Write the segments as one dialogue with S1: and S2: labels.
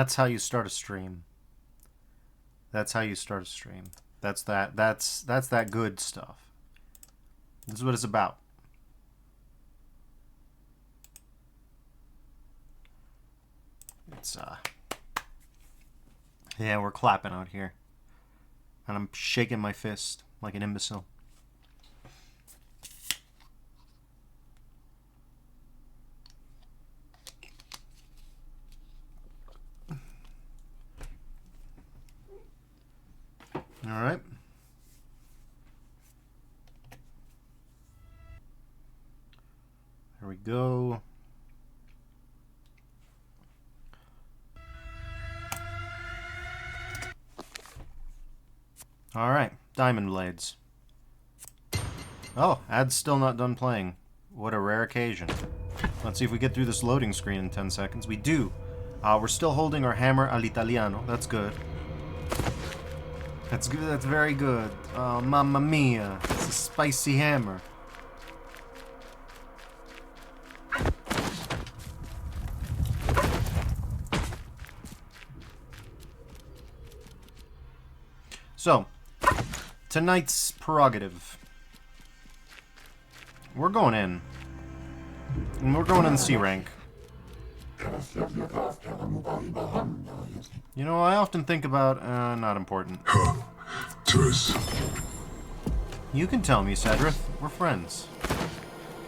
S1: That's how you start a stream. That's how you start a stream. That's that good stuff. This is what it's about. It's yeah, we're clapping out here. And I'm shaking my fist like an imbecile. All right. There we go. All right, Diamond Blades. Oh, ad's still not done playing. What a rare occasion. Let's see if we get through this loading screen in 10 seconds. We do. We're still holding our hammer all'italiano. That's good. That's good. That's very good. Oh, mamma mia. It's a spicy hammer. So, tonight's prerogative. We're going in. And we're going in C rank. You know, I often think about, not important. You can tell me, Cedrith. We're friends.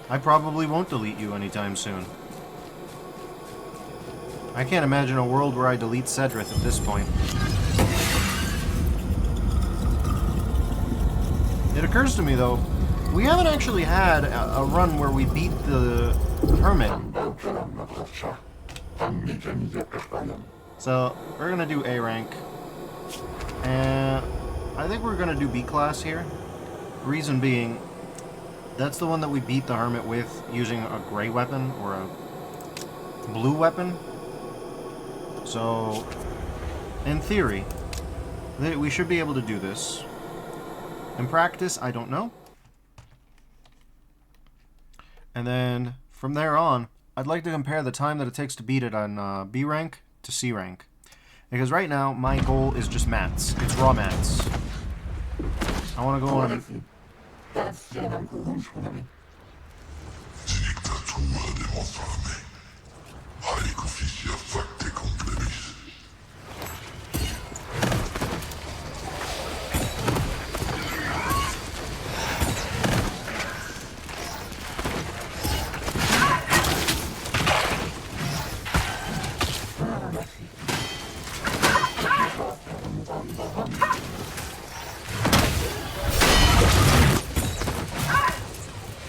S1: I probably won't delete you anytime soon. I can't imagine a world where I delete Cedrith at this point. It occurs to me, though, we haven't actually had a run where we beat the Hermit. So, we're gonna do A rank. And I think we're gonna do B class here. Reason being, that's the one that we beat the Hermit with using a gray weapon or a blue weapon. So, in theory, we should be able to do this. In practice, I don't know. And then, from there on, I'd like to compare the time that it takes to beat it on B rank to C rank. Because right now, my goal is just mats. It's raw mats. I want to go on...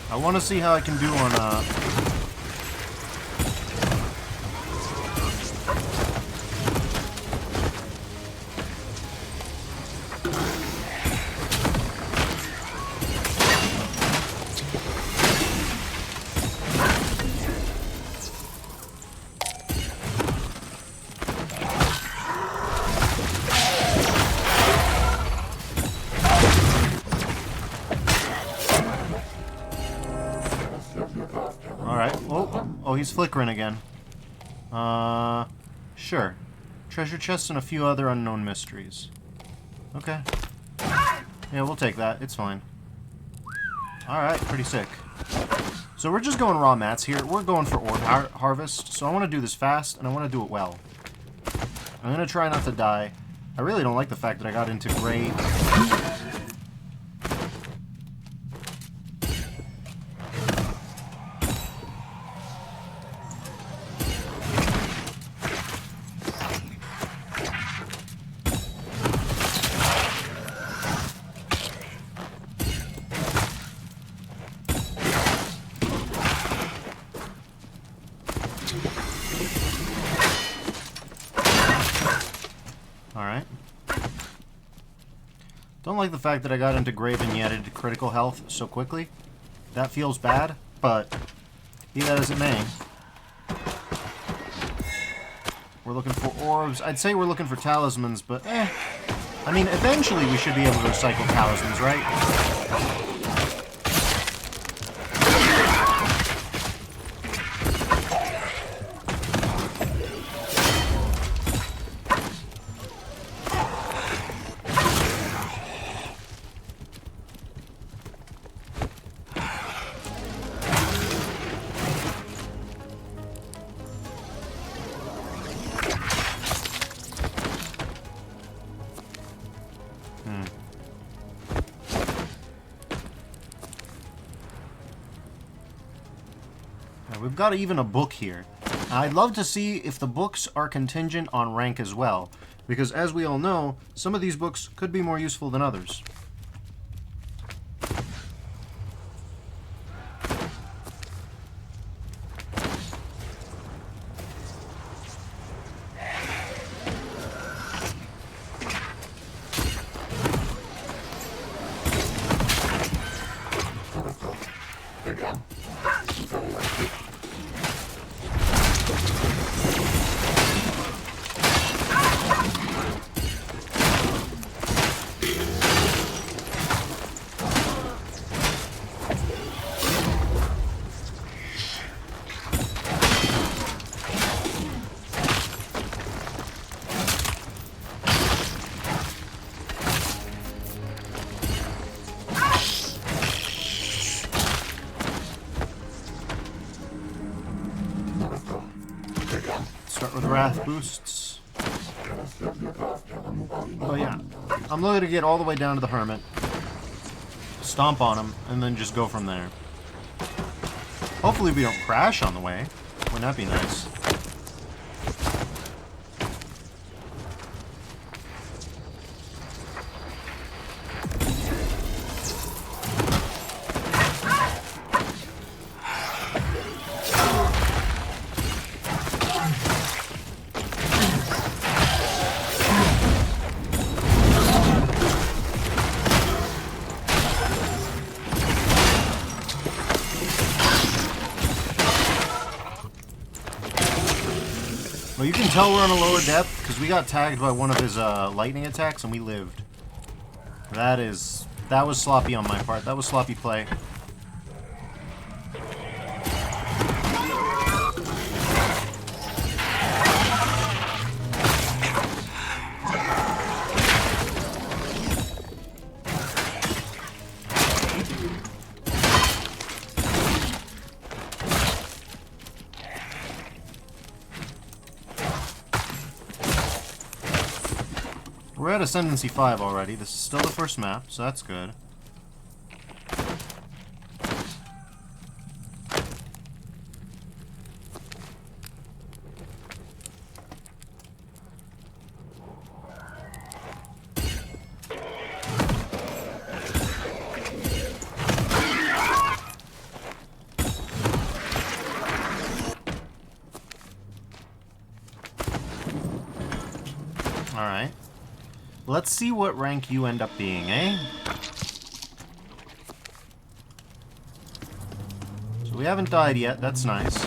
S1: I want to see how I can do on, Oh, he's flickering again. Sure. Treasure chests and a few other unknown mysteries. Okay. Yeah, we'll take that. It's fine. Alright, pretty sick. So we're just going raw mats here. We're going for ore harvest. So I want to do this fast, and I want to do it well. I'm going to try not to die. I really don't like the fact that I got into gray... Alright. Don't like the fact that I got into grave and yet into critical health so quickly. That feels bad, but be that as it may. We're looking for orbs. I'd say we're looking for talismans, but I mean, eventually we should be able to recycle talismans, right? We've got even a book here. I'd love to see if the books are contingent on rank as well, because as we all know, some of these books could be more useful than others. Start with Wrath boosts. Oh yeah. I'm looking to get all the way down to the Hermit, stomp on him, and then just go from there. Hopefully we don't crash on the way. Wouldn't that be nice? Well, you can tell we're on a lower depth because we got tagged by one of his lightning attacks and we lived. That was sloppy on my part. That was sloppy play. We're at Ascendancy 5 already. This is still the first map, so that's good. Alright. Let's see what rank you end up being, eh? So we haven't died yet, that's nice.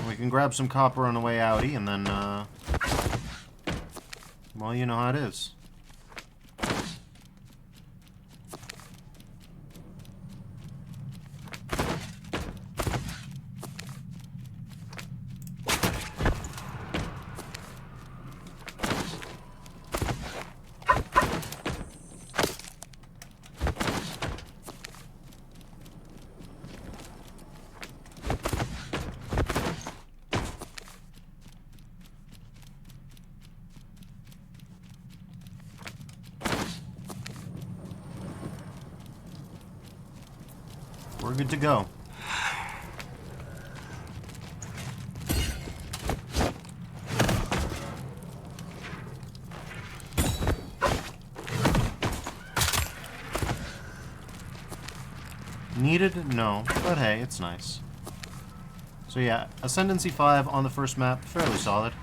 S1: We can grab some copper on the way outie, and then, well, you know how it is. We're good to go. Needed? No. But hey, it's nice. So yeah, Ascendancy 5 on the first map, fairly solid.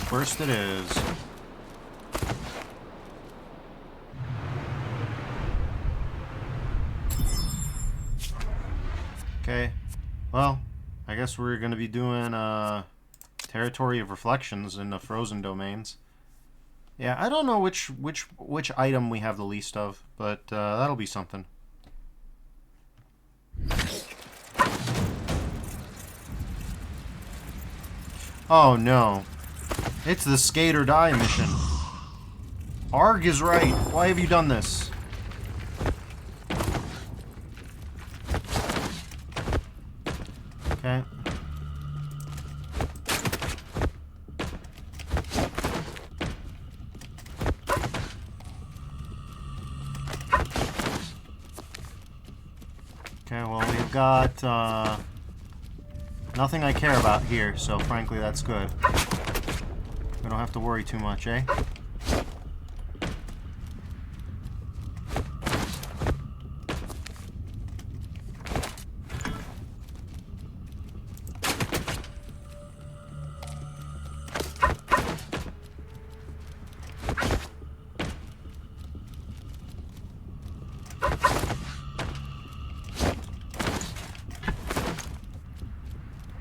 S1: First it is. Okay. Well, I guess we're going to be doing Territory of Reflections in the Frozen Domains. Yeah, I don't know which item we have the least of, but that'll be something. Oh no. It's the skate or die mission. Arg is right. Why have you done this? Okay. Okay, well, we've got, nothing I care about here, so frankly, that's good. We don't have to worry too much, eh?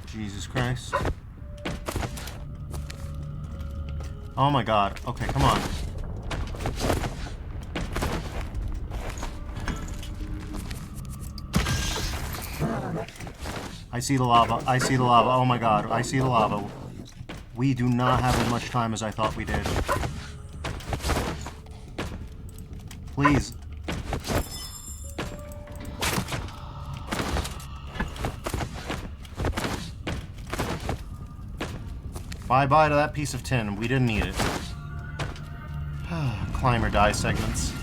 S1: Jesus Christ. Oh my god. Okay, come on. I see the lava. I see the lava. Oh my god. I see the lava. We do not have as much time as I thought we did. Please. Bye-bye to that piece of tin. We didn't need it. Climb or die segments.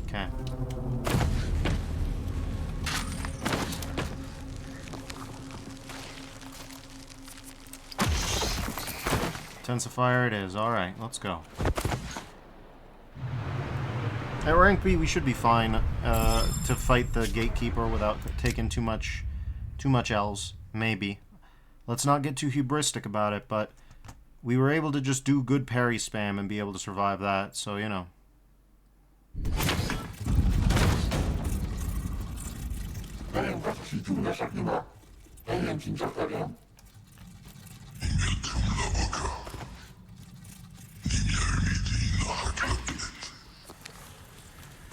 S1: Okay. Intensifier it is. Alright, let's go. At rank B, we should be fine to fight the gatekeeper without taking too much L's. Maybe. Let's not get too hubristic about it, but we were able to just do good parry spam and be able to survive that, so, you know.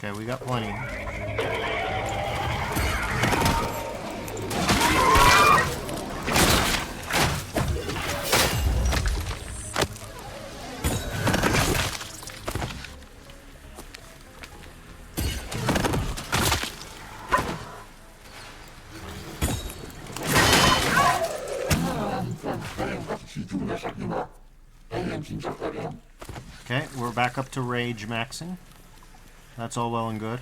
S1: Okay, we got plenty. Okay, we're back up to rage maxing. That's all well and good.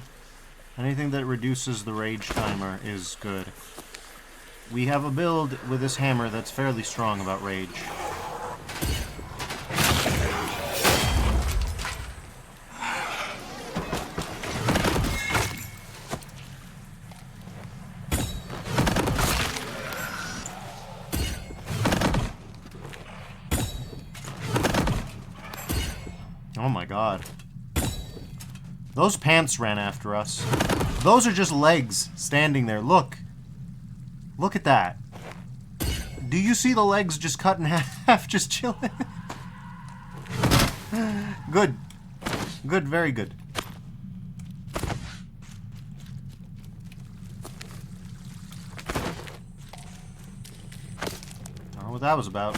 S1: Anything that reduces the rage timer is good. We have a build with this hammer that's fairly strong about rage. Oh my god. Those pants ran after us. Those are just legs standing there. Look. Look at that. Do you see the legs just cut in half, just chilling? Good. Good, very good. Don't know what that was about.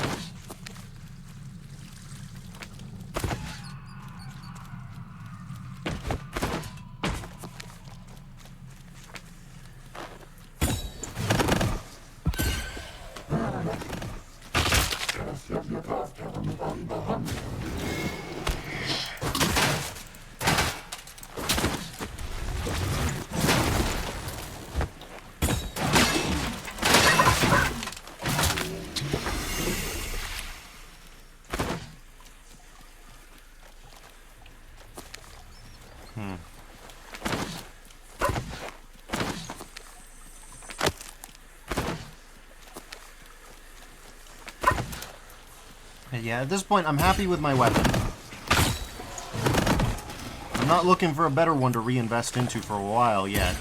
S1: Yeah, at this point, I'm happy with my weapon. I'm not looking for a better one to reinvest into for a while yet.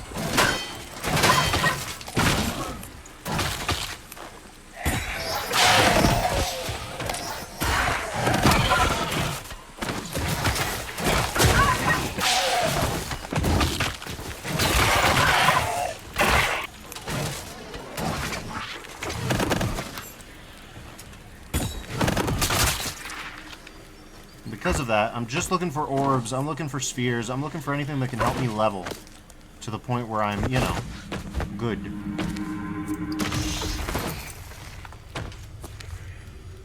S1: because of that. I'm just looking for orbs. I'm looking for spheres. I'm looking for anything that can help me level to the point where I'm, you know, good.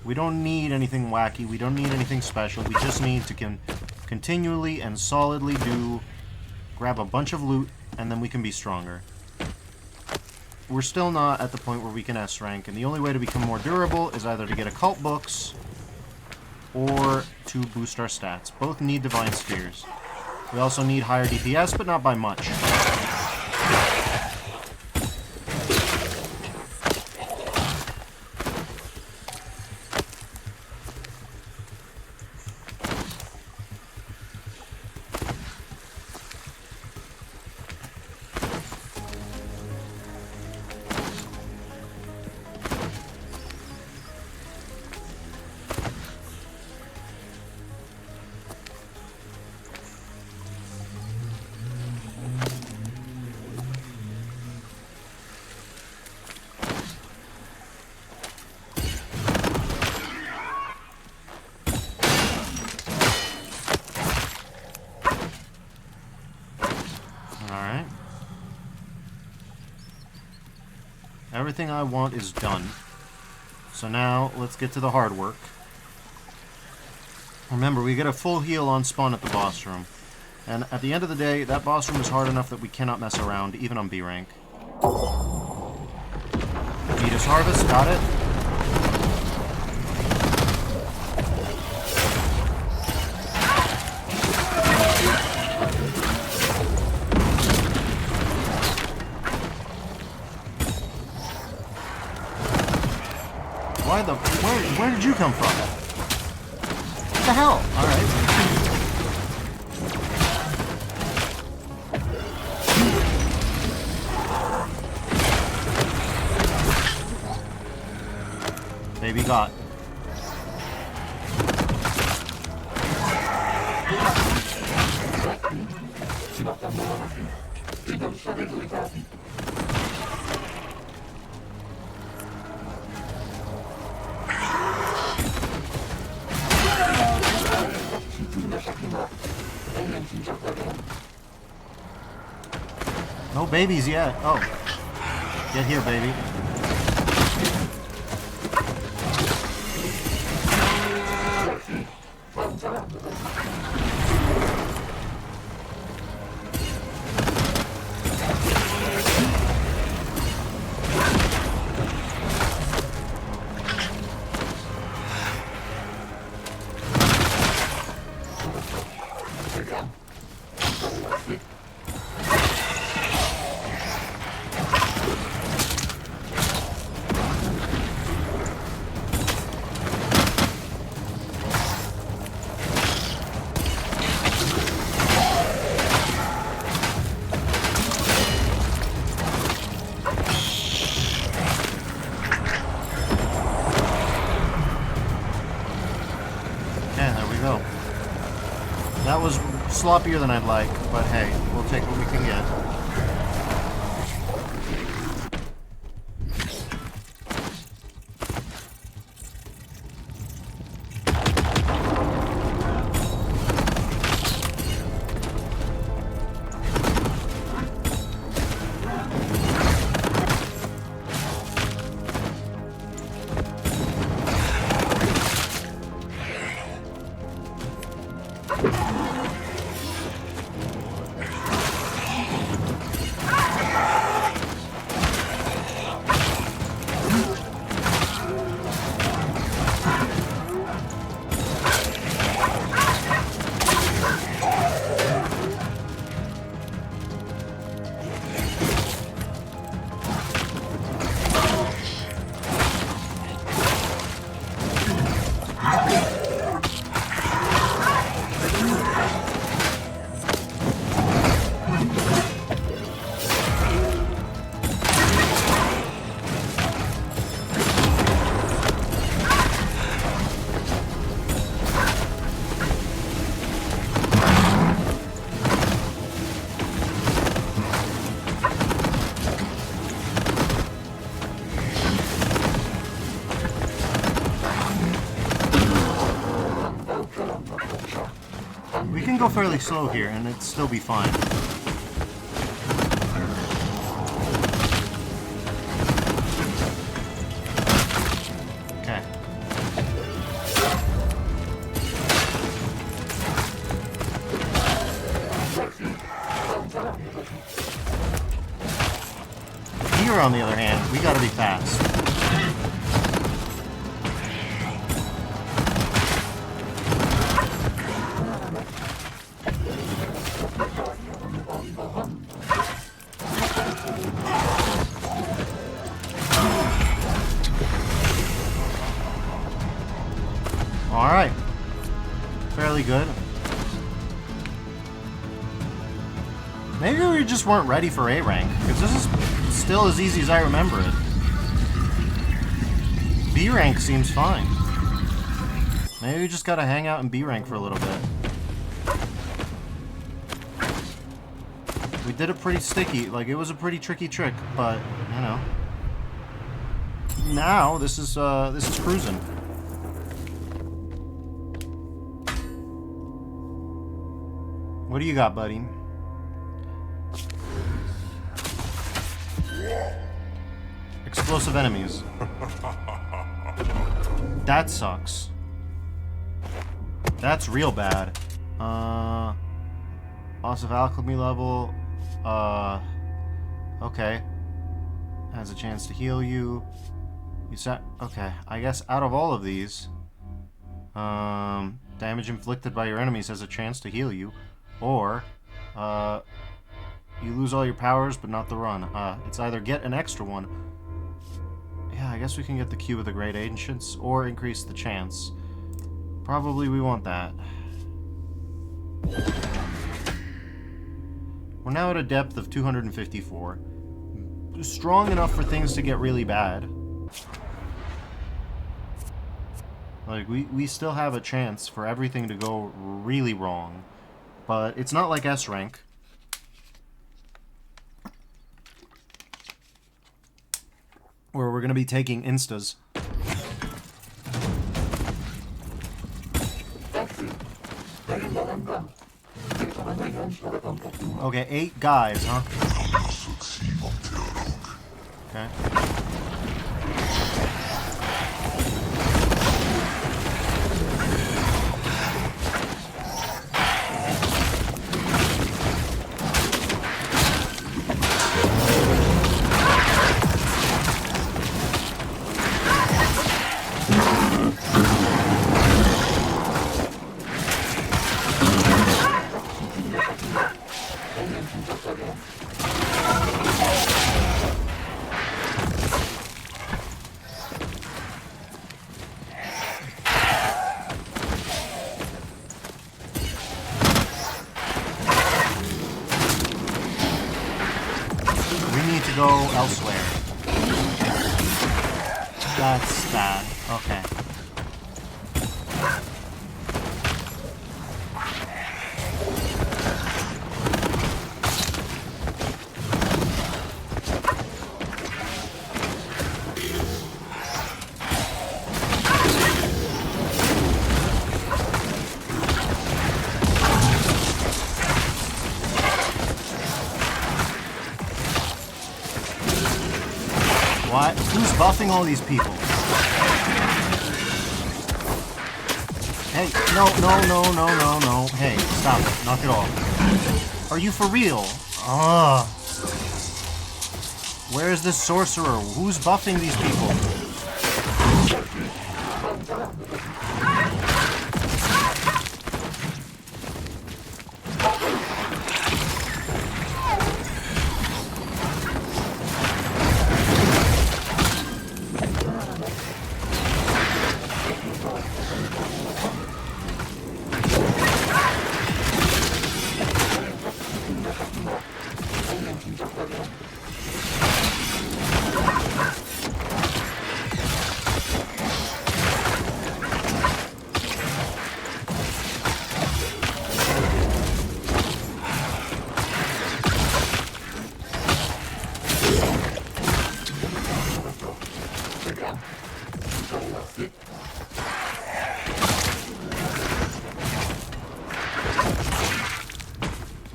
S1: We don't need anything wacky. We don't need anything special. We just need to continually and solidly grab a bunch of loot, and then we can be stronger. We're still not at the point where we can S rank, and the only way to become more durable is either to get occult books or to boost our stats. Both need divine spheres. We also need higher DPS, but not by much. Alright. Everything I want is done. So now, let's get to the hard work. Remember, we get a full heal on spawn at the boss room. And at the end of the day, that boss room is hard enough that we cannot mess around, even on B rank. Vetus Harvest, got it. Where did you come from? What the hell? Alright. Baby got. No babies yet. Oh. Get here, baby. That was sloppier than I'd like, but hey, we'll take what we can get. can go fairly slow here, and it'd still be fine. Okay. Here, on the other hand, we gotta be fast. Alright. Fairly good. Maybe we just weren't ready for A rank, because this is still as easy as I remember it. B rank seems fine. Maybe we just gotta hang out in B rank for a little bit. We did it pretty sticky, like it was a pretty tricky trick, but you know. Now this is cruising. What do you got, buddy? Explosive enemies. That sucks. That's real bad. Loss of alchemy level. Okay. Has a chance to heal you. You set. Okay, I guess out of all of these, damage inflicted by your enemies has a chance to heal you, or you lose all your powers but not the run. It's either get an extra one. Yeah, I guess we can get the Cube of the Great Ancients, or increase the chance. Probably we want that. We're now at a depth of 254. Strong enough for things to get really bad. Like, we still have a chance for everything to go really wrong. But it's not like S rank. Where we're going to be taking instas. Okay, 8 guys, huh? Okay. Go elsewhere. That's bad. Okay. What? Who's buffing all these people? Hey, no. Hey, stop it. Knock it off. Are you for real? Ugh. Where is this sorcerer? Who's buffing these people?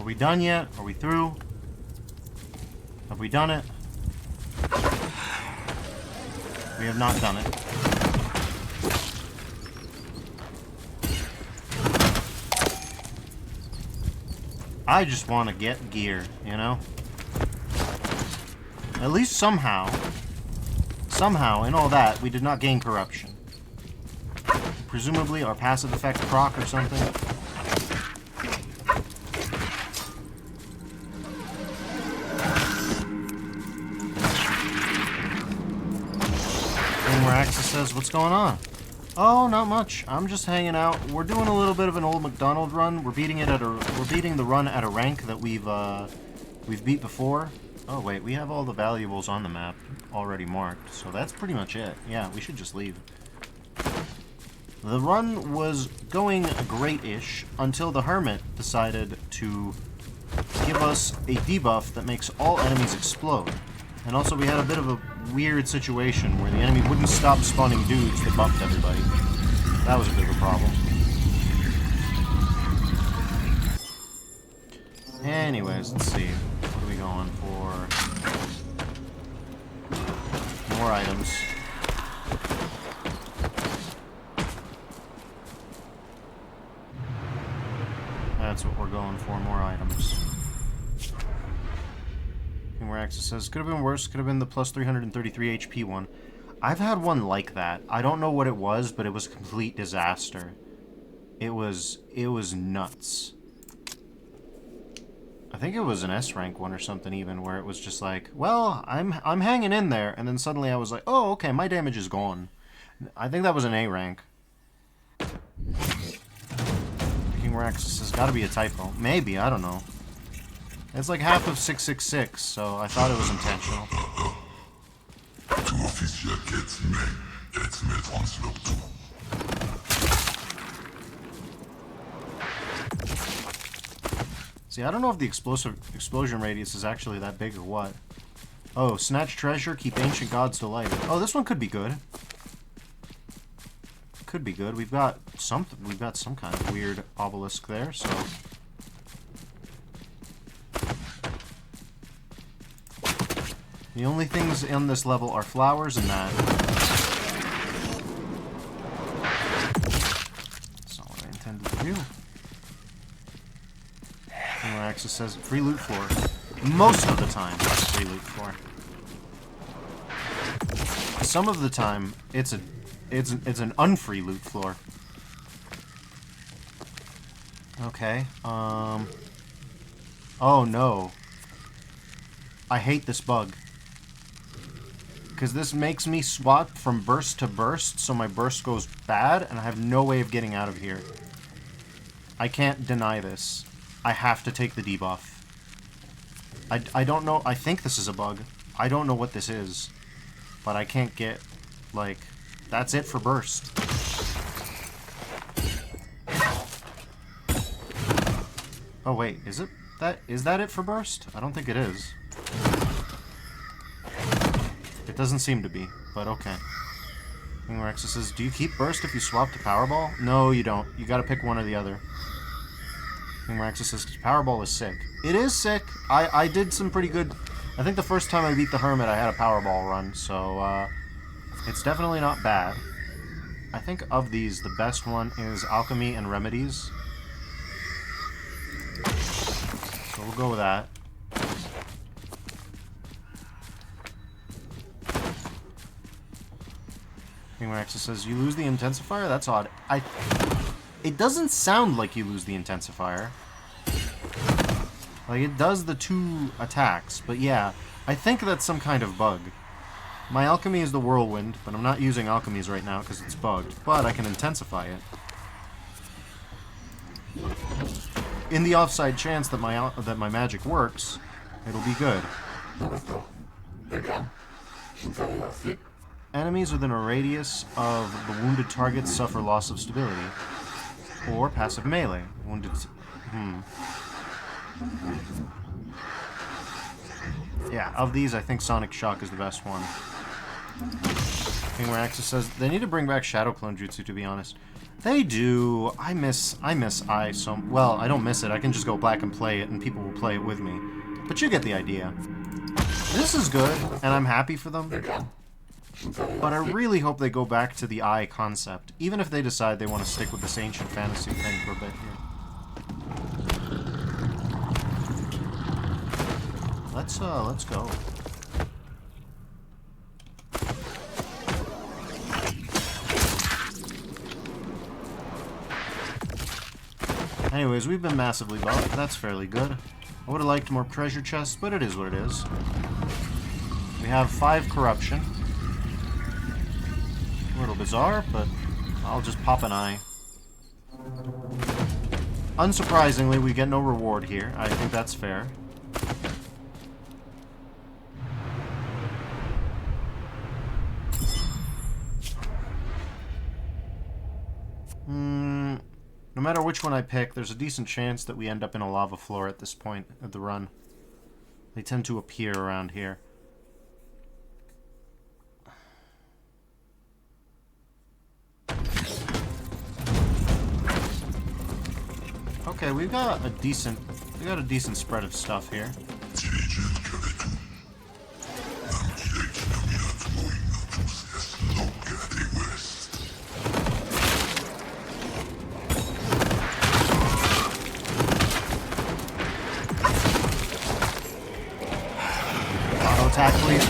S1: Are we done yet? Are we through? Have we done it? We have not done it. I just want to get gear, you know? At least somehow, in all that, we did not gain corruption. Presumably our passive effect proc or something. And where Axis says, what's going on? Oh, not much. I'm just hanging out. We're doing a little bit of an old McDonald run. We're beating the run at a rank that we've beat before. Oh wait, we have all the valuables on the map already marked, so that's pretty much it. Yeah, we should just leave. The run was going great-ish until the Hermit decided to give us a debuff that makes all enemies explode. And also we had a bit of a weird situation where the enemy wouldn't stop spawning dudes that bumped everybody. That was a bit of a problem. Anyways, let's see. What are we going for? More items. That's what we're going for, more items. And where Axis says, could have been worse, could have been the plus 333 HP one. I've had one like that. I don't know what it was, but it was a complete disaster. It was nuts. I think it was an S rank one or something even, where it was just like, well, I'm hanging in there, and then suddenly I was like, oh, okay, my damage is gone. I think that was an A rank. King Raxus has got to be a typo. Maybe, I don't know. It's like half of 666, so I thought it was intentional. See, I don't know if the explosion radius is actually that big or what. Oh, snatch treasure, keep ancient gods delighted. Oh, this one could be good. Could be good. We've got some kind of weird obelisk there, so. The only things in this level are flowers and that. That's not what I intended to do. Axis says free loot floor. Most of the time, it's free loot floor. Some of the time, it's an unfree loot floor. Okay. Oh no. I hate this bug. Because this makes me swap from burst to burst, so my burst goes bad, and I have no way of getting out of here. I can't deny this. I have to take the debuff. I don't know. I think this is a bug. I don't know what this is. But I can't get, like, that's it for burst. Oh wait, is that it for burst? I don't think it is. It doesn't seem to be, but okay. King Rexa says, do you keep burst if you swap to Powerball? No, you don't. You gotta pick one or the other. King Rexa says, Powerball is sick. It is sick. I did some pretty good... I think the first time I beat the Hermit, I had a Powerball run, so, it's definitely not bad. I think of these, the best one is Alchemy and Remedies. So we'll go with that. King Rexa says, you lose the intensifier? That's odd. It doesn't sound like you lose the intensifier. Like, it does the 2 attacks, but yeah, I think that's some kind of bug. My alchemy is the whirlwind, but I'm not using alchemies right now because it's bugged, but I can intensify it. In the offside chance that my magic works, it'll be good. Enemies within a radius of the wounded targets suffer loss of stability. Or passive melee. Wounded... Yeah, of these, I think Sonic Shock is the best one. King Raxus says, they need to bring back Shadow Clone Jutsu, to be honest. They do. I miss E.I.E.I.O so... Well, I don't miss it. I can just go back and play it, and people will play it with me. But you get the idea. This is good, and I'm happy for them. But I really hope they go back to the E.I.E.I concept, even if they decide they want to stick with this ancient fantasy thing for a bit here. Let's go. Anyways, we've been massively buffed. That's fairly good. I would have liked more treasure chests, but it is what it is. We have 5 corruption. A little bizarre, but I'll just pop an eye. Unsurprisingly, we get no reward here. I think that's fair. No matter which one I pick, there's a decent chance that we end up in a lava floor at this point of the run. They tend to appear around here. Okay, we got a decent spread of stuff here. Auto attack, please.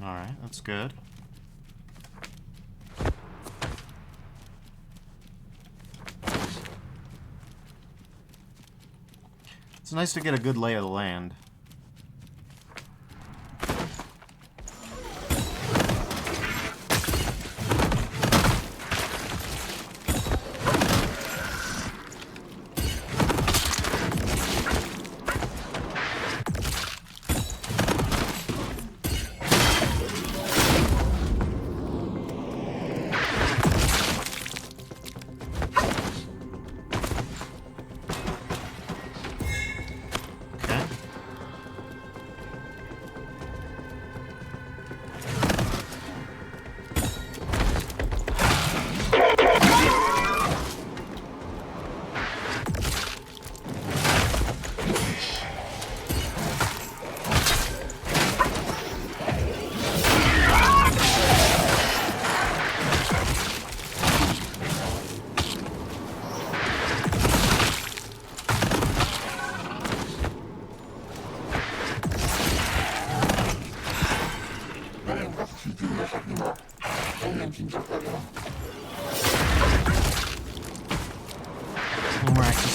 S1: Alright, that's good. It's nice to get a good lay of the land.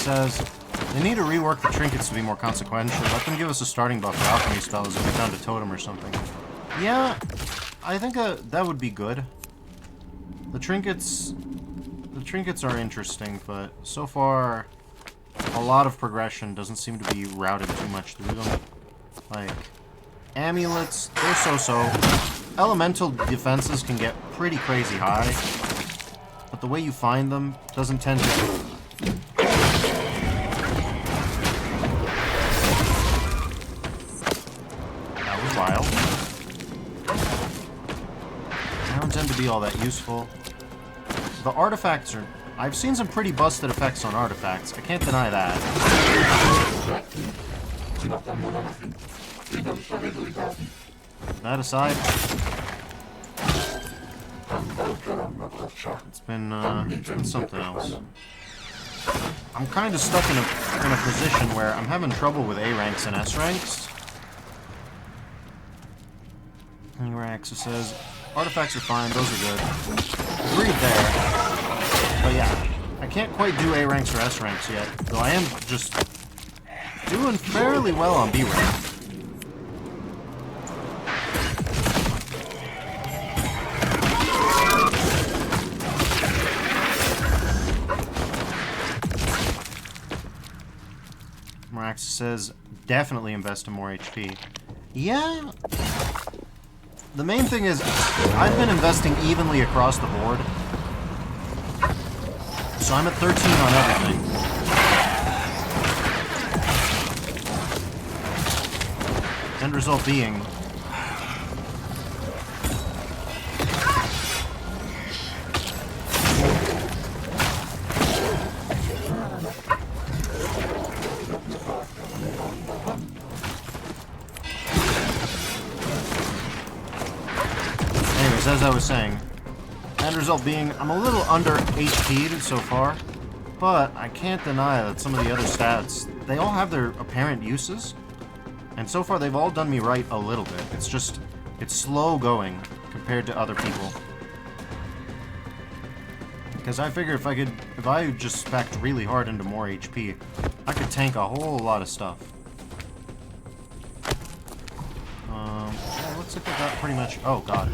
S1: Says they need to rework the trinkets to be more consequential. Let them give us a starting buff for alchemy spells if we found a totem or something. Yeah, I think that would be good. The trinkets are interesting, but so far a lot of progression doesn't seem to be routed too much through them. Like amulets, they're so-so. Elemental defenses can get pretty crazy high, but the way you find them doesn't tend to. Wild. They don't tend to be all that useful. The artifacts are... I've seen some pretty busted effects on artifacts. I can't deny that. That aside... It's been something else. I'm kind of stuck in a position where I'm having trouble with A ranks and S ranks. E.I.E.I.O says, artifacts are fine, those are good. Agreed there. But yeah, I can't quite do A ranks or S ranks yet, though I am just doing fairly well on B rank. E.I.E.I.O says, definitely invest in more HP. Yeah. The main thing is, I've been investing evenly across the board. So I'm at 13 on everything. End result being... Anyways, as I was saying, end result being I'm a little under HP'd so far, but I can't deny that some of the other stats, they all have their apparent uses, and so far they've all done me right a little bit. It's just, it's slow going compared to other people. Because I figure if I just specced really hard into more HP, I could tank a whole lot of stuff. Yeah, looks like I got pretty much... Oh, God.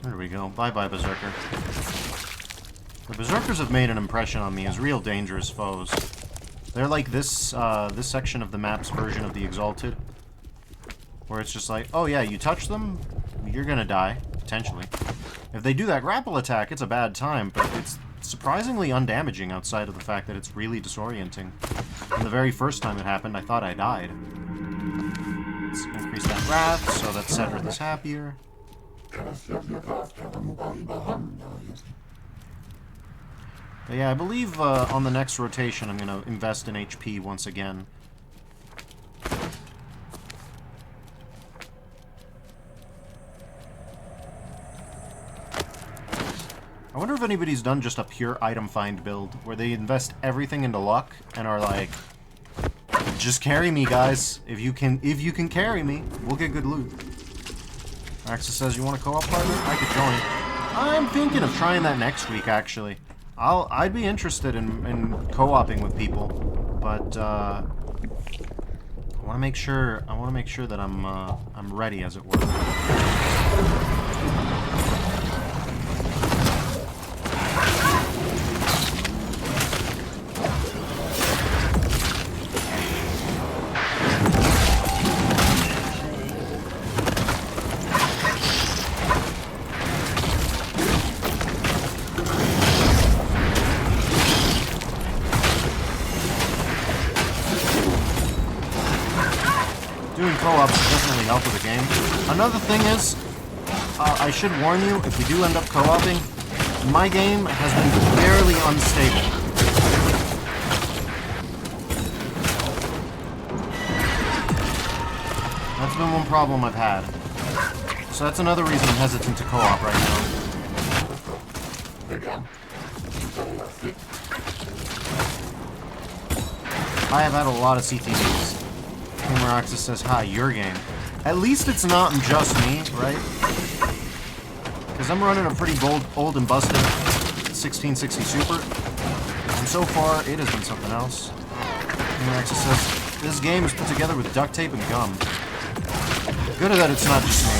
S1: There we go. Bye-bye, Berserker. The Berserkers have made an impression on me as real dangerous foes. They're like this section of the map's version of the Exalted, where it's just like, oh yeah, you touch them, you're gonna die, potentially. If they do that grapple attack, it's a bad time, but it's surprisingly undamaging outside of the fact that it's really disorienting. And the very first time it happened, I thought I died. Let's increase that wrath so that Cedric is happier. But yeah, I believe on the next rotation I'm going to invest in HP once again. I wonder if anybody's done just a pure item find build, where they invest everything into luck and are like, just carry me, guys. If you can carry me, we'll get good loot. Axis says, you want a co-op partner? I could join. I'm thinking of trying that next week, actually. I'd be interested in co-oping with people, but I want to make sure that I'm ready, as it were. Doing co-ops definitely help with the game. Another thing is, I should warn you, if we do end up co-oping, my game has been fairly unstable. That's been one problem I've had. So that's another reason I'm hesitant to co-op right now. I have had a lot of CTVs. Axis says, hi, your game. At least it's not just me, right? Because I'm running a pretty old and busted 1660 Super. And so far, it has been something else. Axis says, this game is put together with duct tape and gum. Good that it's not just me.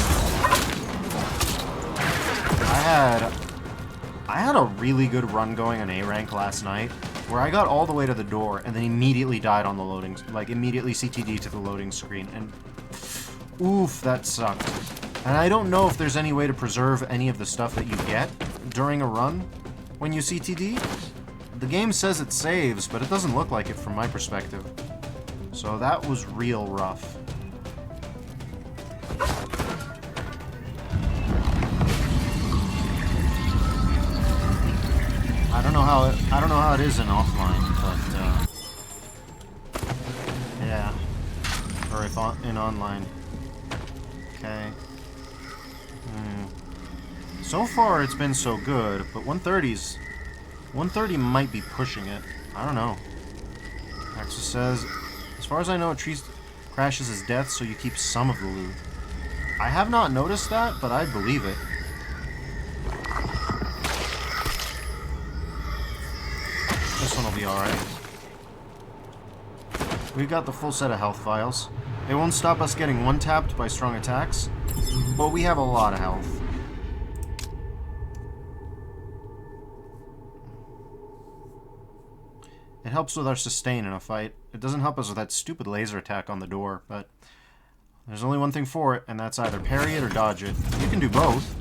S1: I had a really good run going on A rank last night, where I got all the way to the door and then immediately died on the loading, like immediately CTD to the loading screen, and oof, that sucked. And I don't know if there's any way to preserve any of the stuff that you get during a run when you CTD. The game says it saves, but it doesn't look like it from my perspective. So that was real rough. I don't know how it is in offline, but yeah, or if in online. Okay. So far it's been so good, but 130 might be pushing it. I don't know. Axis says, as far as I know, a tree crashes his death, so you keep some of the loot. I have not noticed that, but I believe it. This one will be alright. We've got the full set of health vials. It won't stop us getting one-tapped by strong attacks, but we have a lot of health. It helps with our sustain in a fight. It doesn't help us with that stupid laser attack on the door, but there's only one thing for it, and that's either parry it or dodge it. You can do both.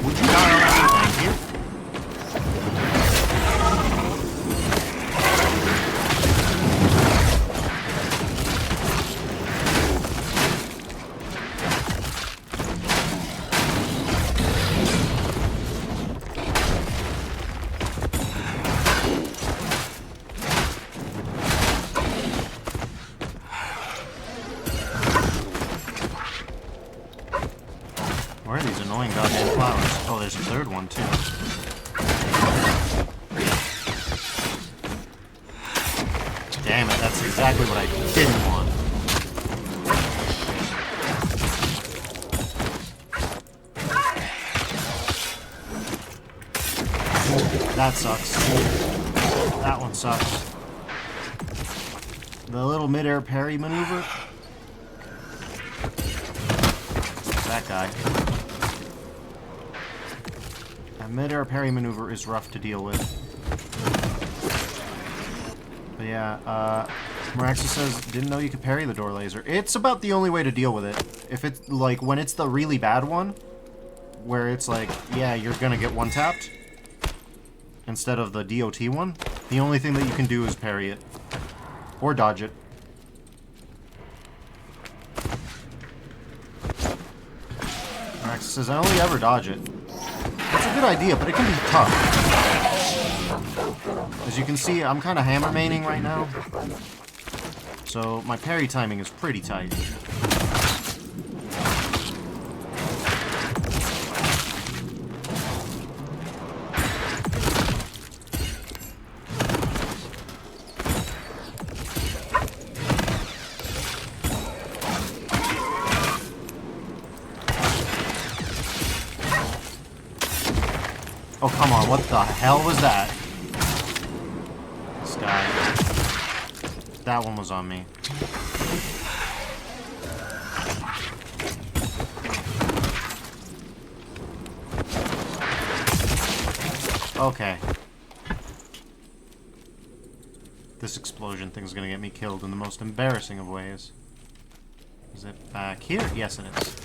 S1: Would you not allow me? Thank you. Where are these annoying goddamn flowers? Oh, there's a third one, too. Damn it, that's exactly what I didn't want. That sucks. That one sucks. The little mid-air parry maneuver. That guy. That mid-air parry maneuver is rough to deal with. But yeah, Maraxa says, didn't know you could parry the door laser. It's about the only way to deal with it. If it's, like, when it's the really bad one, where it's like, yeah, you're gonna get one-tapped, instead of the DOT one, the only thing that you can do is parry it. Or dodge it. Maraxa says, I only ever dodge it. That's a good idea, but it can be tough. As you can see, I'm kind of hammer-maining right now. So my parry timing is pretty tight. Oh, come on, what the hell was that? This guy. That one was on me. Okay. This explosion thing's gonna get me killed in the most embarrassing of ways. Is it back here? Yes, it is.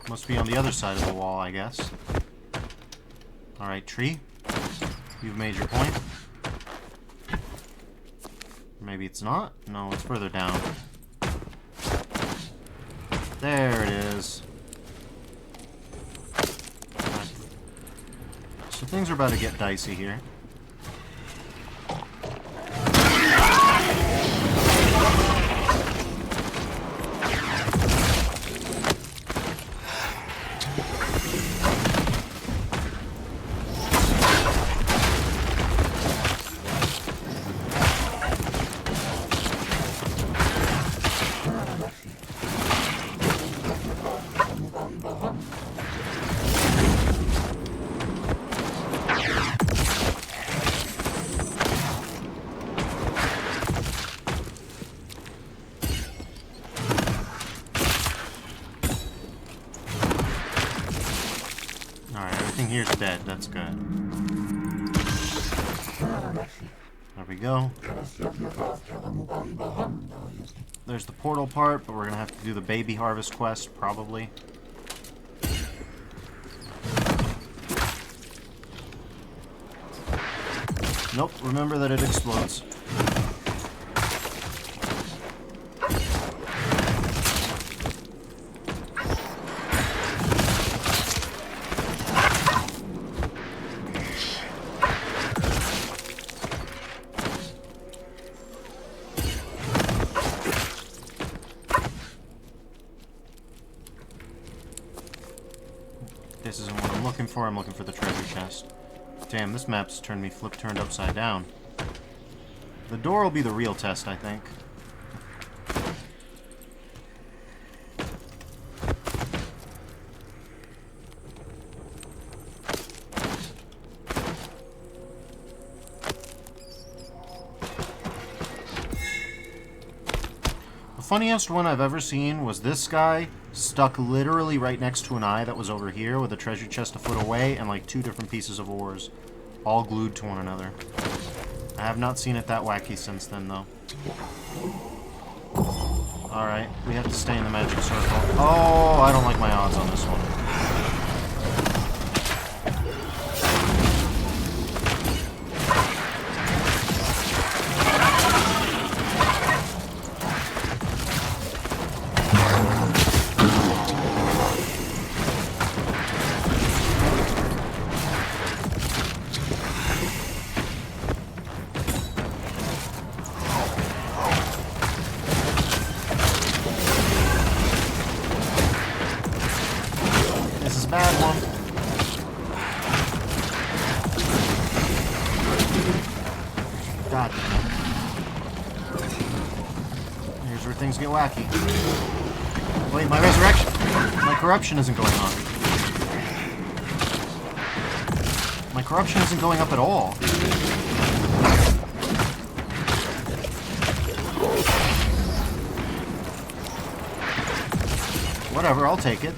S1: Must be on the other side of the wall, I guess. Alright, tree. You've made your point. Maybe it's not? No, it's further down. There it is. Right. So things are about to get dicey here. Here's dead, that's good. There we go. There's the portal part, but we're gonna have to do the baby harvest quest, probably. Nope, remember that it explodes. before I'm looking for the treasure chest. Damn, this map's turned upside down. The door will be the real test, I think. The funniest one I've ever seen was this guy stuck literally right next to an eye that was over here with a treasure chest a foot away and like 2 different pieces of ores all glued to one another. I have not seen it that wacky since then, though. Alright, we have to stay in the magic circle. Oh, I don't like my odds on this one. Bad one. God damn it. Here's where things get wacky. Wait, my resurrection. My corruption isn't going on. My corruption isn't going up at all. Whatever, I'll take it.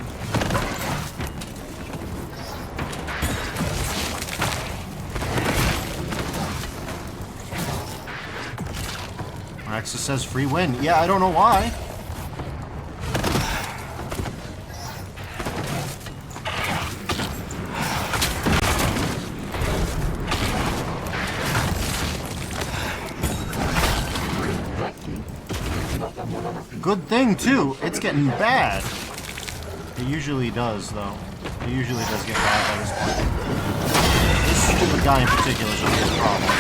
S1: Alexis says free win. Yeah, I don't know why. Good thing, too. It's getting bad. It usually does, though. It usually does get bad by this point. This stupid guy in particular is a real problem.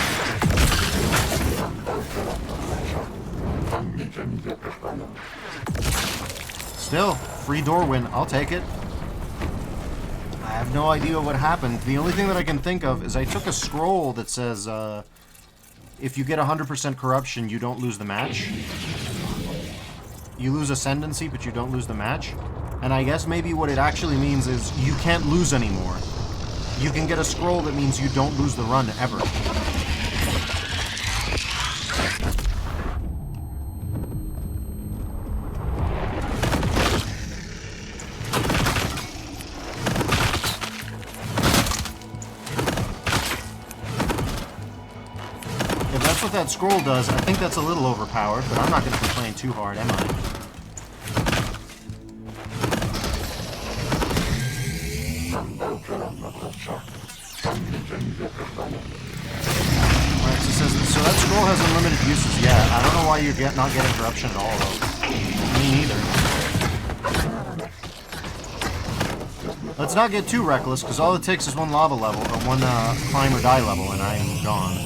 S1: Still, free door win. I'll take it. I have no idea what happened. The only thing that I can think of is I took a scroll that says, if you get 100% corruption, you don't lose the match. You lose ascendancy, but you don't lose the match. And I guess maybe what it actually means is you can't lose anymore. You can get a scroll that means you don't lose the run ever. If that's what that scroll does, I think that's a little overpowered, but I'm not going to complain too hard, am I? Alright, so that scroll has unlimited uses. Yeah, I don't know why you're not getting corruption at all, though. Me neither. Let's not get too reckless, because all it takes is one lava level, or one climb or die level, and I am gone.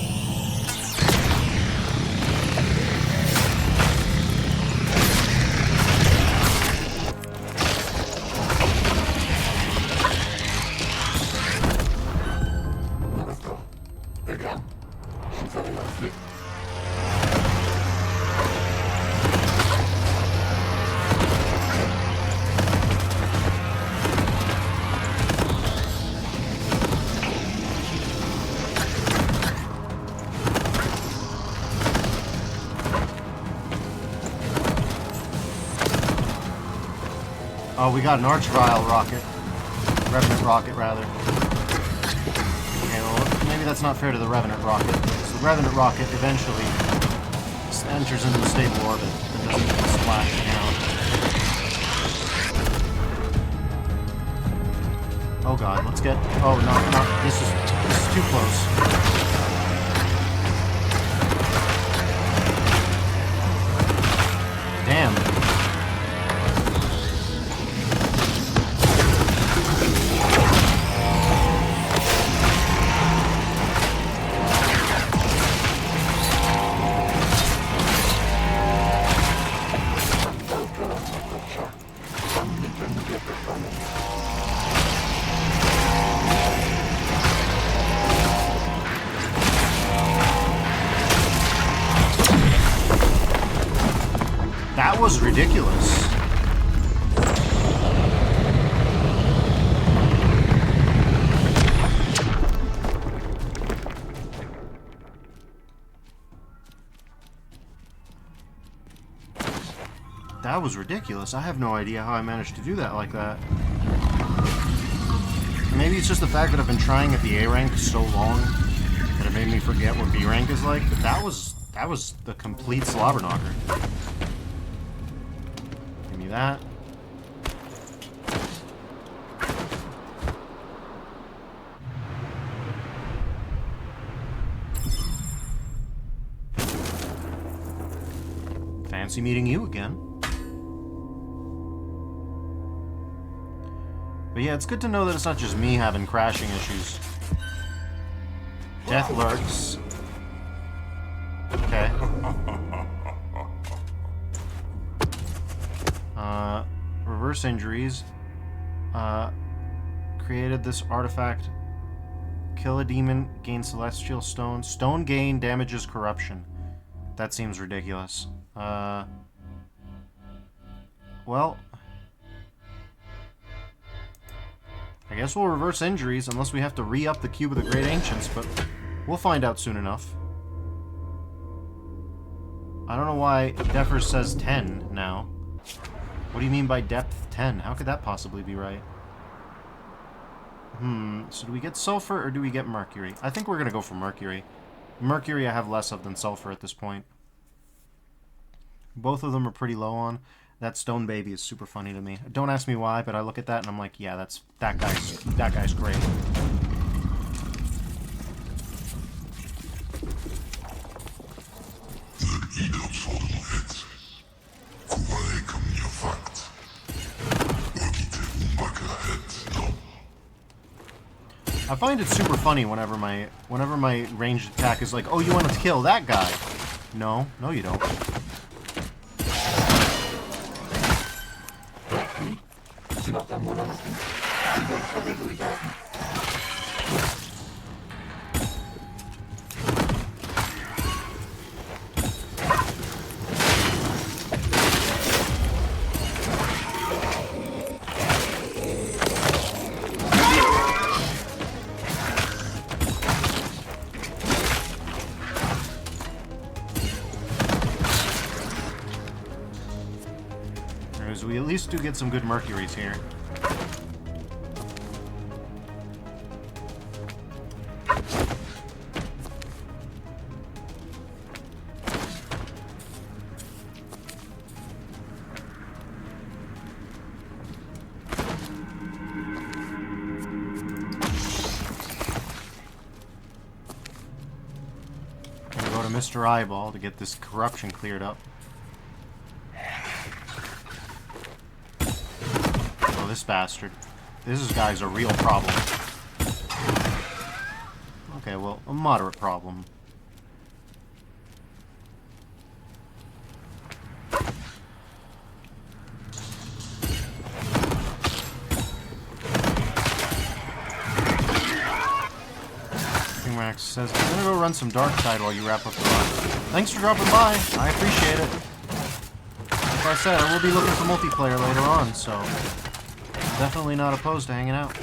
S1: Oh, we got an Archvile rocket. Revenant rocket, rather. Okay, well, maybe that's not fair to the Revenant rocket. So the Revenant rocket eventually enters into a stable orbit that doesn't splash down. Oh god, let's get... Oh, no, this is too close. Damn. was ridiculous. That was ridiculous. I have no idea how I managed to do that like that. Maybe it's just the fact that I've been trying at the A rank so long that it made me forget what B rank is like, but that was the complete slobber knocker. Give me that. Fancy meeting you again. But yeah, it's good to know that it's not just me having crashing issues. Death lurks. Okay. Reverse injuries. Created this artifact. Kill a demon, gain celestial stone. Stone gain damages corruption. That seems ridiculous. Well... I guess we'll reverse injuries unless we have to re-up the Cube of the Great Ancients, but we'll find out soon enough. I don't know why Deffer says 10 now. What do you mean by depth 10? How could that possibly be right? So do we get sulfur or do we get mercury? I think we're going to go for mercury. Mercury I have less of than sulfur at this point. Both of them are pretty low on. That stone baby is super funny to me. Don't ask me why, but I look at that and I'm like, yeah, that guy's great. I find it super funny whenever my ranged attack is like, oh, you want to kill that guy? No, you don't. We at least do get some good mercuries here. Gonna go to Mr. E.I.E.I.O to get this corruption cleared up. This bastard. This guy's a real problem. Okay, well, a moderate problem. King Max says, I'm gonna go run some Dark Tide while you wrap up the run. Thanks for dropping by. I appreciate it. Like I said, I will be looking for multiplayer later on, so... definitely not opposed to hanging out.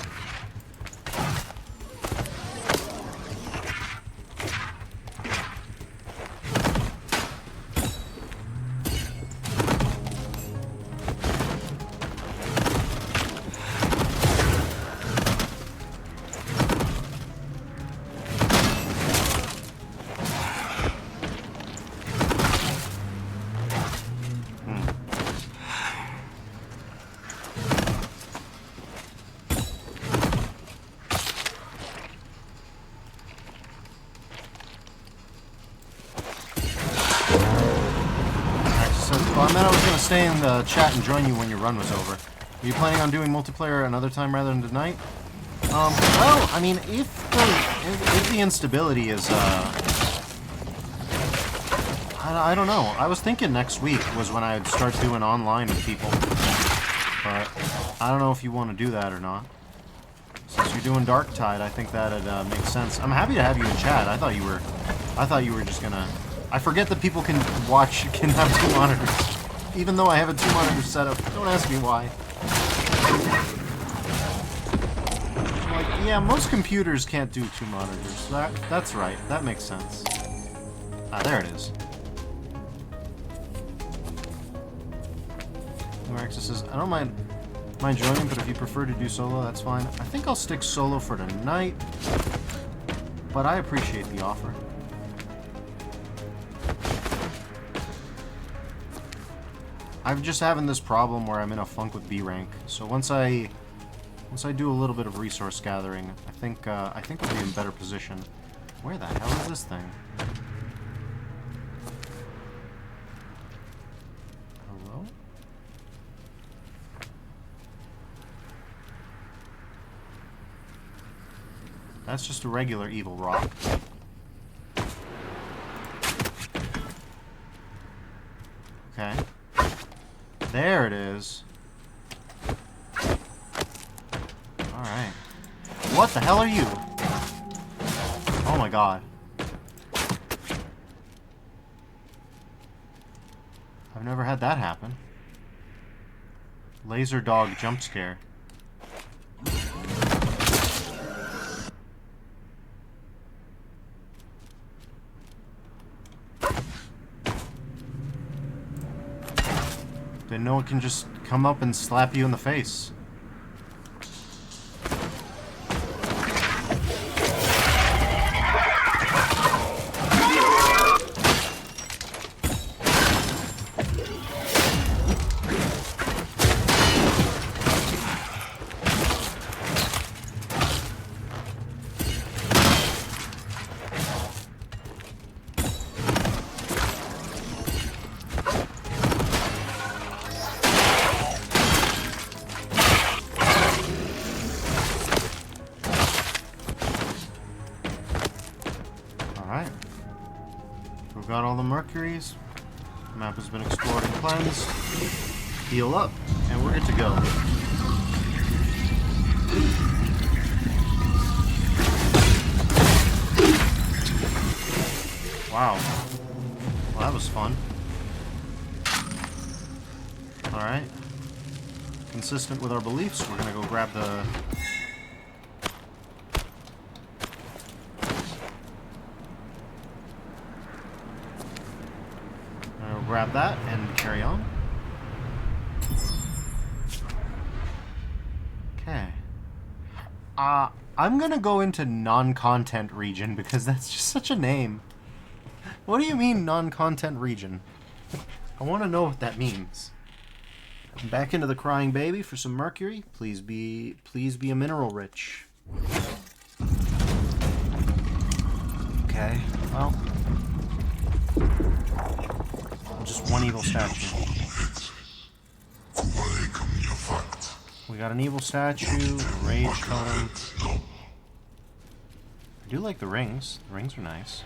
S1: Well, I meant I was going to stay in the chat and join you when your run was over. Are you planning on doing multiplayer another time rather than tonight? Well, I mean, if the instability is, I don't know. I was thinking next week was when I'd start doing online with people. But I don't know if you want to do that or not. Since you're doing Dark Tide, I think that'd make sense. I'm happy to have you in chat. I thought you were just gonna... I forget that people can have two monitors. even though I have a 2-monitor setup. Don't ask me why. I'm like, yeah, most computers can't do 2 monitors. That's right. That makes sense. Ah, there it is. Marxus says, I don't mind joining, but if you prefer to do solo, that's fine. I think I'll stick solo for tonight, but I appreciate the offer. I'm just having this problem where I'm in a funk with B rank. So once I do a little bit of resource gathering, I think we'll be in better position. Where the hell is this thing? Hello? That's just a regular evil rock. Okay. There it is. Alright. What the hell are you? Oh my god. I've never had that happen. Laser dog jump scare. Then no one can just come up and slap you in the face. Got all the Mercuries. The map has been explored and cleansed. Heal up, and we're good to go. Wow. Well, that was fun. Alright. Consistent with our beliefs, we're gonna go grab the... grab that and carry on. Okay. I'm gonna go into non-content region because that's just such a name. What do you mean non-content region? I want to know what that means. Back into the crying baby for some mercury. Please be a mineral rich. Okay. Well. Just one evil statue. We got an evil statue, a rage totem. I do like the rings. The rings are nice.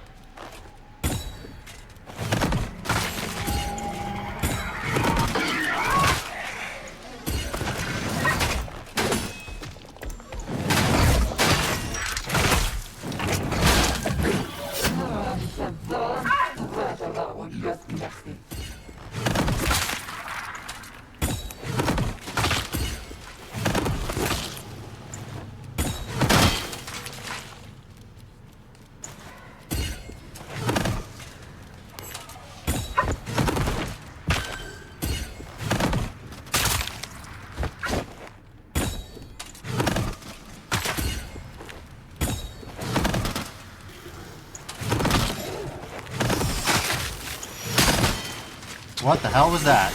S1: What the hell was that?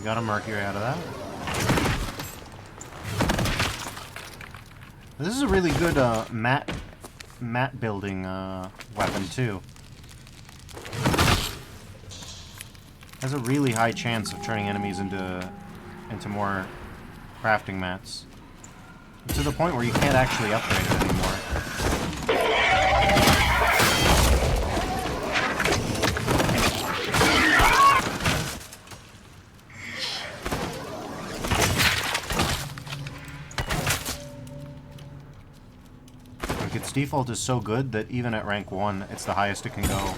S1: got a Mercury out of that. This is a really good mat building weapon too. Has a really high chance of turning enemies into more crafting mats. To the point where you can't actually upgrade it anymore. Like, its default is so good that even at rank 1, it's the highest it can go.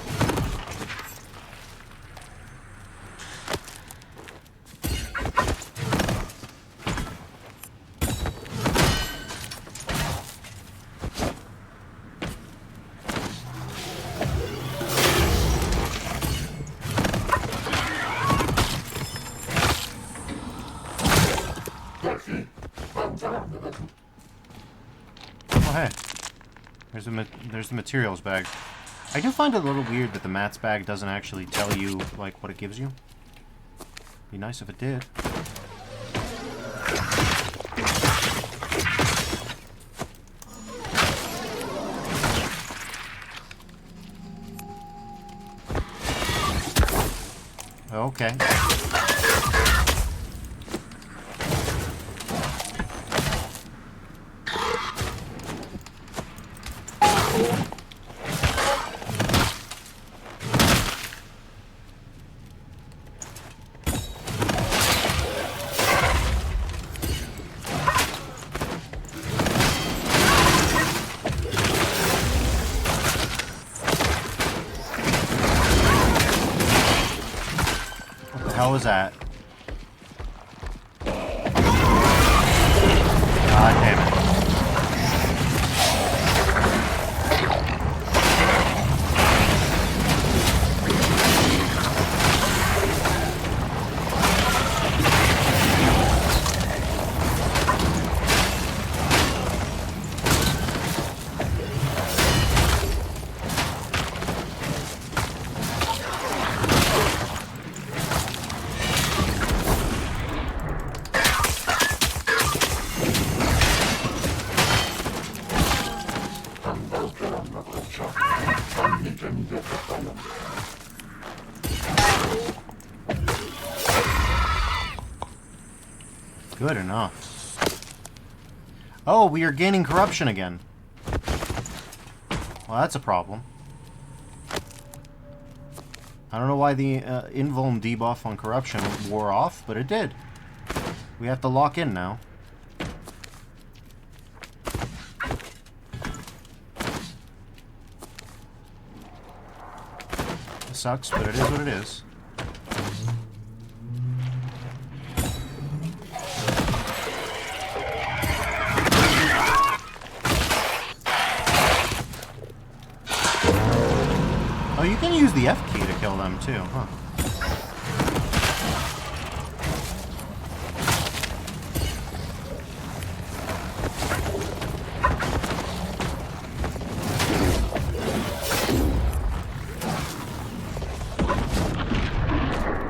S1: There's the materials bag. I do find it a little weird that the mats bag doesn't actually tell you, like, what it gives you. Be nice if it did. Okay. How was that? God damn it. Good enough. Oh, we are gaining corruption again. Well, that's a problem. I don't know why the invuln debuff on corruption wore off, but it did. We have to lock in now. It sucks, but it is what it is. Oh, you can use the F key to kill them too, huh?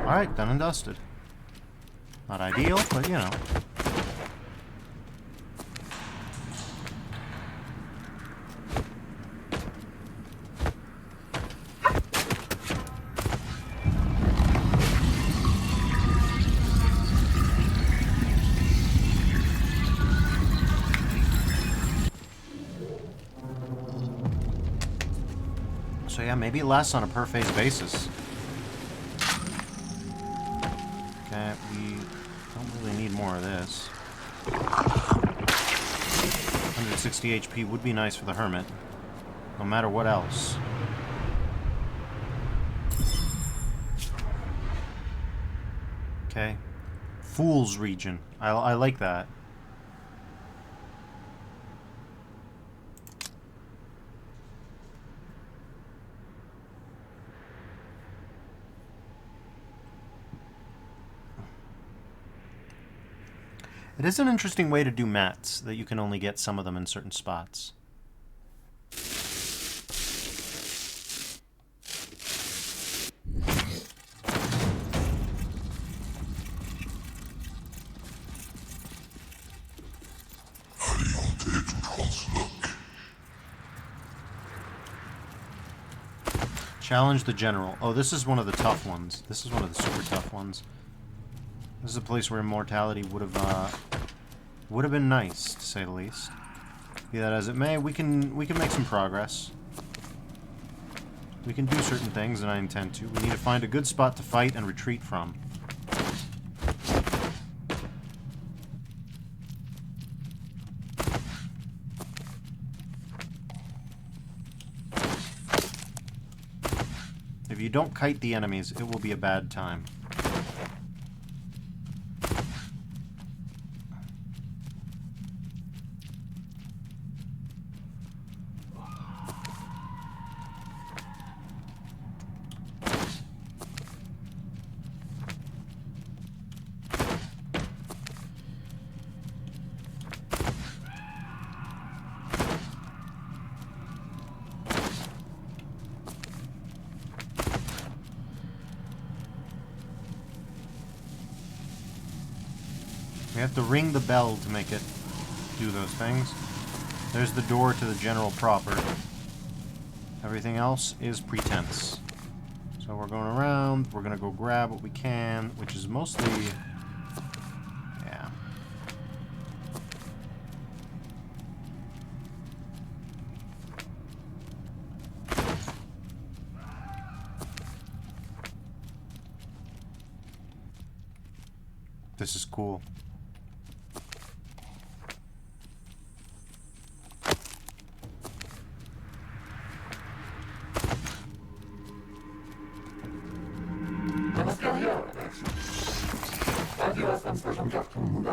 S1: Alright, done and dusted. Not ideal, but you know. So yeah, maybe less on a per phase basis. Okay, we don't really need more of this. 160 HP would be nice for the Hermit, no matter what else. Okay. Fool's Region. I like that. It is an interesting way to do mats, that you can only get some of them in certain spots. Challenge the general. Oh, this is one of the tough ones. This is one of the super tough ones. This is a place where immortality would have been nice, to say the least. Be that as it may, we can make some progress. We can do certain things, and I intend to. We need to find a good spot to fight and retreat from. If you don't kite the enemies, it will be a bad time. We have to ring the bell to make it do those things. There's the door to the general proper. Everything else is pretense. So we're going around, we're gonna go grab what we can, which is mostly... yeah. This is cool.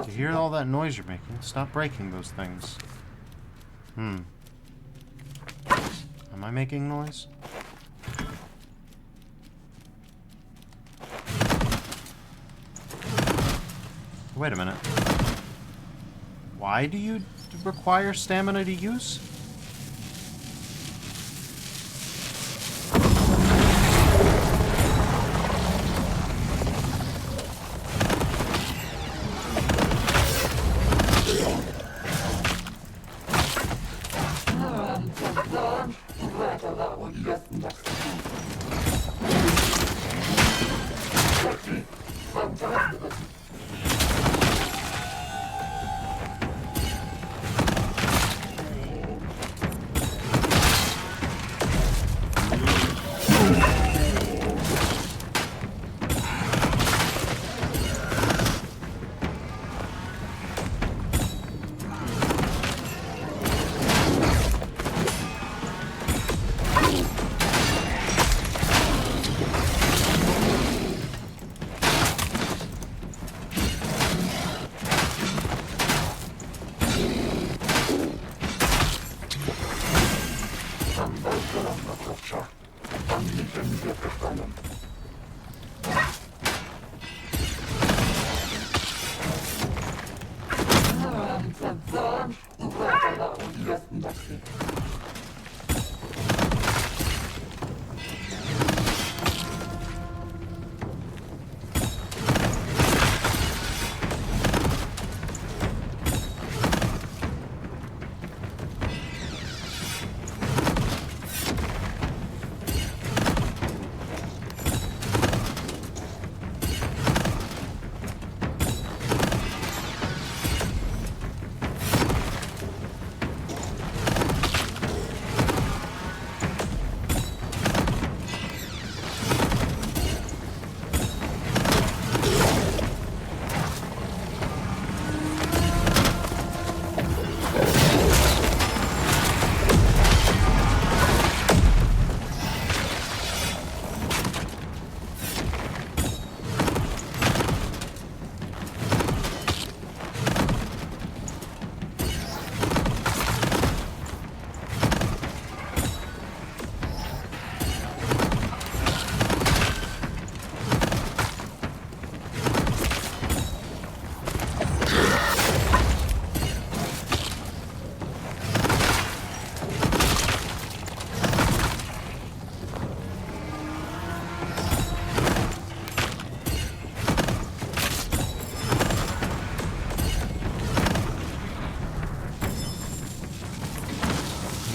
S1: You hear all that noise you're making? Stop breaking those things. Am I making noise? Wait a minute. Why do you require stamina to use?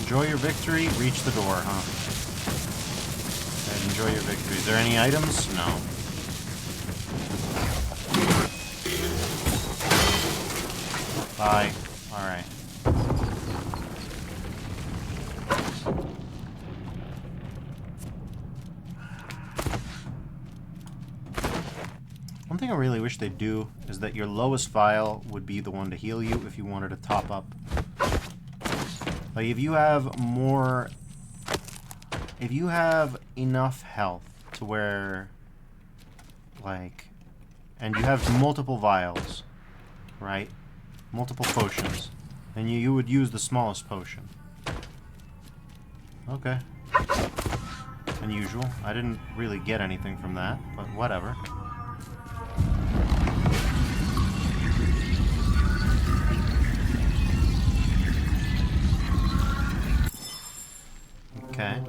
S1: Enjoy your victory, reach the door, huh? enjoy your victory. Is there any items? No. Bye. Alright. One thing I really wish they'd do is that your lowest vial would be the one to heal you if you wanted to top up. Like, if you have more... If you have enough health to where... Like... And you have multiple vials, right? Multiple potions. Then you would use the smallest potion. Okay. Unusual. I didn't really get anything from that, but whatever. Okay.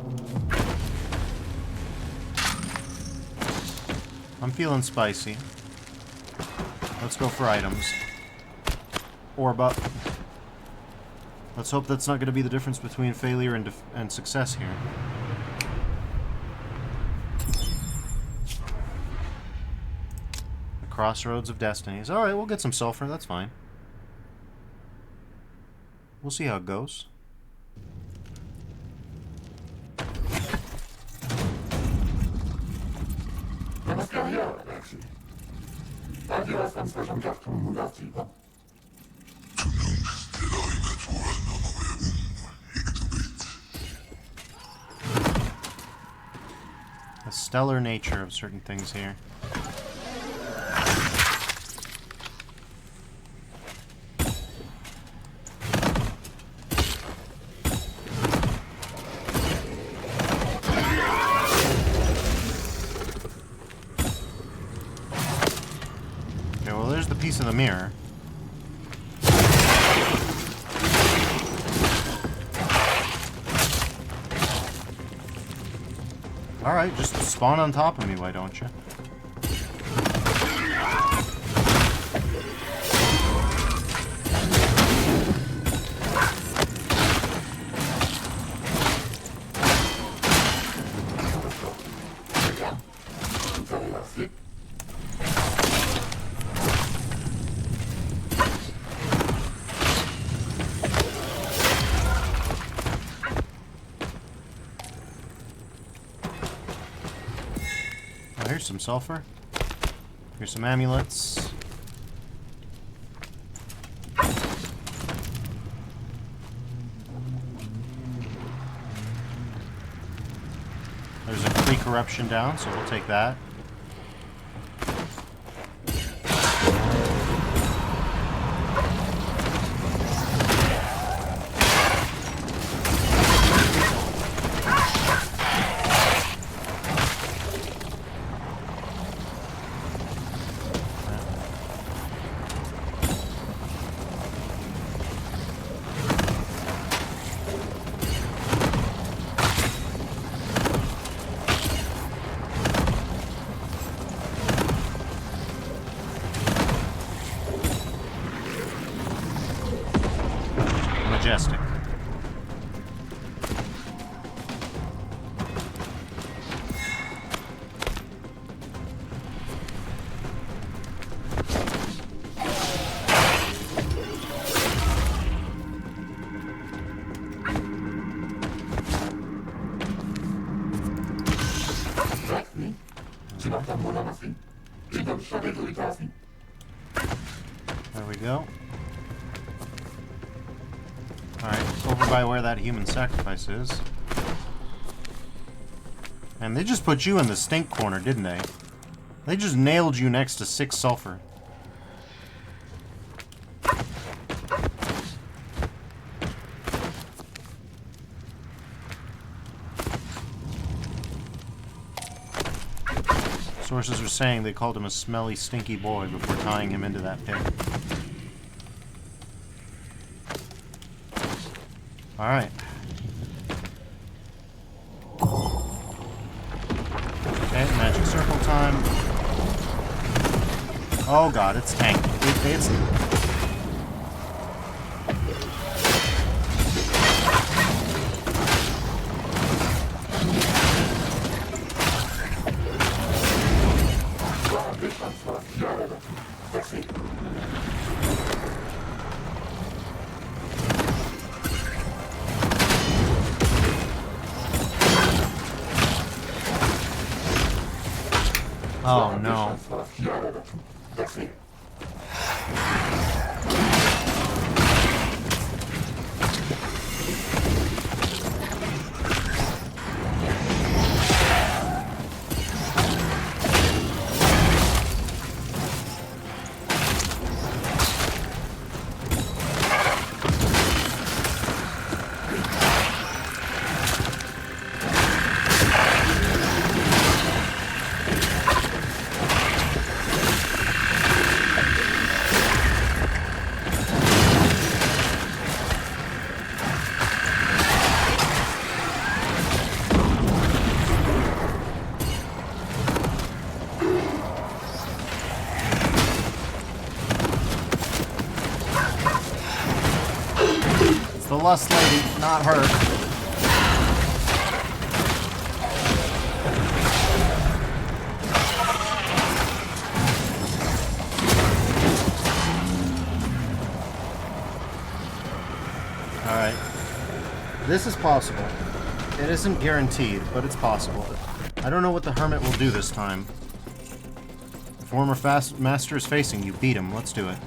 S1: I'm feeling spicy. Let's go for items. Orb up. Let's hope that's not going to be the difference between failure and success here. The Crossroads of Destinies. Alright, we'll get some sulfur, that's fine. We'll see how it goes. The stellar nature of certain things here. Okay, well, there's the piece of the mirror. Alright, just spawn on top of me, why don't you? Here's some sulfur. Here's some amulets. There's a pre-corruption down, so we'll take that. Majestic. There we go. Alright, over by where that human sacrifice is. And they just put you in the stink corner, didn't they? They just nailed you next to 6 sulfur. Sources are saying they called him a smelly, stinky boy before tying him into that pit. Alright. Okay, magic circle time. Oh god, it's tank. It's... no. The lust lady, not her. Alright. This is possible. It isn't guaranteed, but it's possible. I don't know what the hermit will do this time. The former master is facing you. Beat him. Let's do it.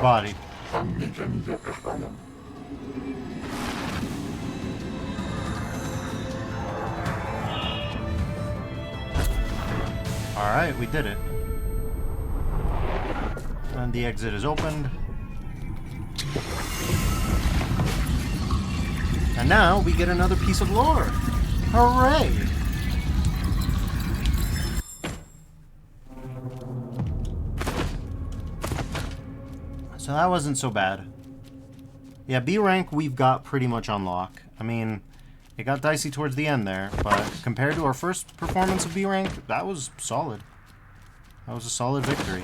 S1: Body. Alright, we did it. And the exit is opened. And now we get another piece of lore. Hooray! So that wasn't so bad. Yeah, B rank we've got pretty much on lock. I mean, it got dicey towards the end there, but compared to our first performance of B rank, that was solid. That was a solid victory.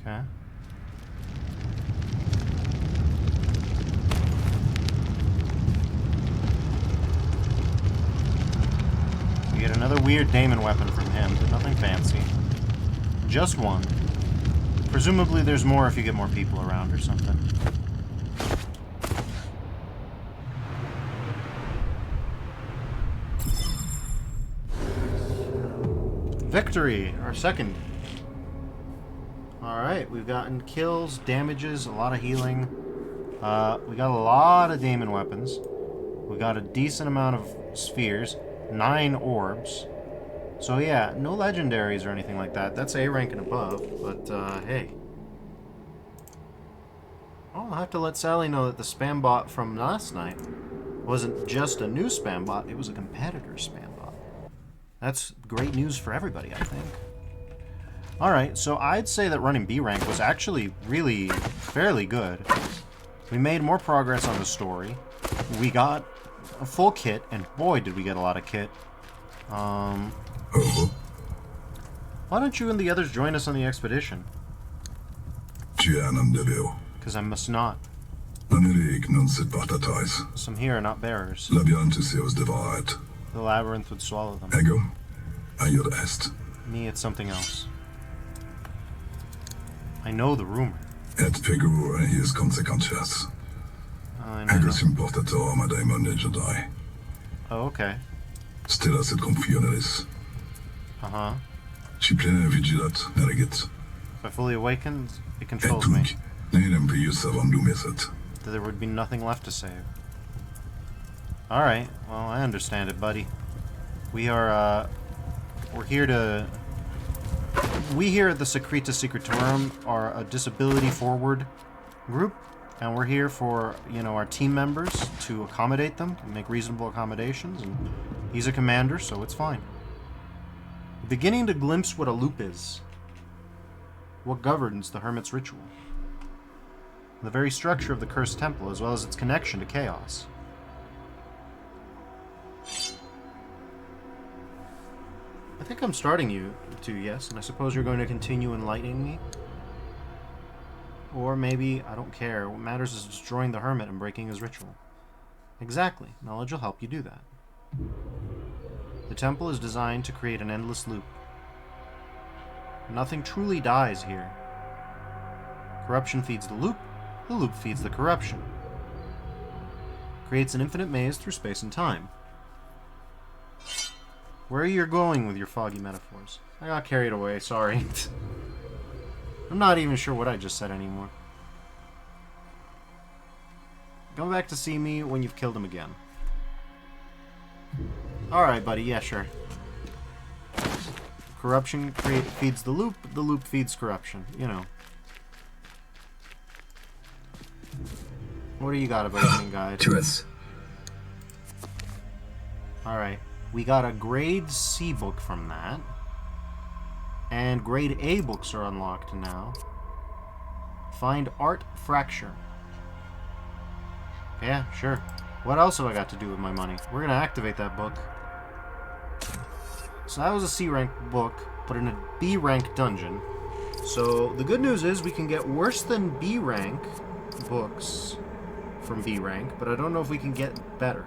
S1: Okay. We get another weird Daimon weapon from him, but nothing fancy. Just one. Presumably there's more if you get more people around or something. Victory! Our second. Alright, we've gotten kills, damages, a lot of healing. We got a lot of Daimon weapons. We got a decent amount of spheres. 9 orbs. So yeah, no legendaries or anything like that. That's A rank and above, but hey. Oh, I'll have to let Sally know that the spam bot from last night wasn't just a new spam bot, it was a competitor spam bot. That's great news for everybody, I think. Alright, so I'd say that running B rank was actually really fairly good. We made more progress on the story. We got a full kit, and boy did we get a lot of kit. Why don't you and the others join us on the expedition? Because I must not. Some here are not bearers. The labyrinth would swallow them. Me, it's something else. I know the rumor. I know. Oh, okay. Uh-huh. If I fully awakened, it controls me. There would be nothing left to save. Alright, well, I understand it, buddy. We're here to... We here at the Secreta Secretorum are a disability-forward group, and we're here for, you know, our team members to accommodate them, and make reasonable accommodations, and he's a commander, so it's fine. Beginning to glimpse what a loop is. What governs the Hermit's ritual. The very structure of the Cursed Temple, as well as its connection to chaos. I think I'm starting you to, yes, and I suppose you're going to continue enlightening me. Or maybe, I don't care, what matters is destroying the Hermit and breaking his ritual. Exactly, knowledge will help you do that. The temple is designed to create an endless loop. Nothing truly dies here. Corruption feeds the loop feeds the corruption. Creates an infinite maze through space and time. Where are you going with your foggy metaphors? I got carried away, sorry. I'm not even sure what I just said anymore. Come back to see me when you've killed him again. Alright, buddy, yeah, sure. Corruption feeds the loop feeds corruption, you know. What do you got about opening guide? Alright. We got a grade C book from that. And grade A books are unlocked now. Find Art Fracture. Yeah, sure. What else have I got to do with my money? We're gonna activate that book. So that was a C rank book, but in a B rank dungeon. So the good news is we can get worse than B rank books from B rank, but I don't know if we can get better.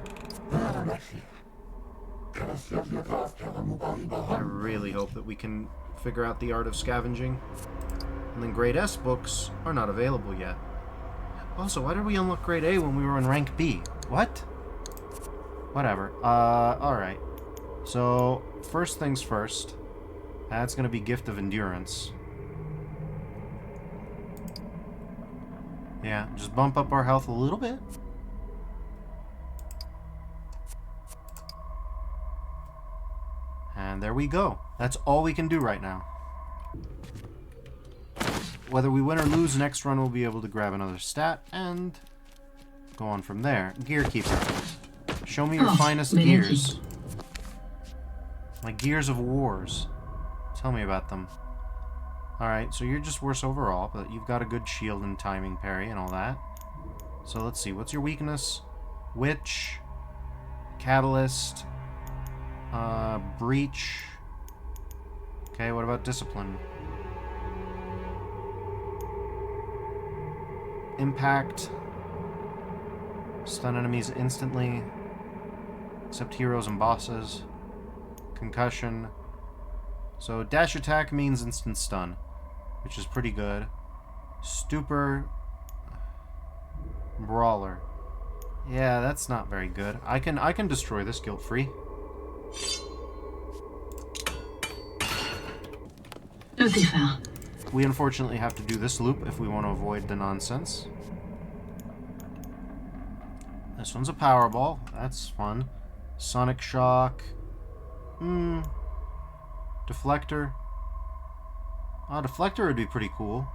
S1: I really hope that we can figure out the art of scavenging. And then grade S books are not available yet. Also, why did we unlock grade A when we were in rank B? What? Whatever. Alright. So, first things first. That's gonna be Gift of Endurance. Yeah, just bump up our health a little bit. And there we go. That's all we can do right now. Whether we win or lose, next run we'll be able to grab another stat and go on from there. Gearkeeper. Show me your finest gears. My gears of wars. Tell me about them. Alright, so you're just worse overall, but you've got a good shield and timing parry and all that. So let's see, what's your weakness? Witch. Catalyst. Breach. Okay, what about discipline? Impact. Stun enemies instantly. Except heroes and bosses. Concussion. So dash attack means instant stun, which is pretty good. Stupor. Brawler. Yeah, that's not very good. I can destroy this guilt-free. We unfortunately have to do this loop if we want to avoid the nonsense. This one's a power ball. That's fun. Sonic Shock. Deflector. Deflector would be pretty cool.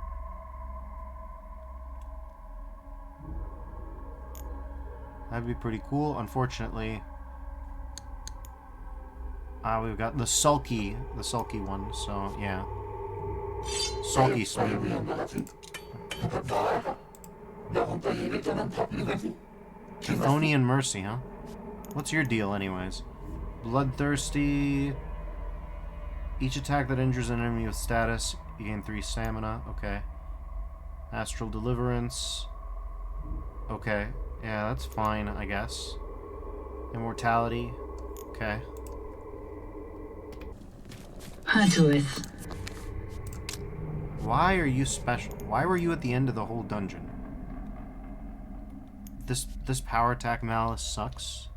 S1: That'd be pretty cool. Unfortunately, we've got the sulky one. So yeah, sulky speed. Euphonian Mercy, huh? What's your deal, anyways? Bloodthirsty. Each attack that injures an enemy with status, you gain 3 stamina. Okay. Astral Deliverance. Okay. Yeah, that's fine, I guess. Immortality. Okay. Why are you special? Why were you at the end of the whole dungeon? This power attack Malice sucks.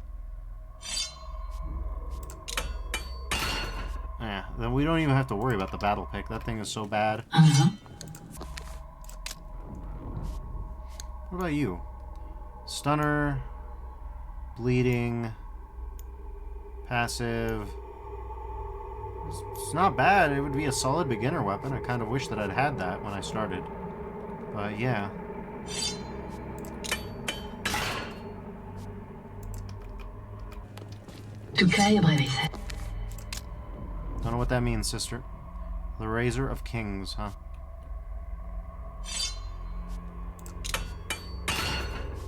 S1: Yeah, then we don't even have to worry about the battle pick. That thing is so bad. What about you? Stunner, bleeding, passive. It's not bad. It would be a solid beginner weapon. I kind of wish that I'd had that when I started. But yeah. Don't know what that means, sister. The Razor of Kings, huh?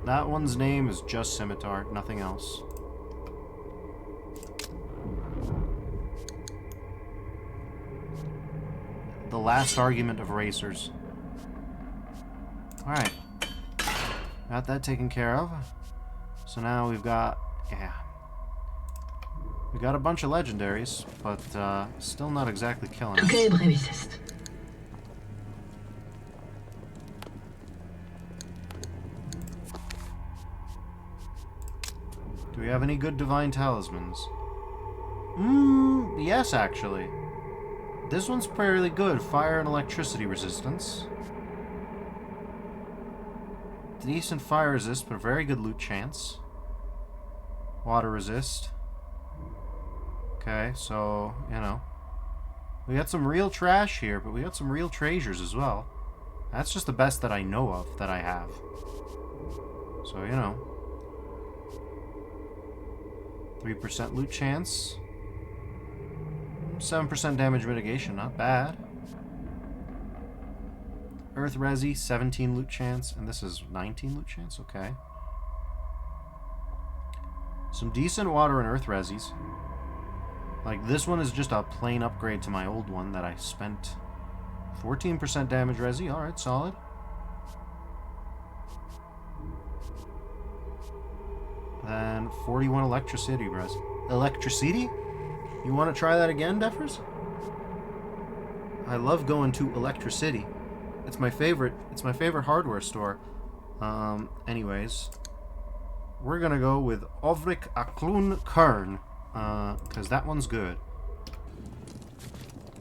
S1: That one's name is just Scimitar, nothing else. The last argument of racers. Alright. Got that taken care of. So now we've got... yeah. We got a bunch of legendaries, but still not exactly killing us. Do we have any good divine talismans? Yes, actually. This one's fairly good. Fire and electricity resistance. Decent fire resist, but a very good loot chance. Water resist. Okay, so, you know. We got some real trash here, but we got some real treasures as well. That's just the best that I know of that I have. So, you know. 3% loot chance. 7% damage mitigation, not bad. Earth Resi, 17 loot chance, and this is 19 loot chance, okay. Some decent water and Earth Resis. Like, this one is just a plain upgrade to my old one that I spent 14% damage resi. Alright, solid. Then 41 electricity res. Electricity? You want to try that again, Defers? I love going to Electricity. It's my favorite hardware store. Anyways. We're gonna go with Ovrik Aklun Kern. Because that one's good.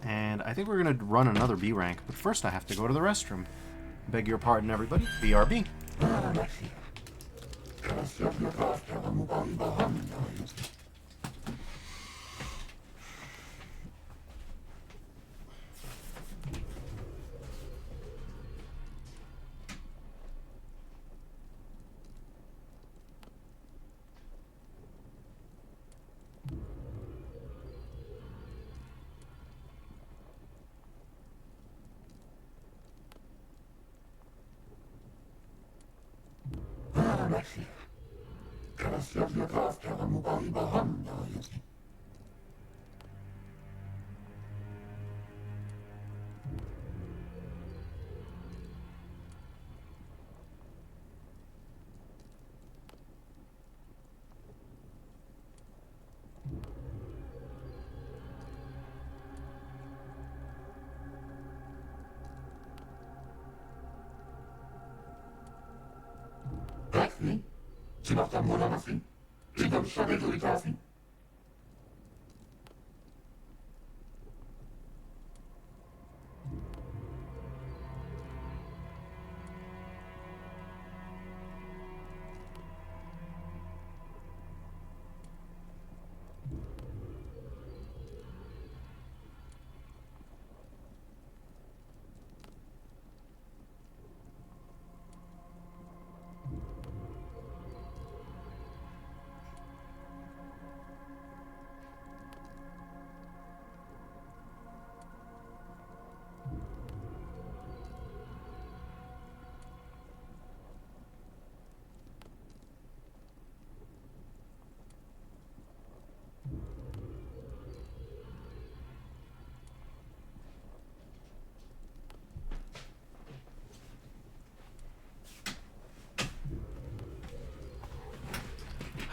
S1: And I think we're going to run another B rank, but first I have to go to the restroom. Beg your pardon, everybody. BRB.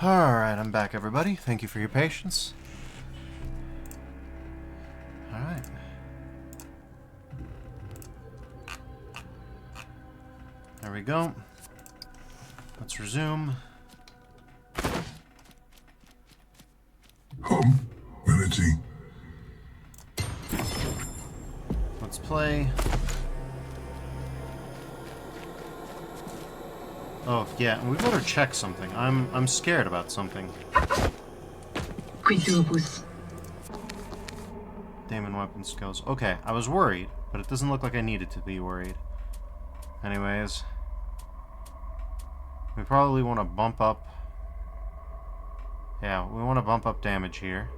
S1: Alright, I'm back, everybody. Thank you for your patience. Alright. There we go. Let's resume.
S2: Vanity.
S1: Let's play. Oh, yeah, and we better check something. I'm scared about something.
S3: Quintubus.
S1: Daimon weapon skills. Okay, I was worried, but it doesn't look like I needed to be worried. Anyways. We probably want to bump up... Yeah, we want to bump up damage here.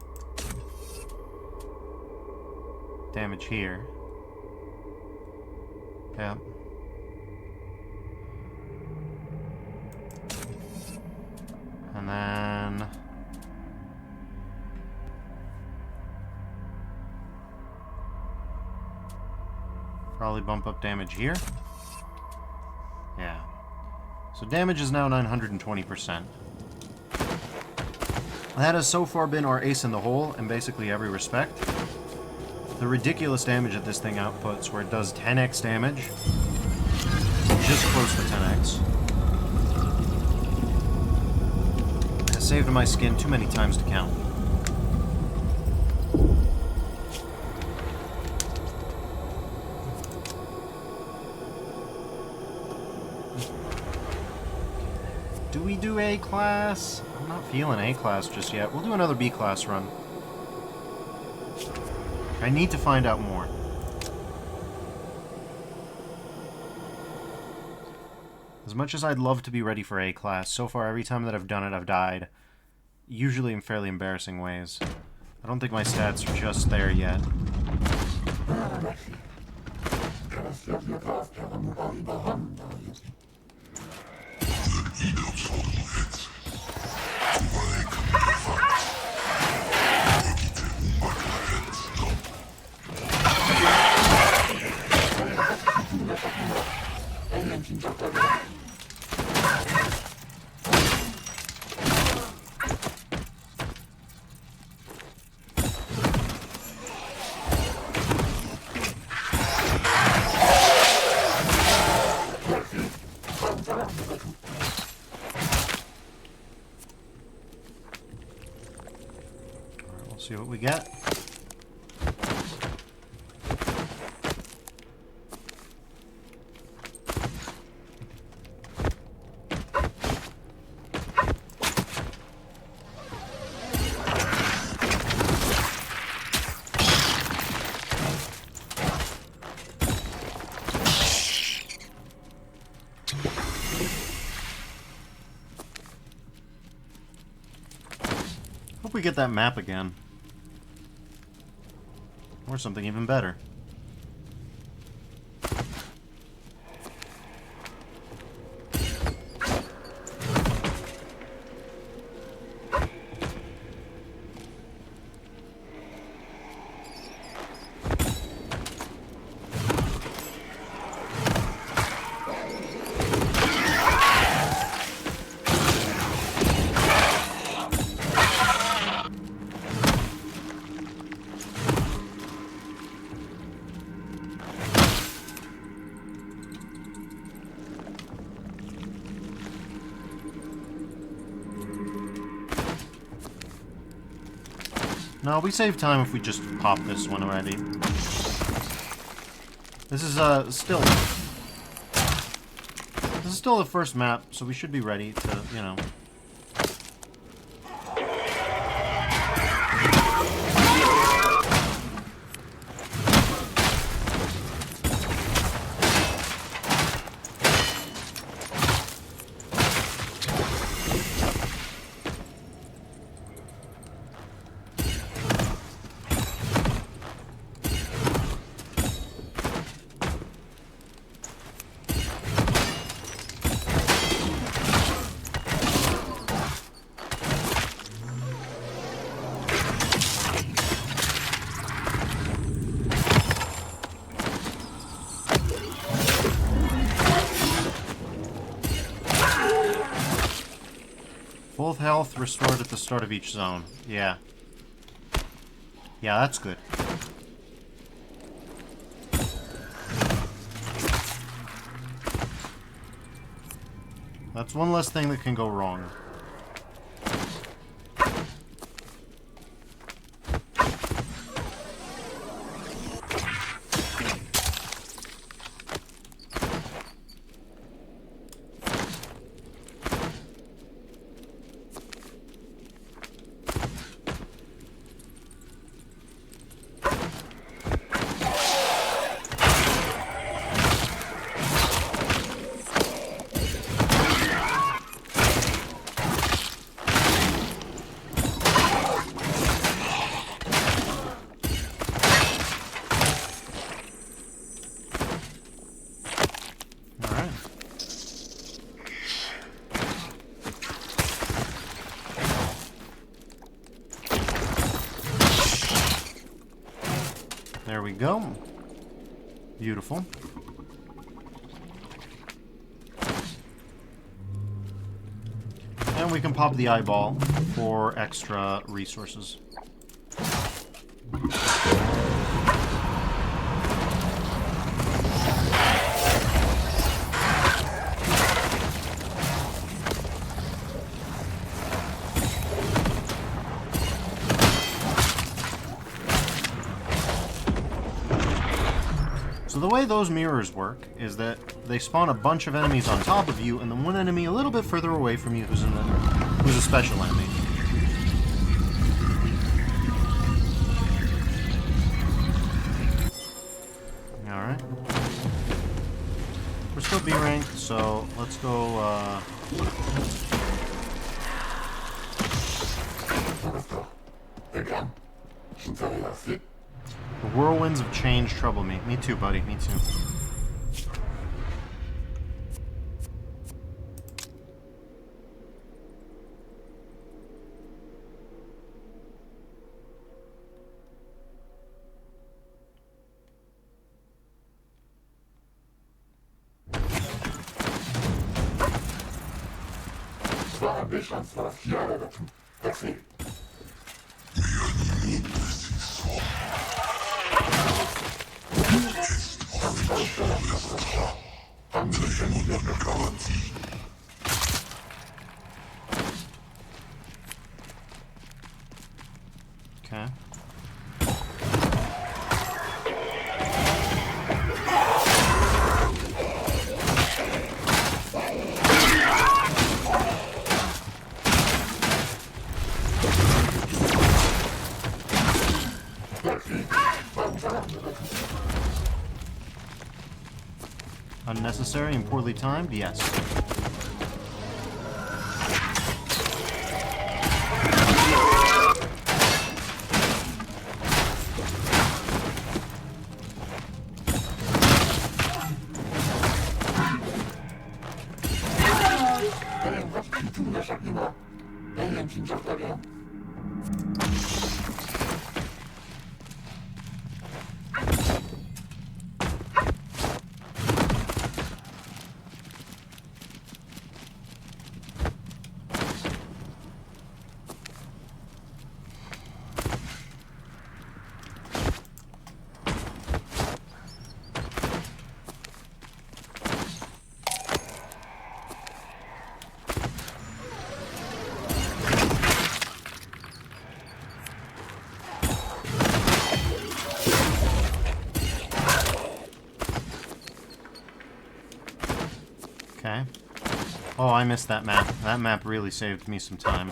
S1: Damage here. Yeah. And then... Probably bump up damage here. Yeah. So damage is now 920%. That has so far been our ace in the hole in basically every respect. The ridiculous damage that this thing outputs, where it does 10x damage, just close to 10x. Has saved my skin too many times to count. Do we do A class? I'm not feeling A class just yet. We'll do another B class run. I need to find out more. As much as I'd love to be ready for A class, so far every time that I've done it, I've died. Usually in fairly embarrassing ways. I don't think my stats are just there yet. See what we get. Hope we get that map again. Or something even better. No, we save time if we just pop this one already. This is still the first map, so we should be ready to, you know. Both health restored at the start of each zone. Yeah. Yeah, that's good. That's one less thing that can go wrong. There we go. Beautiful. And we can pop the eyeball for extra resources. So the way those mirrors work is that they spawn a bunch of enemies on top of you, and then one enemy a little bit further away from you who's a special enemy. Alright. We're still B rank, so let's go, The whirlwinds of change trouble me. Me too, buddy. Me too. Okay. Unnecessary and poorly timed? Yes. Okay. Oh, I missed that map. That map really saved me some time.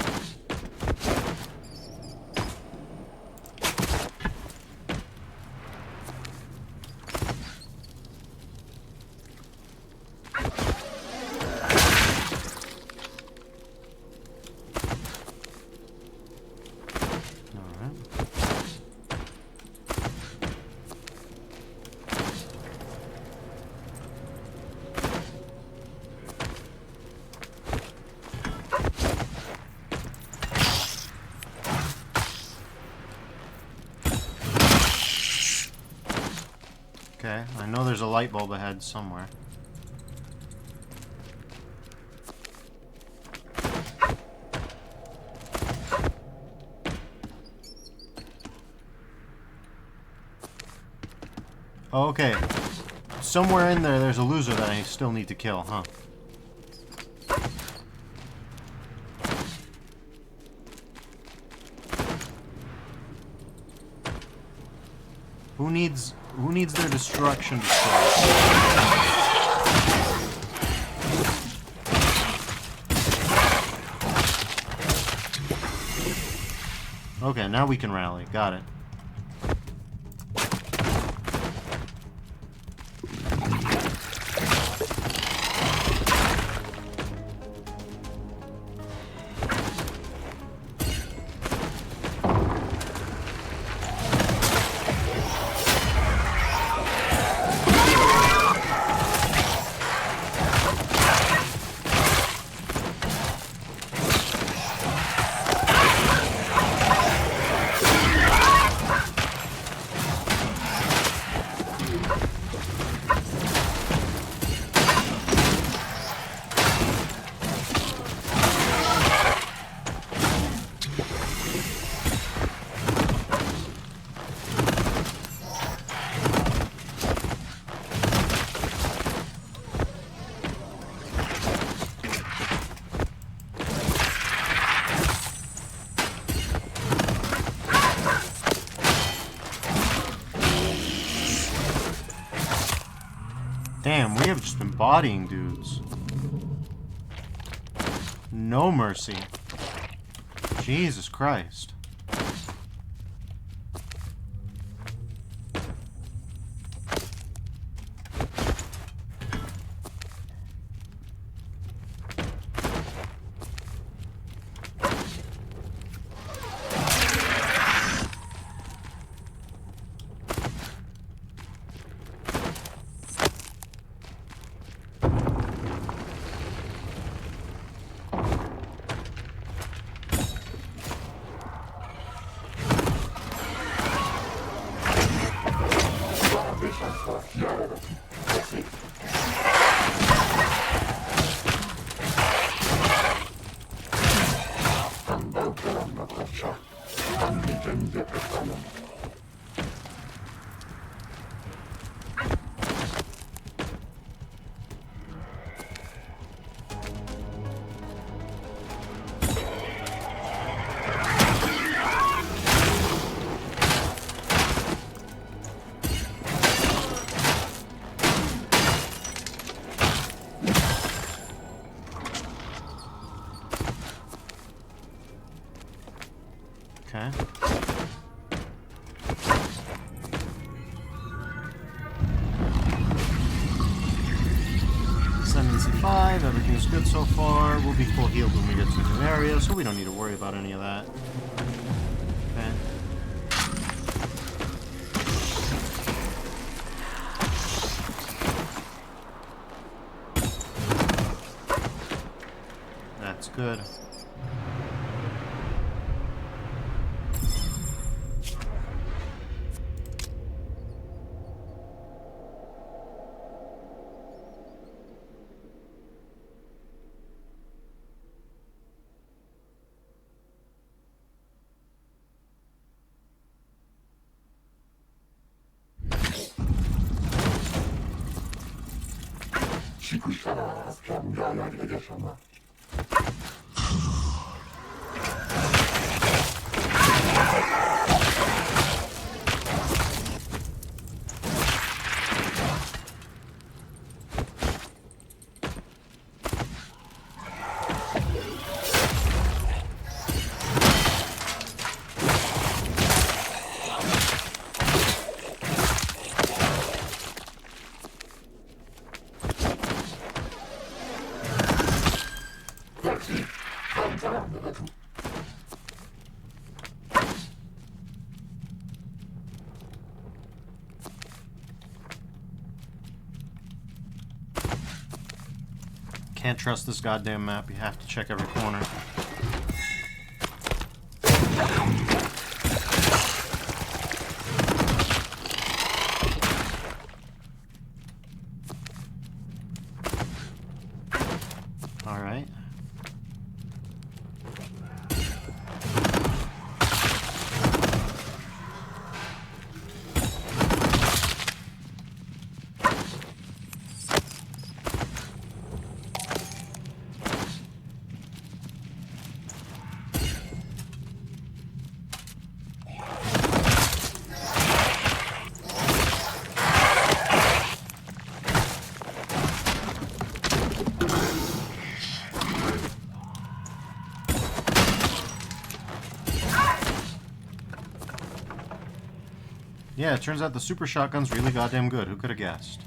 S1: Okay, I know there's a light bulb ahead somewhere. Okay. Somewhere in there, there's a loser that I still need to kill, huh? Who needs their destruction destroyed? Okay, now we can rally. Got it. Damn, we have just been bodying dudes. No mercy. Jesus Christ. Okay. Ascendancy 5, everything's good so far. We'll be full healed when we get to a new area, so we don't need to worry about any of that. Okay. That's good. Can't trust this goddamn map. You have to check every corner. Alright. Yeah, it turns out the super shotgun's really goddamn good. Who could have guessed?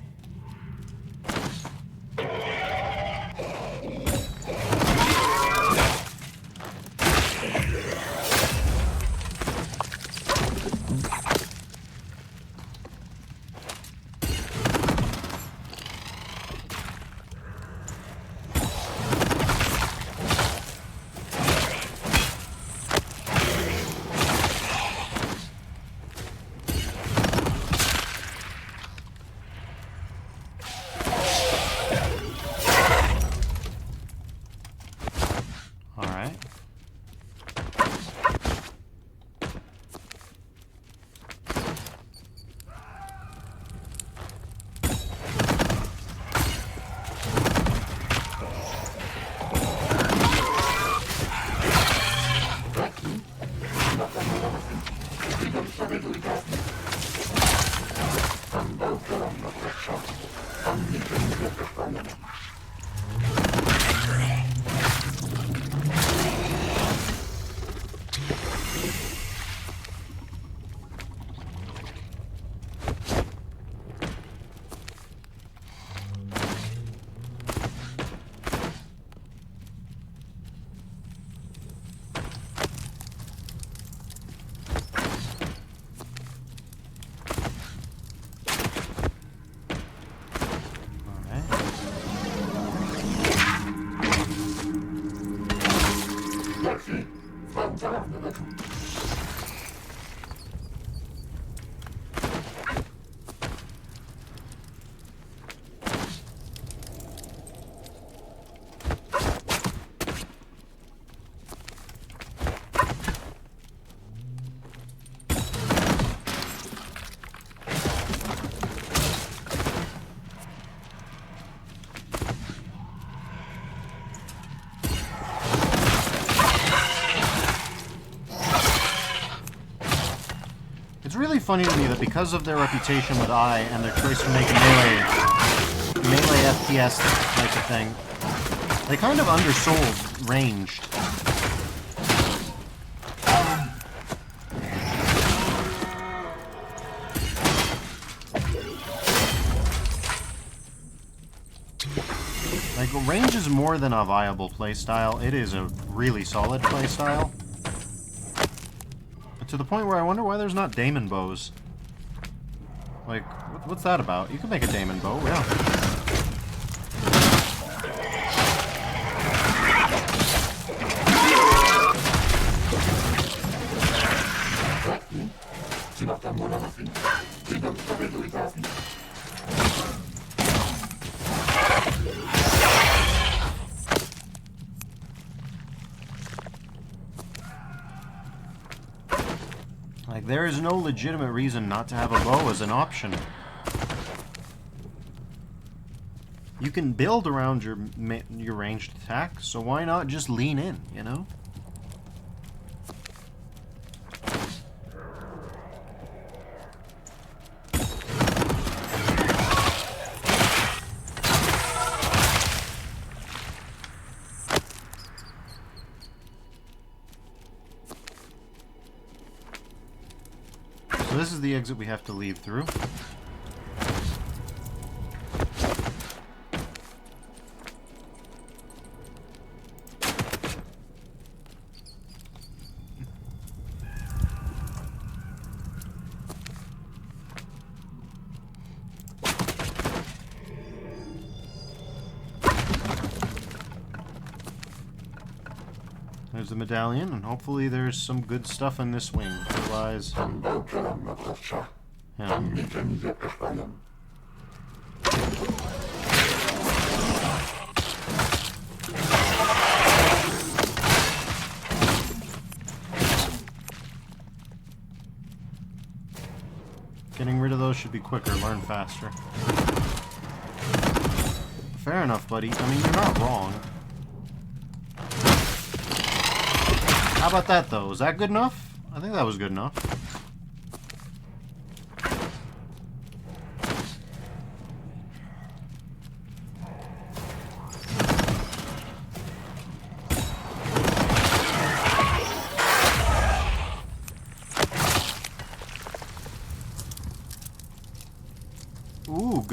S1: It's really funny to me that because of their reputation with E.I.E.I and their choice to make a melee FPS type of thing, they kind of undersold ranged. Like, range is more than a viable playstyle. It is a really solid playstyle. To the point where I wonder why there's not Daimon bows. Like, what's that about? You could make a Daimon bow, yeah. Like, there is no legitimate reason not to have a bow as an option. You can build around your ranged attack, so why not just lean in, you know? So this is the exit we have to leave through. There's the medallion, and hopefully there's some good stuff in this wing. Otherwise, yeah. Getting rid of those should be quicker, learn faster. Fair enough, buddy. I mean, you're not wrong. How about that, though? Is that good enough? I think that was good enough.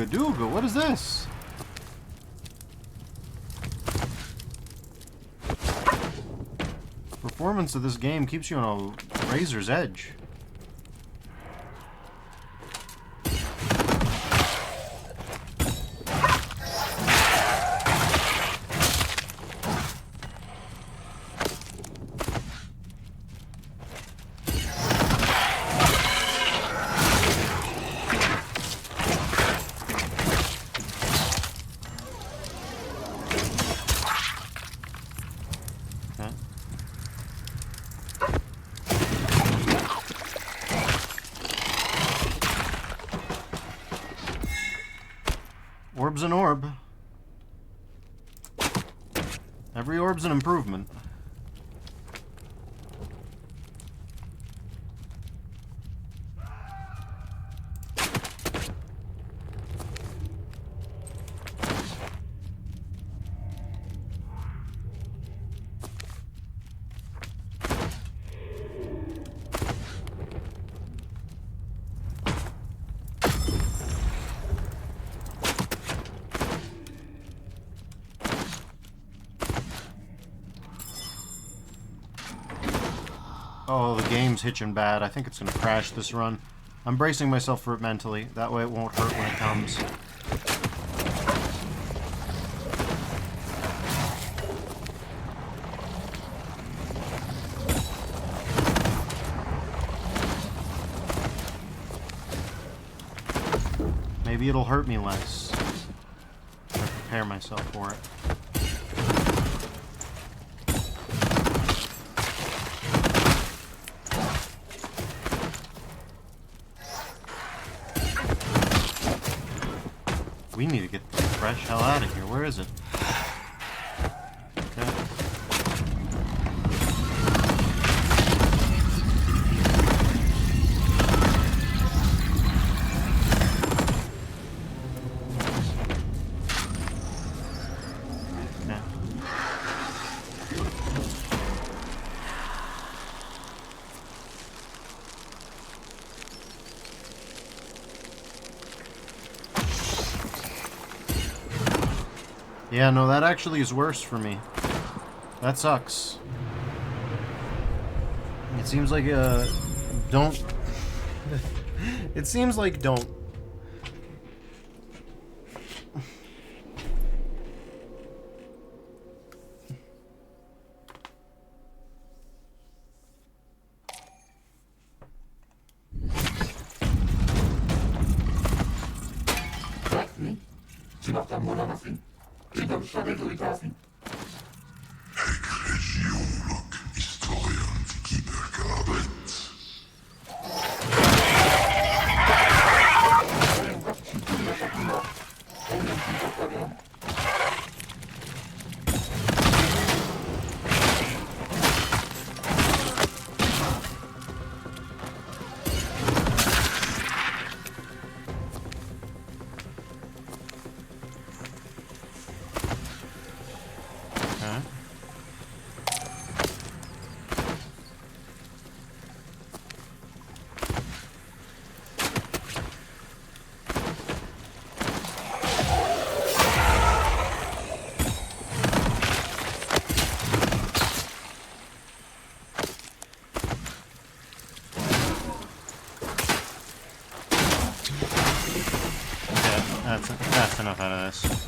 S1: Ooga dooga, what is this? Performance of this game keeps you on a razor's edge. Orb's an orb. Every orb's an improvement. Oh, the game's hitching bad. I think it's gonna crash this run. I'm bracing myself for it mentally. That way it won't hurt when it comes. Maybe it'll hurt me less. I prepare myself for it. We need to get the fresh hell out of here. Where is it? Okay. Yeah, no, that actually is worse for me. That sucks. It seems like, don't... It seems like don't. That's enough out of this.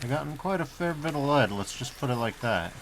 S1: I've gotten quite a fair bit of lead, let's just put it like that.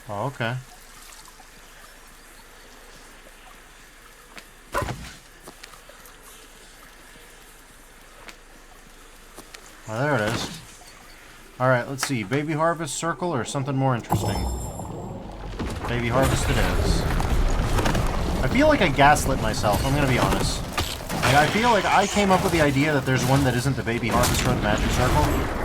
S1: Oh, okay. Well, there it is. Alright, let's see. Baby harvest circle or something more interesting? Baby harvest it is. I feel like I gaslit myself, I'm gonna be honest. Like, I feel like I came up with the idea that there's one that isn't the baby harvest or the magic circle.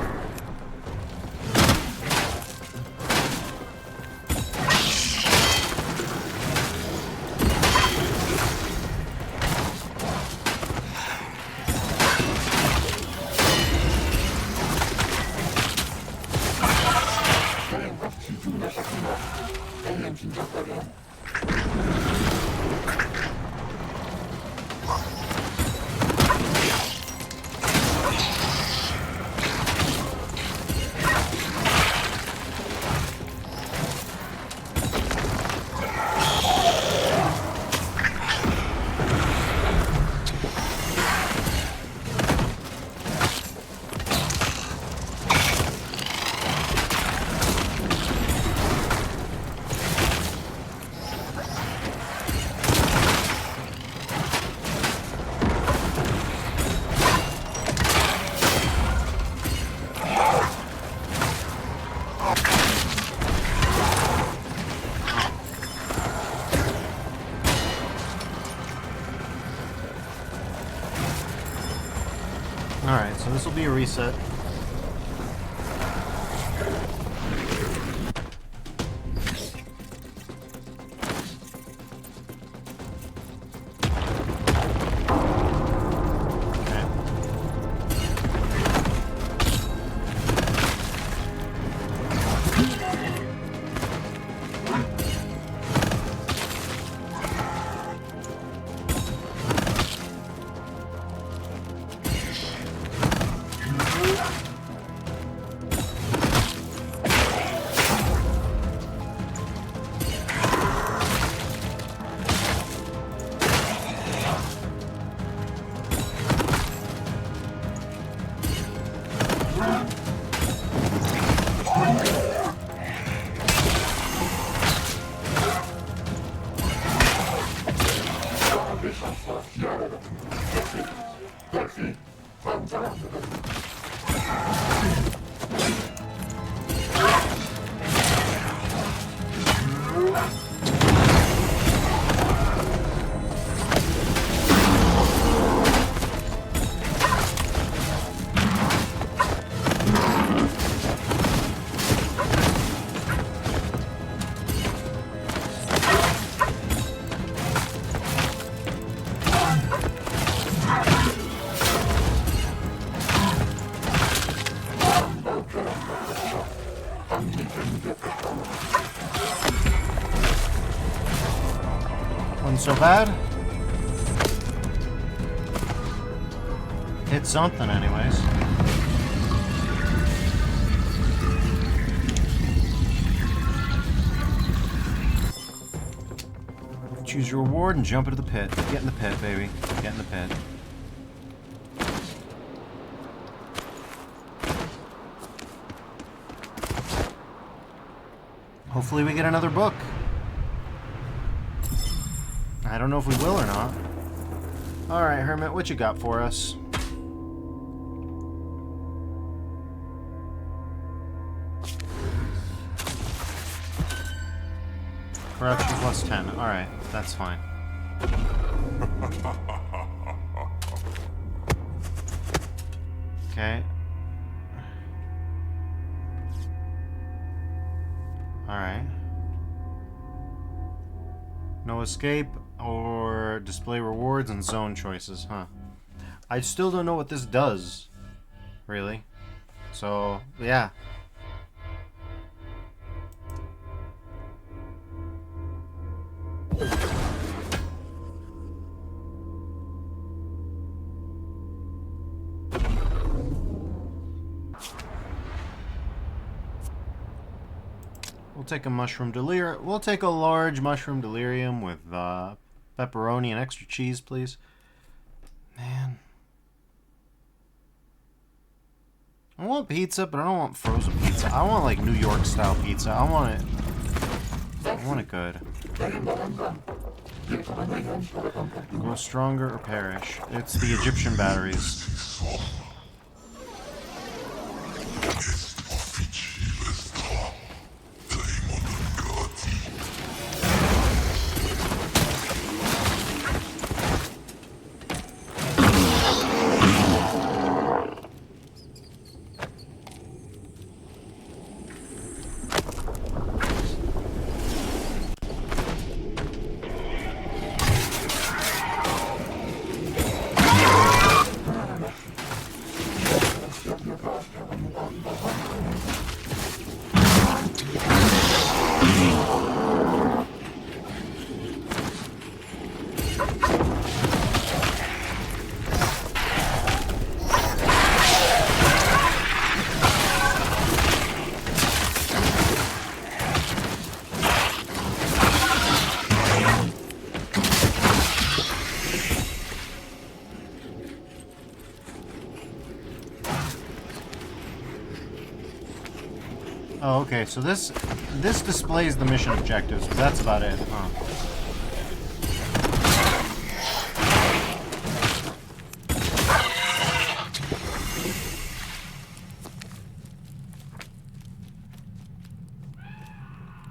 S1: Alright, so this will be a reset. So bad. Hit something anyways. Choose your reward and jump into the pit. Get in the pit, baby. Get in the pit. Hopefully we get another book. I don't know if we will or not. Alright, Hermit, what you got for us? Corruption plus 10. Alright, that's fine. Okay. Alright. No escape or display rewards and zone choices, huh? I still don't know what this does, really. So, yeah. We'll take a mushroom delirium. We'll take a large mushroom delirium with pepperoni and extra cheese, please. Man. I want pizza, but I don't want frozen pizza. I want like New York style pizza. I want it good. Grow stronger or perish. It's the Egyptian batteries. Oh, okay, so this displays the mission objectives, but that's about it, huh?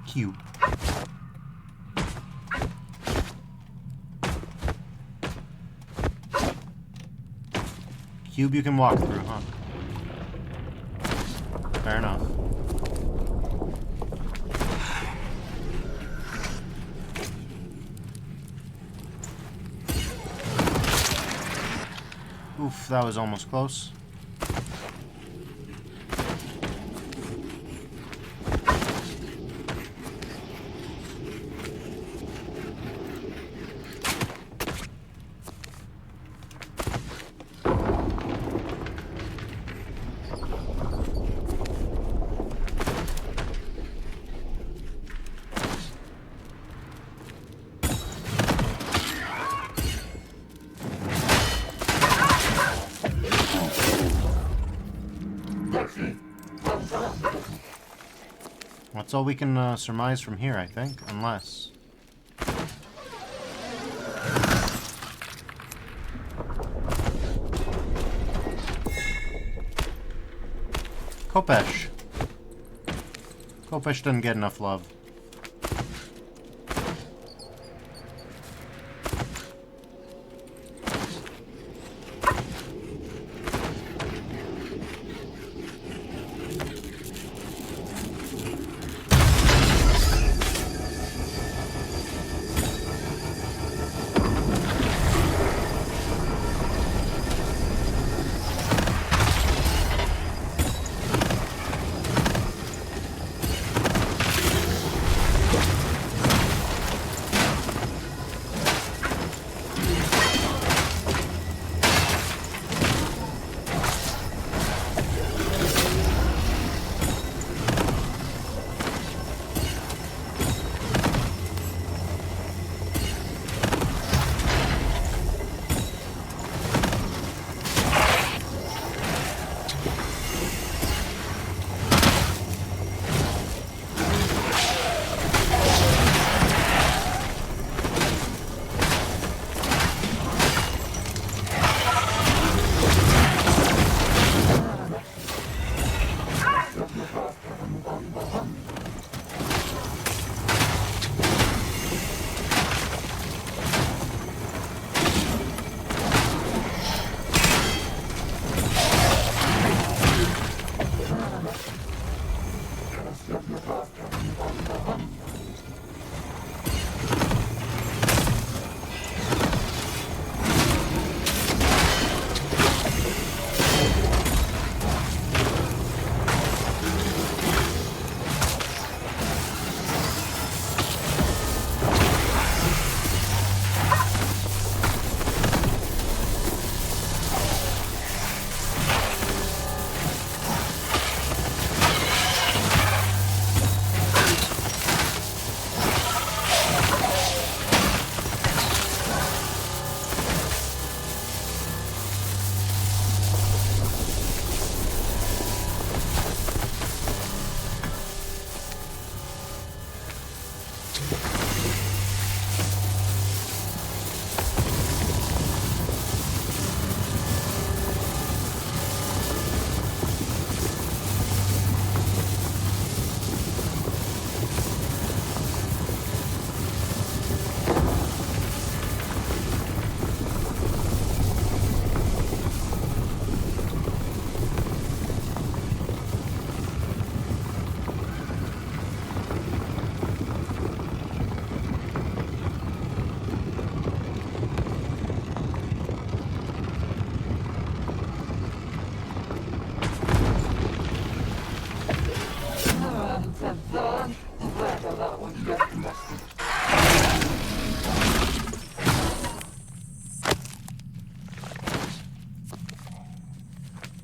S1: Cube. Cube you can walk through, huh? Fair enough. Oof, that was almost close. That's all we can surmise from here, I think, unless... Kopesh. Kopesh doesn't get enough love.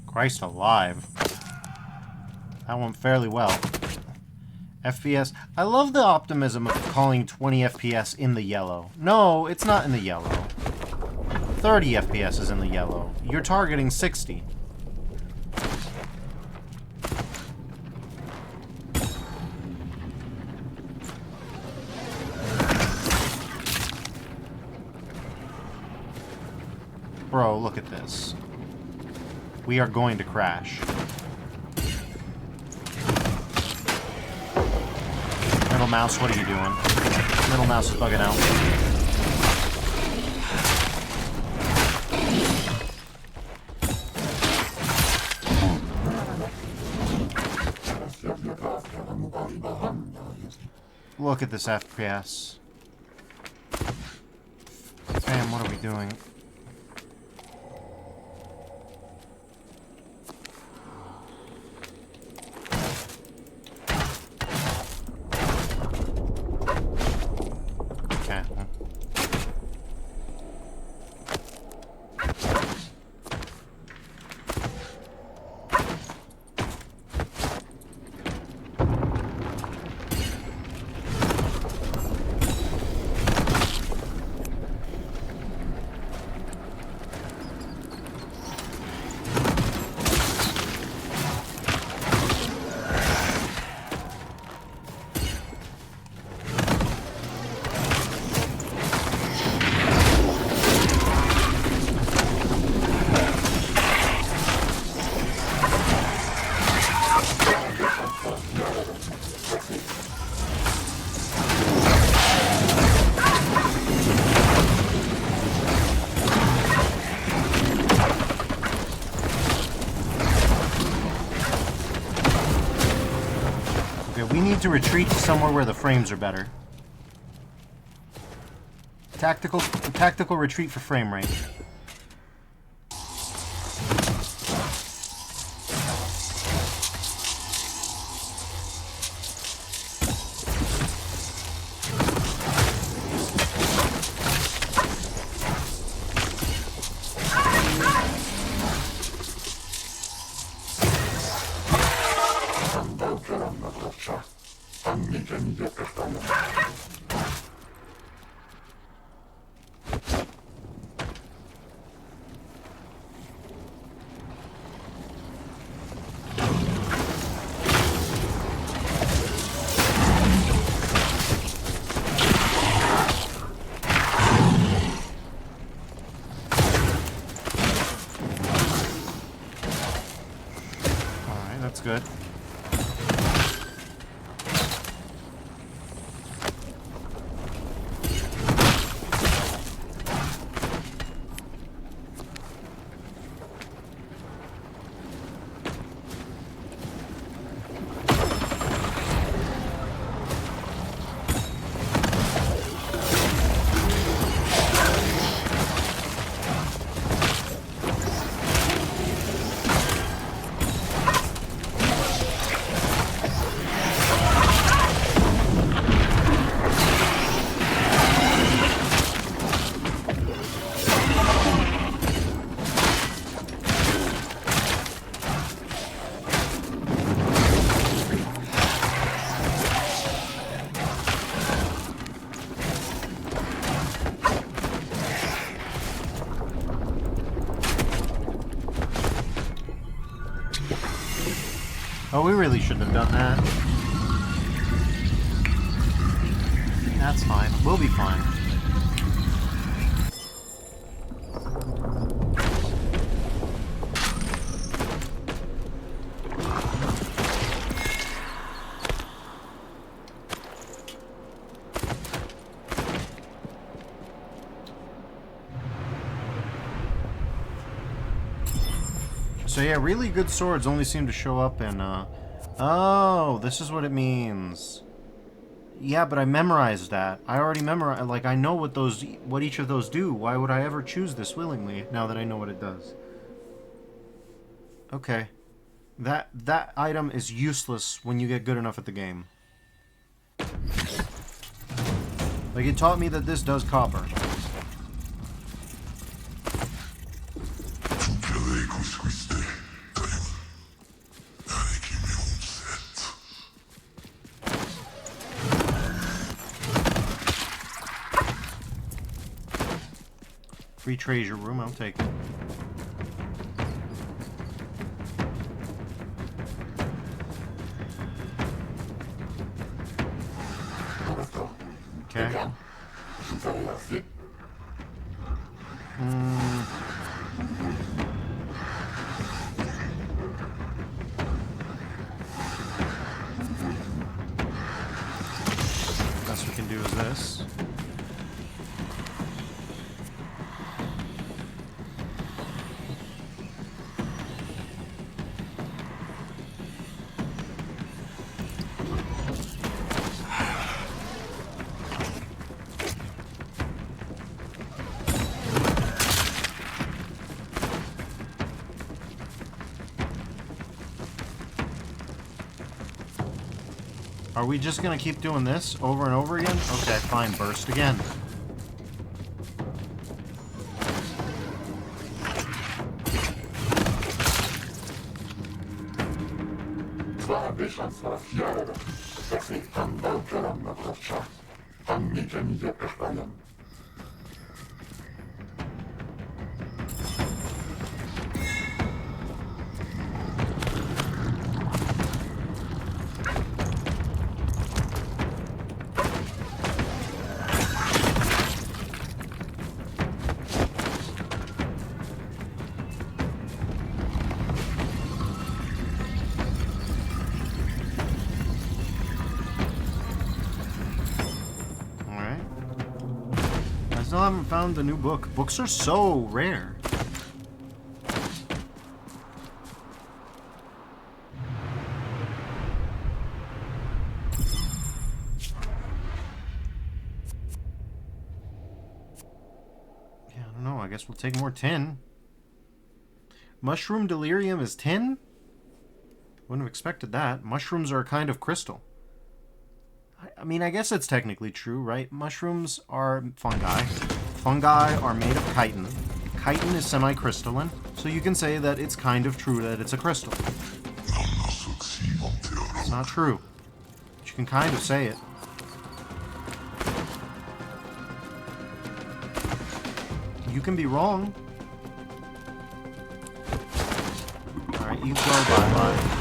S1: Christ alive. That went fairly well. FPS. I love the optimism of calling 20 FPS in the yellow. No, it's not in the yellow. 30 FPS is in the yellow. You're targeting 60. Bro, look at this. We are going to crash. Middle mouse, what are you doing? Middle mouse is bugging out. Look at this FPS. Fam, what are we doing? We need to retreat to somewhere where the frames are better. Tactical retreat for frame rate. Good. Oh, we really shouldn't have done that. That's fine. We'll be fine. So yeah, really good swords only seem to show up in, oh, this is what it means. Yeah, but I memorized that. I already memorized, like, I know what each of those do. Why would I ever choose this willingly, now that I know what it does? Okay. That item is useless when you get good enough at the game. Like, it taught me that this does copper. Free treasure room, I'll take it. Okay. Best we can do is this. Are we just gonna keep doing this over and over again? Okay, fine, burst again. I still haven't found the new book. Books are so rare. Yeah, I don't know. I guess we'll take more tin. Mushroom delirium is tin? Wouldn't have expected that. Mushrooms are a kind of crystal. I mean, I guess it's technically true, right? Mushrooms are fungi. Fungi are made of chitin. Chitin is semi-crystalline, so you can say that it's kind of true that it's a crystal. It's not true, but you can kind of say it. You can be wrong. Alright, you go bye-bye.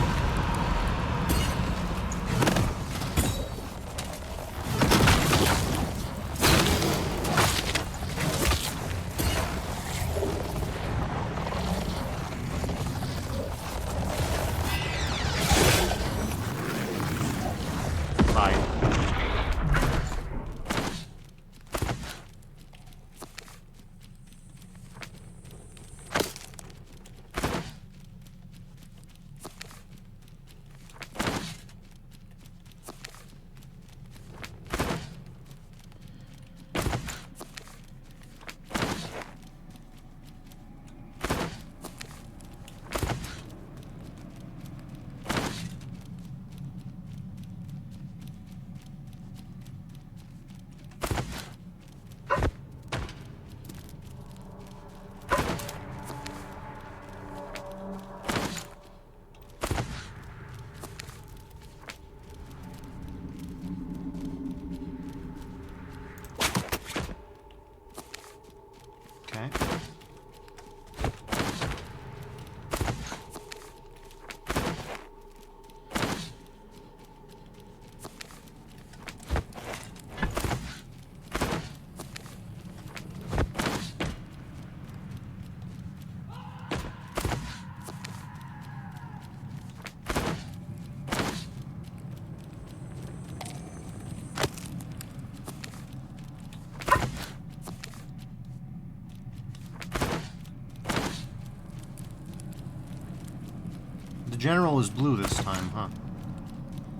S1: general is blue this time, huh?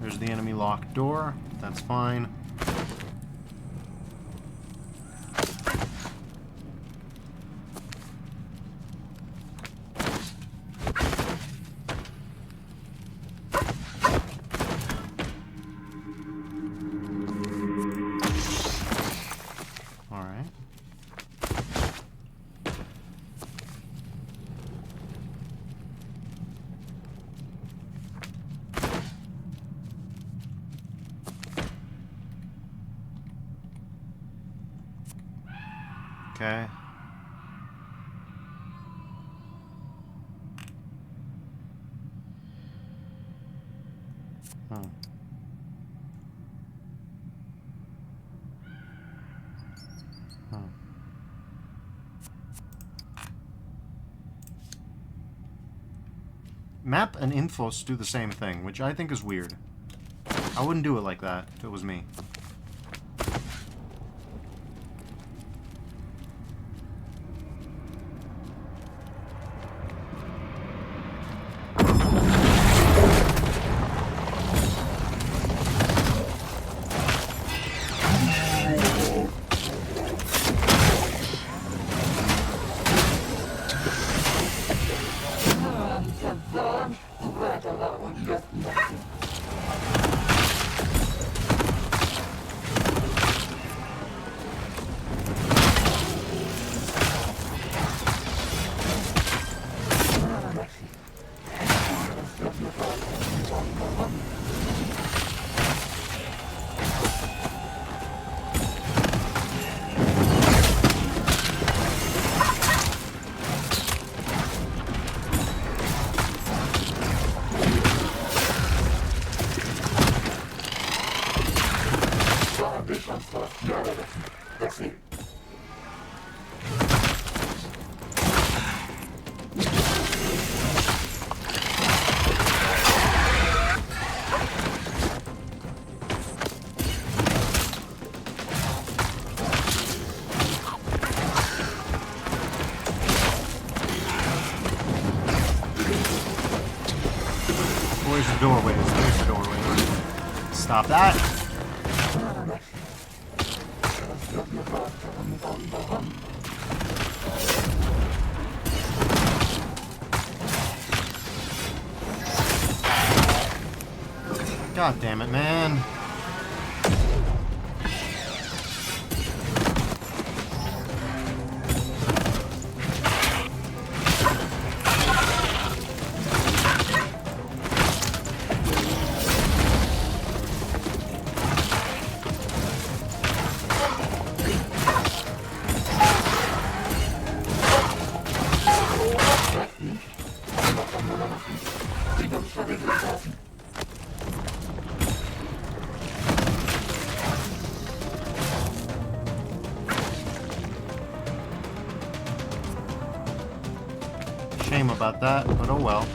S1: There's the enemy locked door. That's fine. Okay. Hmm. Map and infos do the same thing, which I think is weird. I wouldn't do it like that if it was me. Where's the doorway? There's the doorway. Stop that. God damn it, man. Shame about that, but oh well.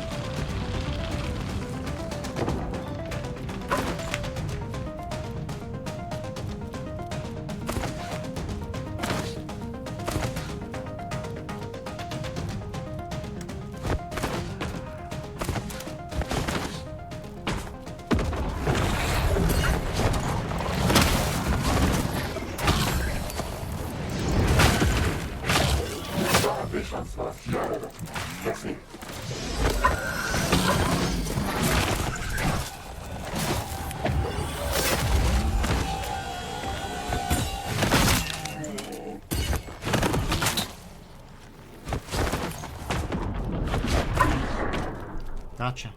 S1: Gotcha.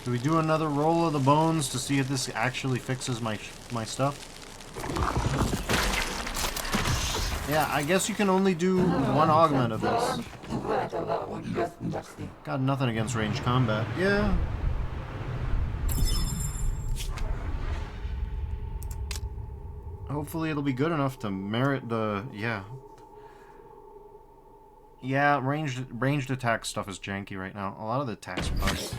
S1: Do we do another roll of the bones to see if this actually fixes my stuff? Yeah, I guess you can only do one augment of this. Got nothing against ranged combat. Yeah. Hopefully it'll be good enough to merit the... Yeah. Yeah, ranged attack stuff is janky right now. A lot of the attacks are bugs.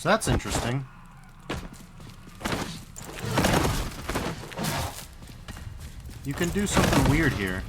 S1: So that's interesting. You can do something weird here.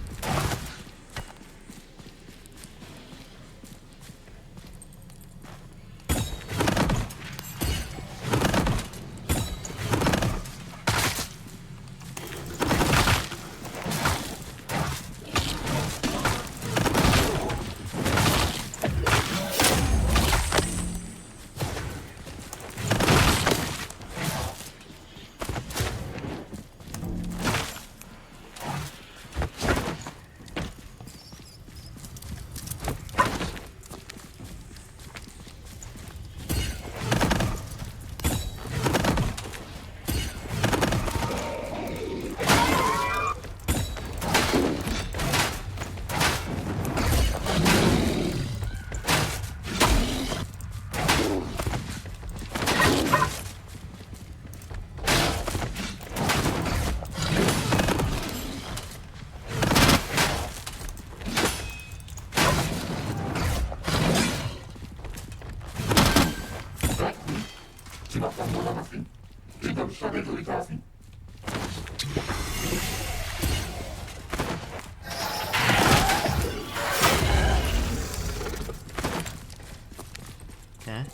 S1: Okay.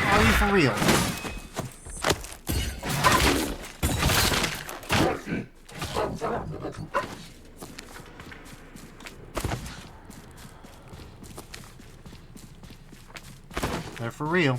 S1: Are you for real? They're for real.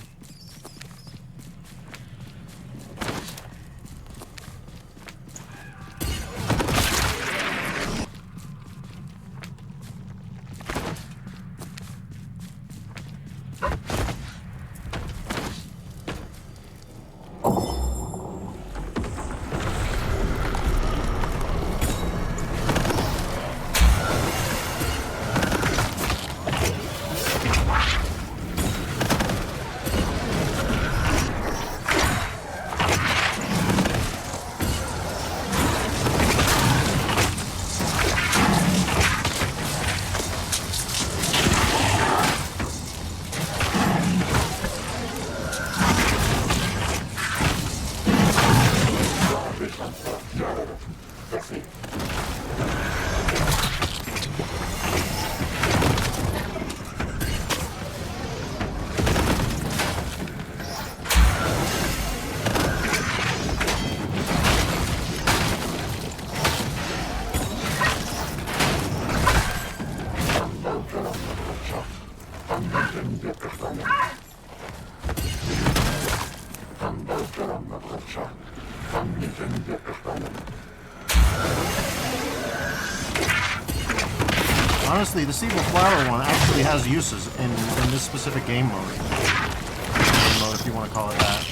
S1: Honestly, the Seagull Flower one actually has uses in this specific game mode. Game mode, if you want to call it that.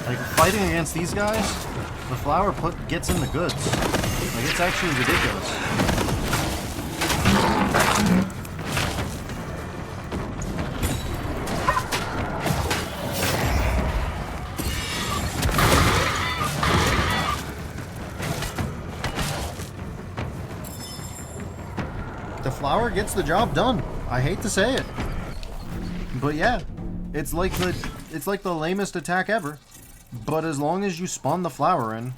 S1: Like, fighting against these guys, the flower gets in the goods. Like, it's actually ridiculous. The flower gets the job done. I hate to say it. But yeah, it's like the lamest attack ever. But as long as you spawn the flower in.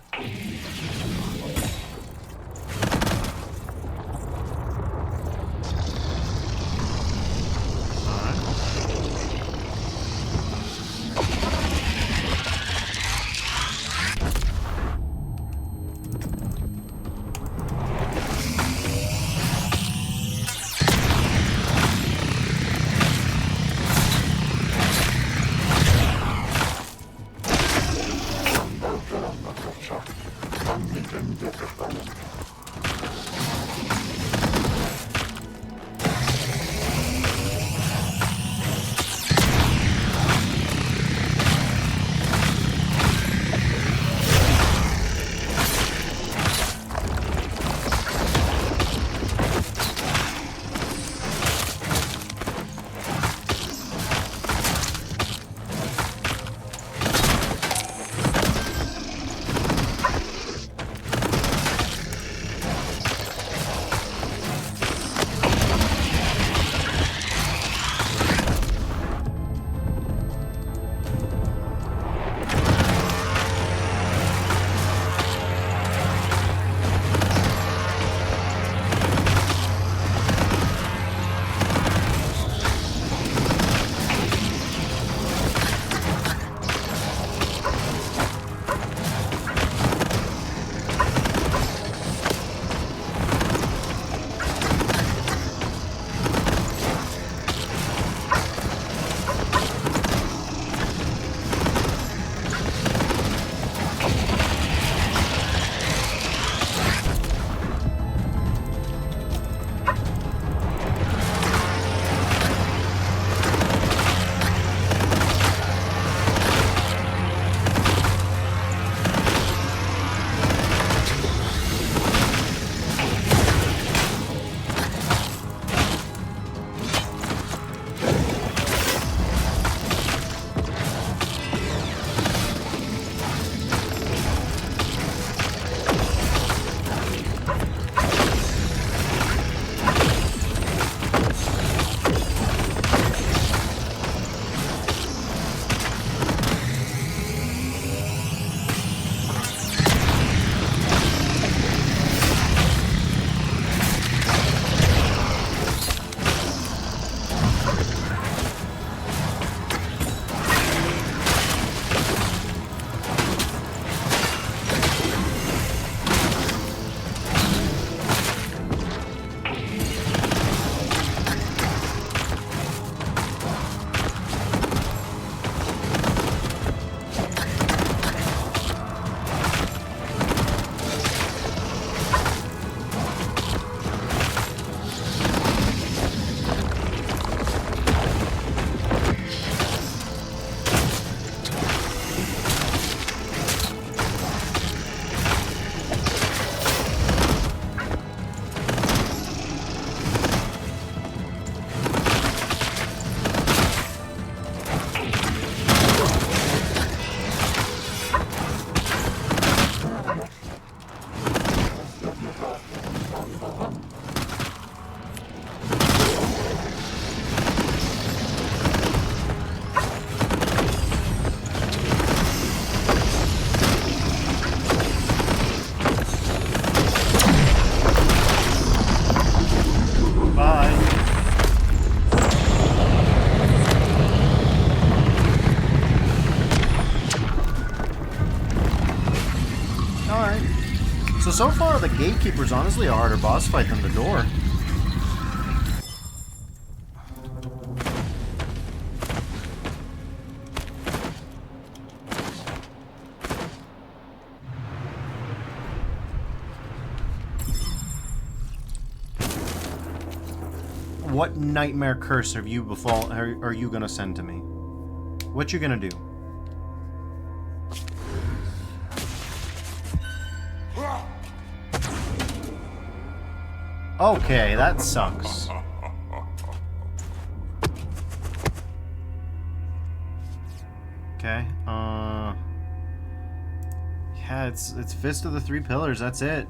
S1: So far, the Gatekeeper's honestly a harder boss fight than the door. what nightmare curse are you gonna send to me? What you gonna do? Okay, that sucks. Okay, yeah, it's Fist of the Three Pillars, that's it.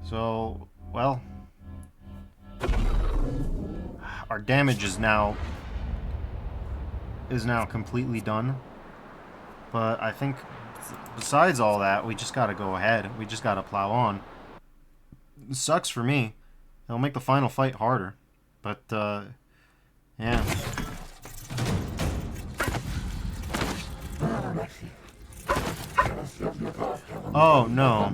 S1: So, well, our damage is now completely done. But I think besides all that, we just gotta go ahead. We just gotta plow on. It sucks for me. It'll make the final fight harder. But, yeah. Oh, no.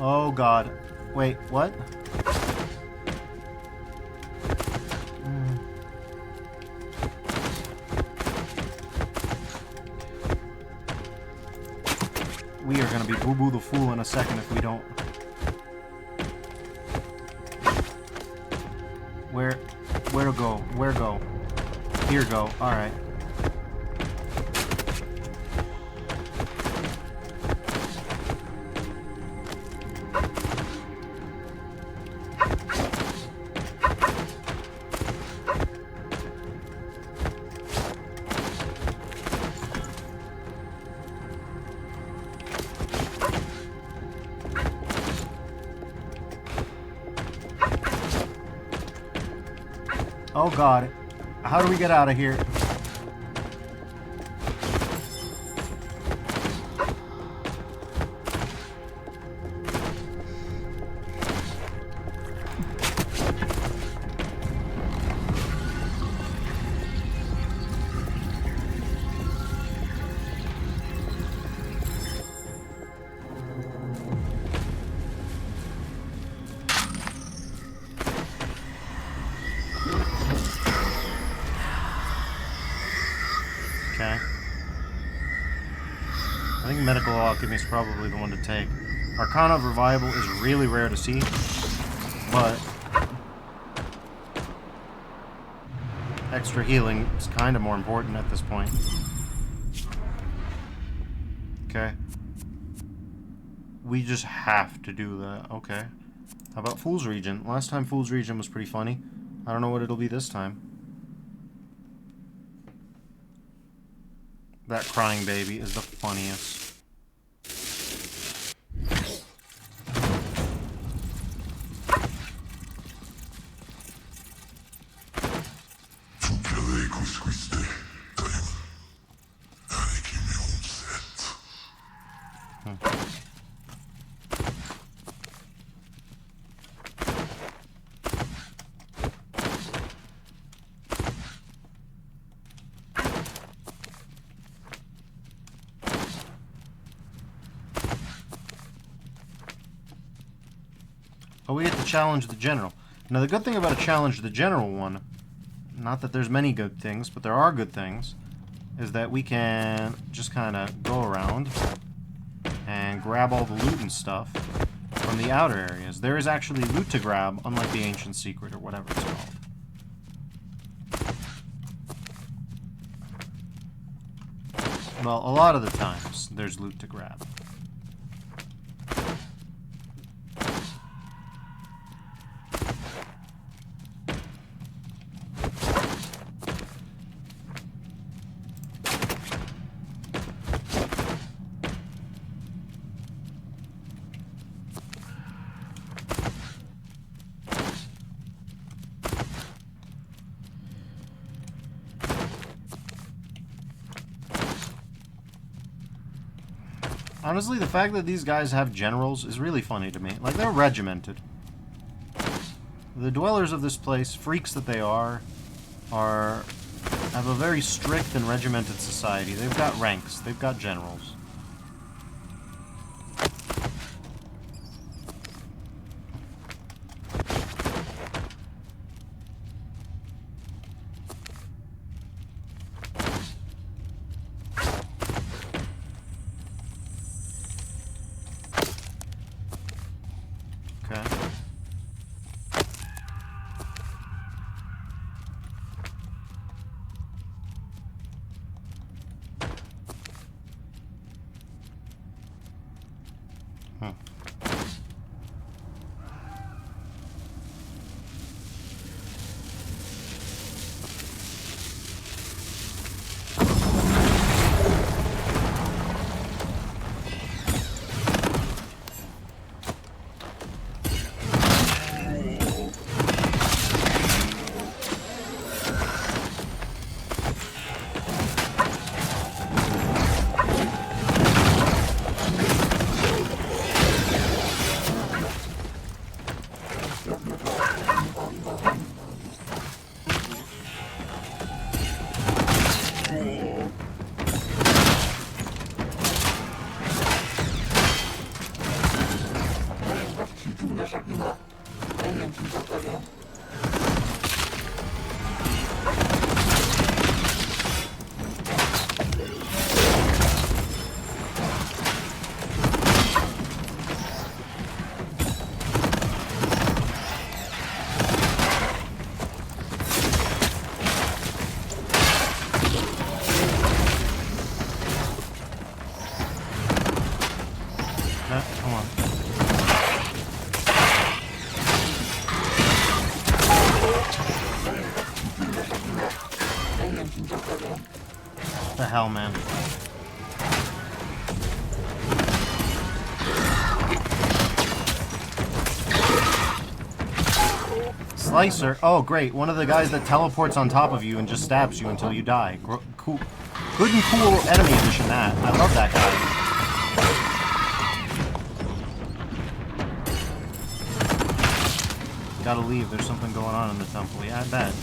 S1: Oh, God. Wait, what? We are gonna be Boo Boo the Fool in a second if we don't. Where to go? Where go? Here go. Alright. Oh God. How do we get out of here? Okay. I think Medical Alchemy is probably the one to take. Arcana of Revival is really rare to see, but extra healing is kind of more important at this point. Okay. We just have to do that. Okay. How about Fool's Region? Last time Fool's Region was pretty funny. I don't know what it'll be this time. That crying baby is the funniest. Oh, we get to challenge the general. Now, the good thing about a challenge the general one, not that there's many good things, but there are good things, is that we can just kind of go around and grab all the loot and stuff from the outer areas. There is actually loot to grab, unlike the Ancient Secret or whatever it's called. Well, a lot of the times, there's loot to grab. Honestly, the fact that these guys have generals is really funny to me. Like, they're regimented. The dwellers of this place, freaks that they are have a very strict and regimented society. They've got ranks. They've got generals. Come on. What the hell, man? Slicer? Oh, great. One of the guys that teleports on top of you and just stabs you until you die. Cool. Good and cool enemy edition, that. I love that guy. Gotta leave. There's something going on in the temple. Yeah, I bet.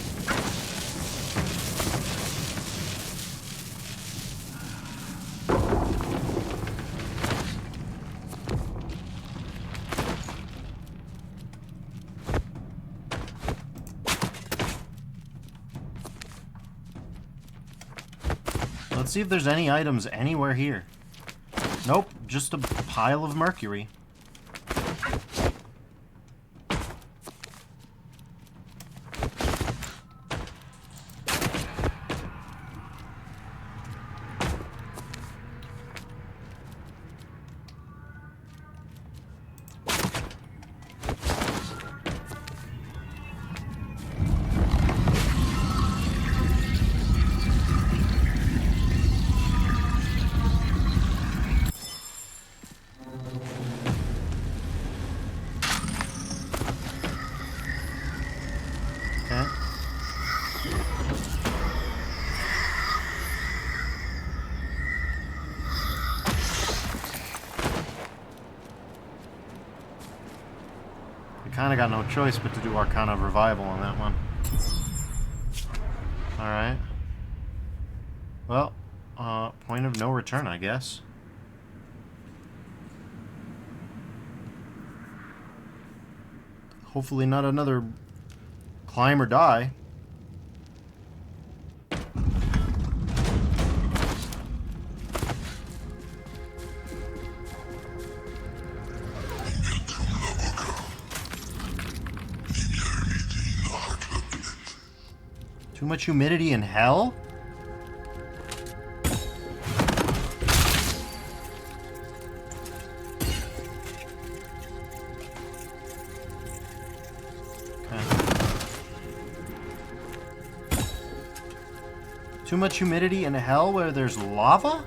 S1: Let's see if there's any items anywhere here. Nope, just a pile of mercury. Kinda got no choice but to do Arcana of Revival on that one. Alright. Well, point of no return, I guess. Hopefully not another climb or die. Too much humidity in hell? Okay. Too much humidity in hell where there's lava?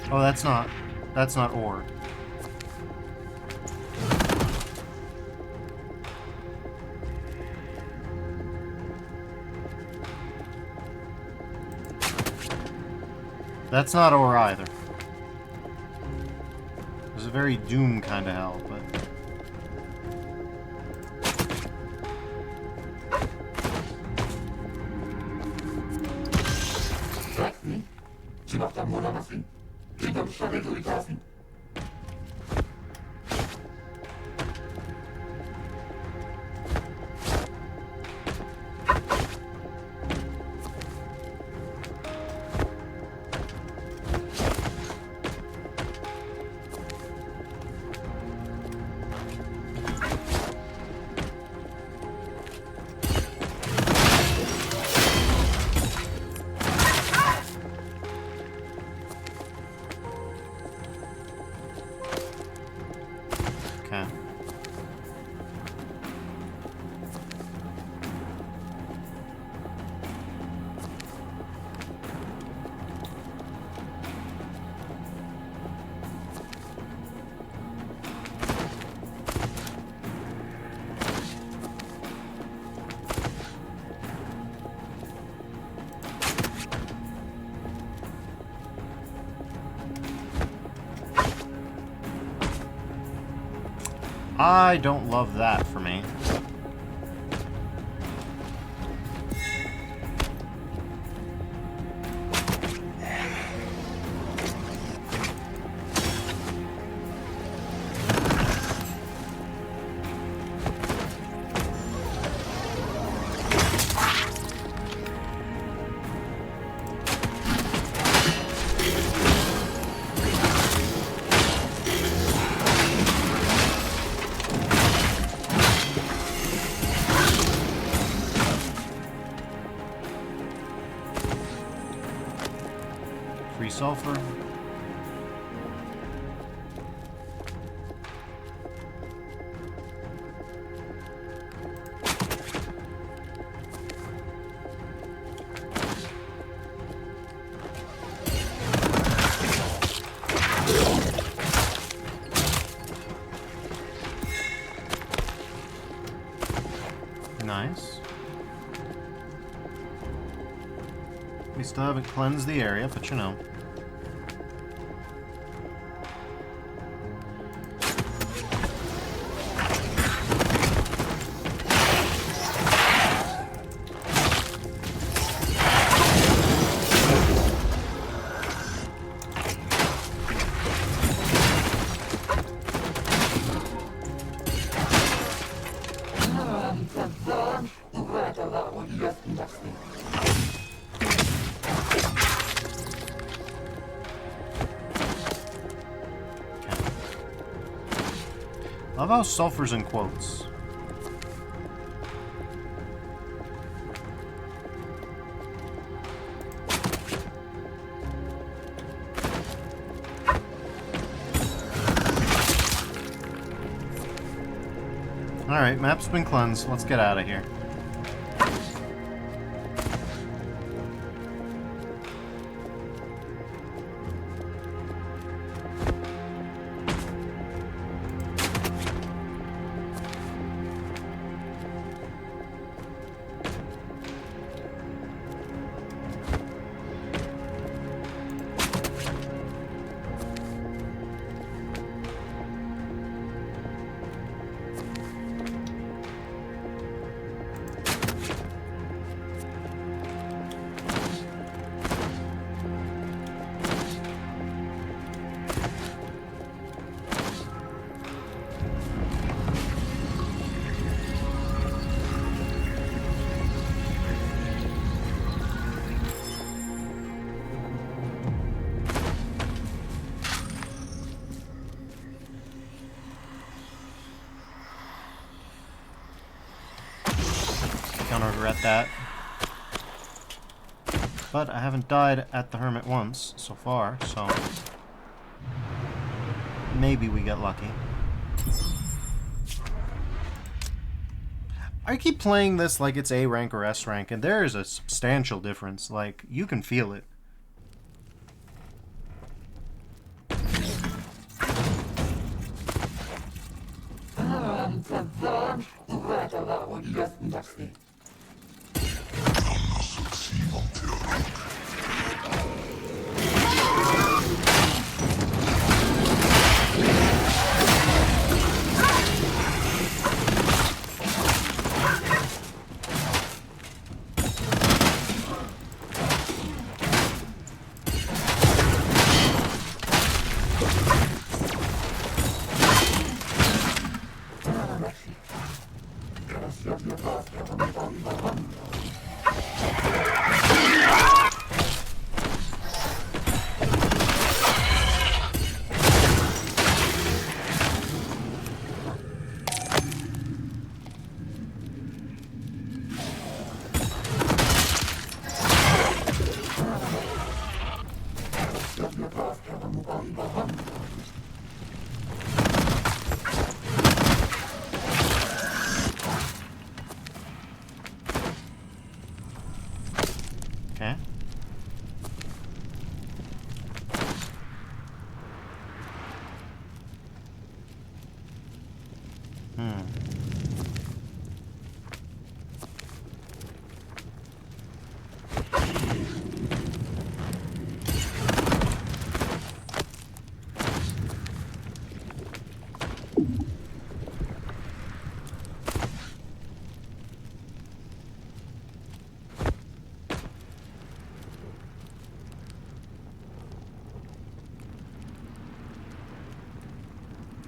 S1: Oh, that's not ore. That's not ore either. It's a very Doom kind of hell, but... Okay. I don't love that for me. Free sulfur. Nice. We still haven't cleansed the area, but you know. Love how sulfur's in quotes. Alright, map's been cleansed. Let's get out of here. Gonna regret that. But I haven't died at the Hermit once so far, so maybe we get lucky. I keep playing this like it's A rank or S rank, and there is a substantial difference. Like, you can feel it. Okay.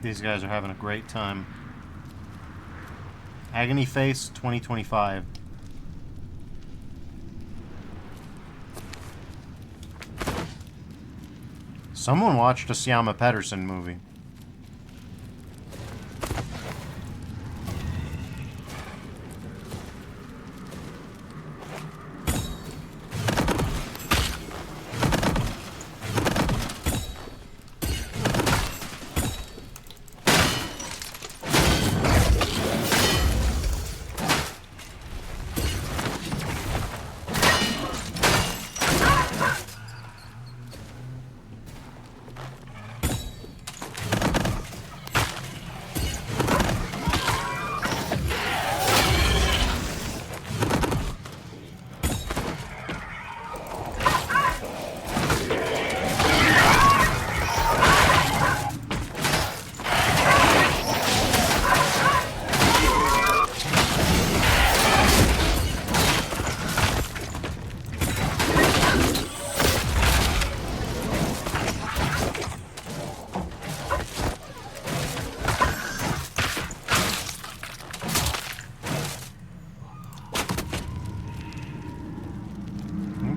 S1: These guys are having a great time. Agony Face 2025. Someone watched a Siama Pedersen movie.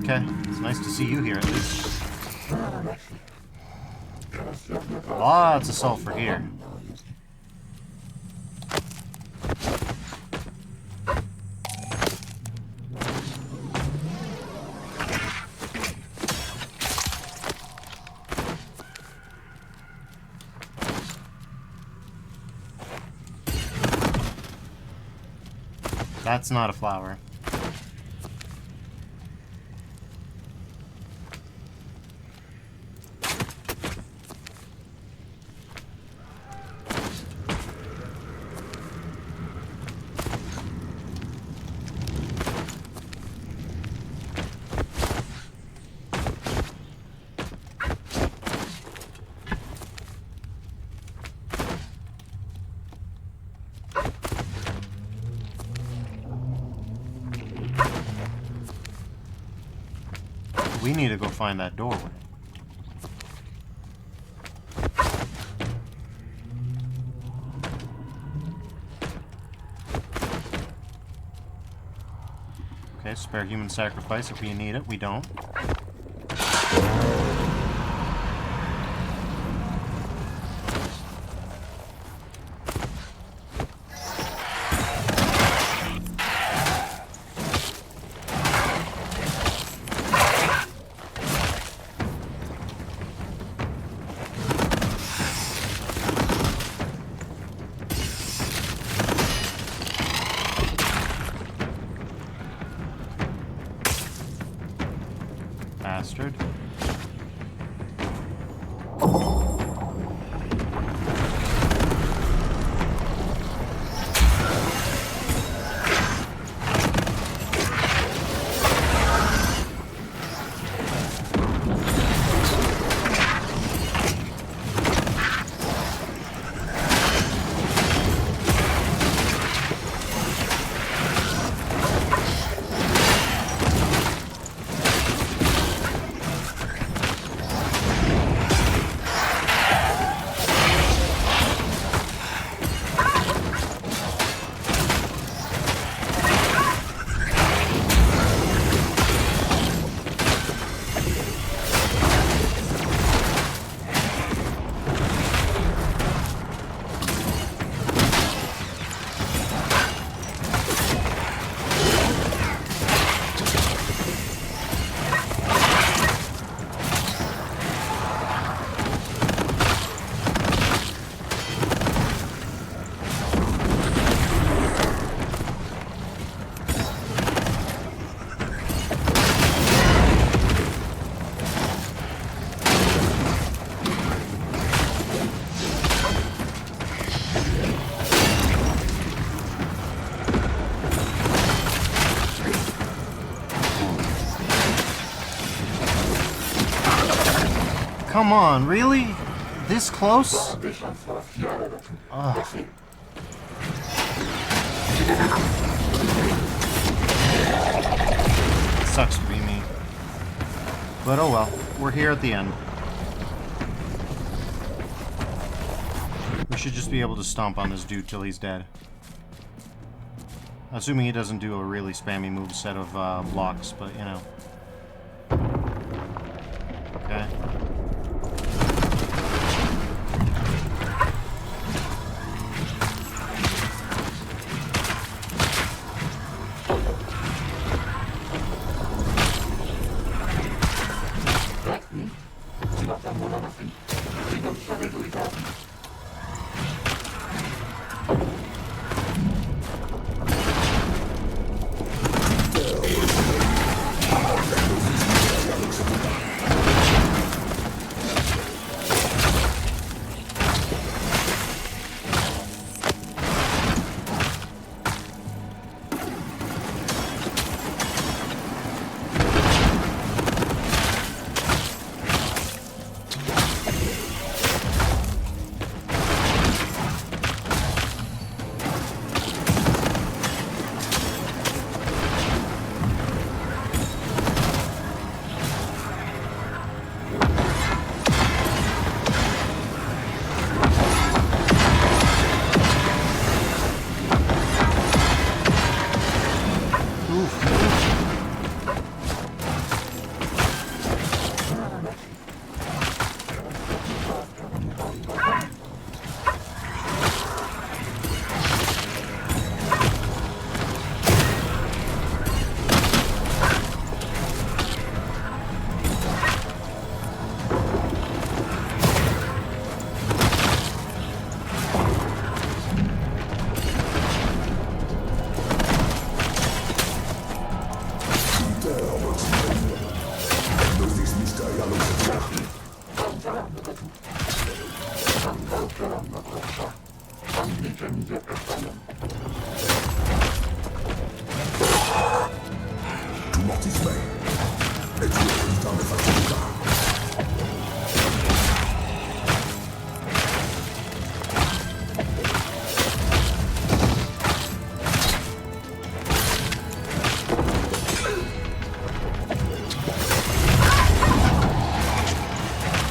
S1: Okay, it's nice to see you here at least. Lots of sulfur here. That's not a flower. We need to go find that doorway. Okay, spare human sacrifice if we need it. We don't. Bastard. Come on, really? This close? Ugh. Sucks to be me. But oh well, we're here at the end. We should just be able to stomp on this dude till he's dead. Assuming he doesn't do a really spammy moveset of blocks, but you know. Okay.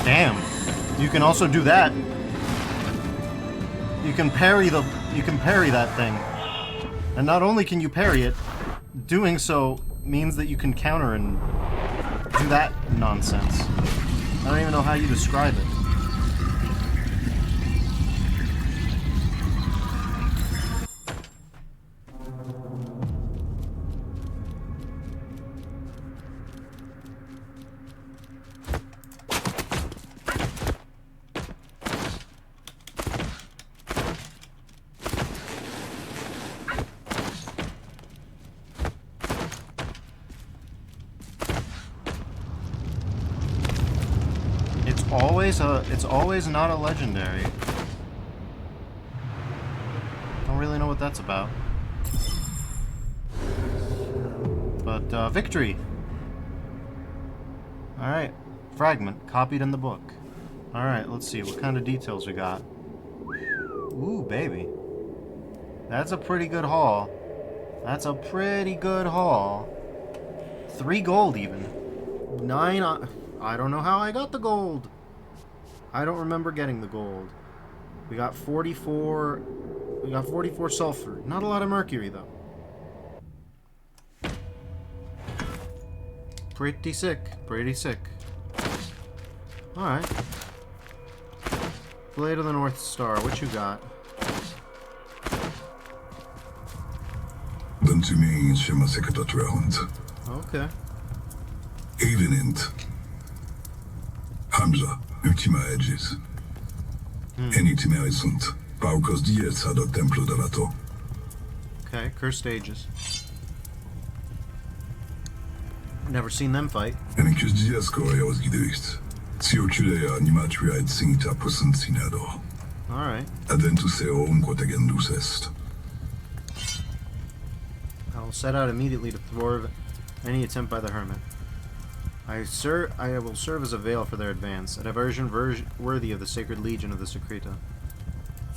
S1: Damn. You can also do that. You can parry that thing. And not only can you parry it, doing so means that you can counter and do that nonsense. I don't even know how you describe it. It's always not a legendary. Don't really know what that's about. But, victory! Alright. Fragment. Copied in the book. Alright, let's see what kind of details we got. Ooh, baby. That's a pretty good haul. That's a pretty good haul. 3 gold, even. 9... I don't know how I got the gold. I don't remember getting the gold. We got 44... We got 44 sulfur. Not a lot of mercury, though. Pretty sick. Pretty sick. Alright. Blade of the North Star. What you got?
S2: Don't you mean się sekretat round?
S1: Okay.
S2: Evenint. Hamza, ultima edges. Enitimae sunt. Paukos dies ad templo delato.
S1: Okay, cursed ages. Never seen them fight.
S2: Enicus dies coreos giduist. Ciocudea animatuae singita posencinador.
S1: Alright.
S2: Adventus eo unquotegendus est.
S1: I will set out immediately to thwart any attempt by the hermit. I will serve as a veil for their advance, a diversion worthy of the sacred legion of the Secreta.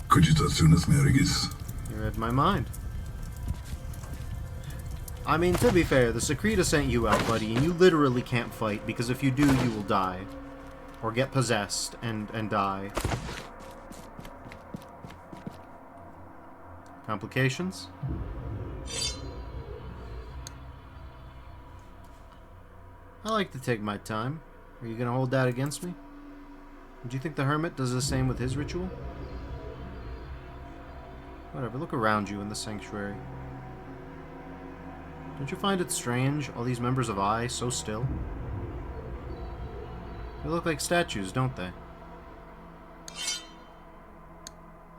S2: Cogitationes mergis.
S1: You read my mind. I mean, to be fair, the Secreta sent you out, buddy, and you literally can't fight, because if you do, you will die. Or get possessed and die. Complications? I like to take my time. Are you gonna hold that against me? Do you think the Hermit does the same with his ritual? Whatever, look around you in the sanctuary. Don't you find it strange, all these members of E.I.E.I.O so still? They look like statues, don't they?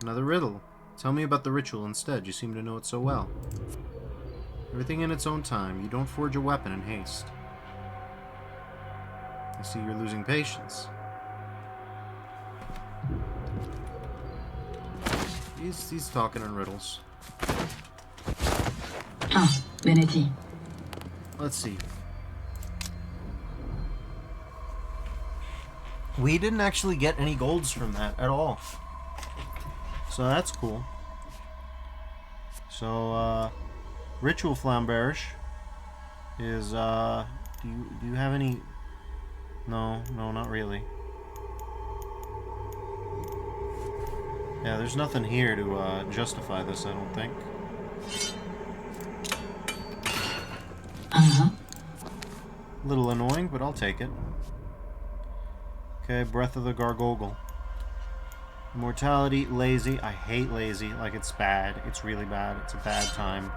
S1: Another riddle. Tell me about the ritual instead, you seem to know it so well. Everything in its own time, you don't forge a weapon in haste. I see you're losing patience. He's talking in riddles.
S3: Ah, Benetti.
S1: Let's see. We didn't actually get any golds from that at all. So that's cool. So, Ritual Flamberge is, do you have any... No, not really. Yeah, there's nothing here to, justify this, I don't think.
S3: Uh-huh.
S1: A little annoying, but I'll take it. Okay, Breath of the Gargogle. Immortality, lazy. I hate lazy. Like, it's bad. It's really bad. It's a bad time.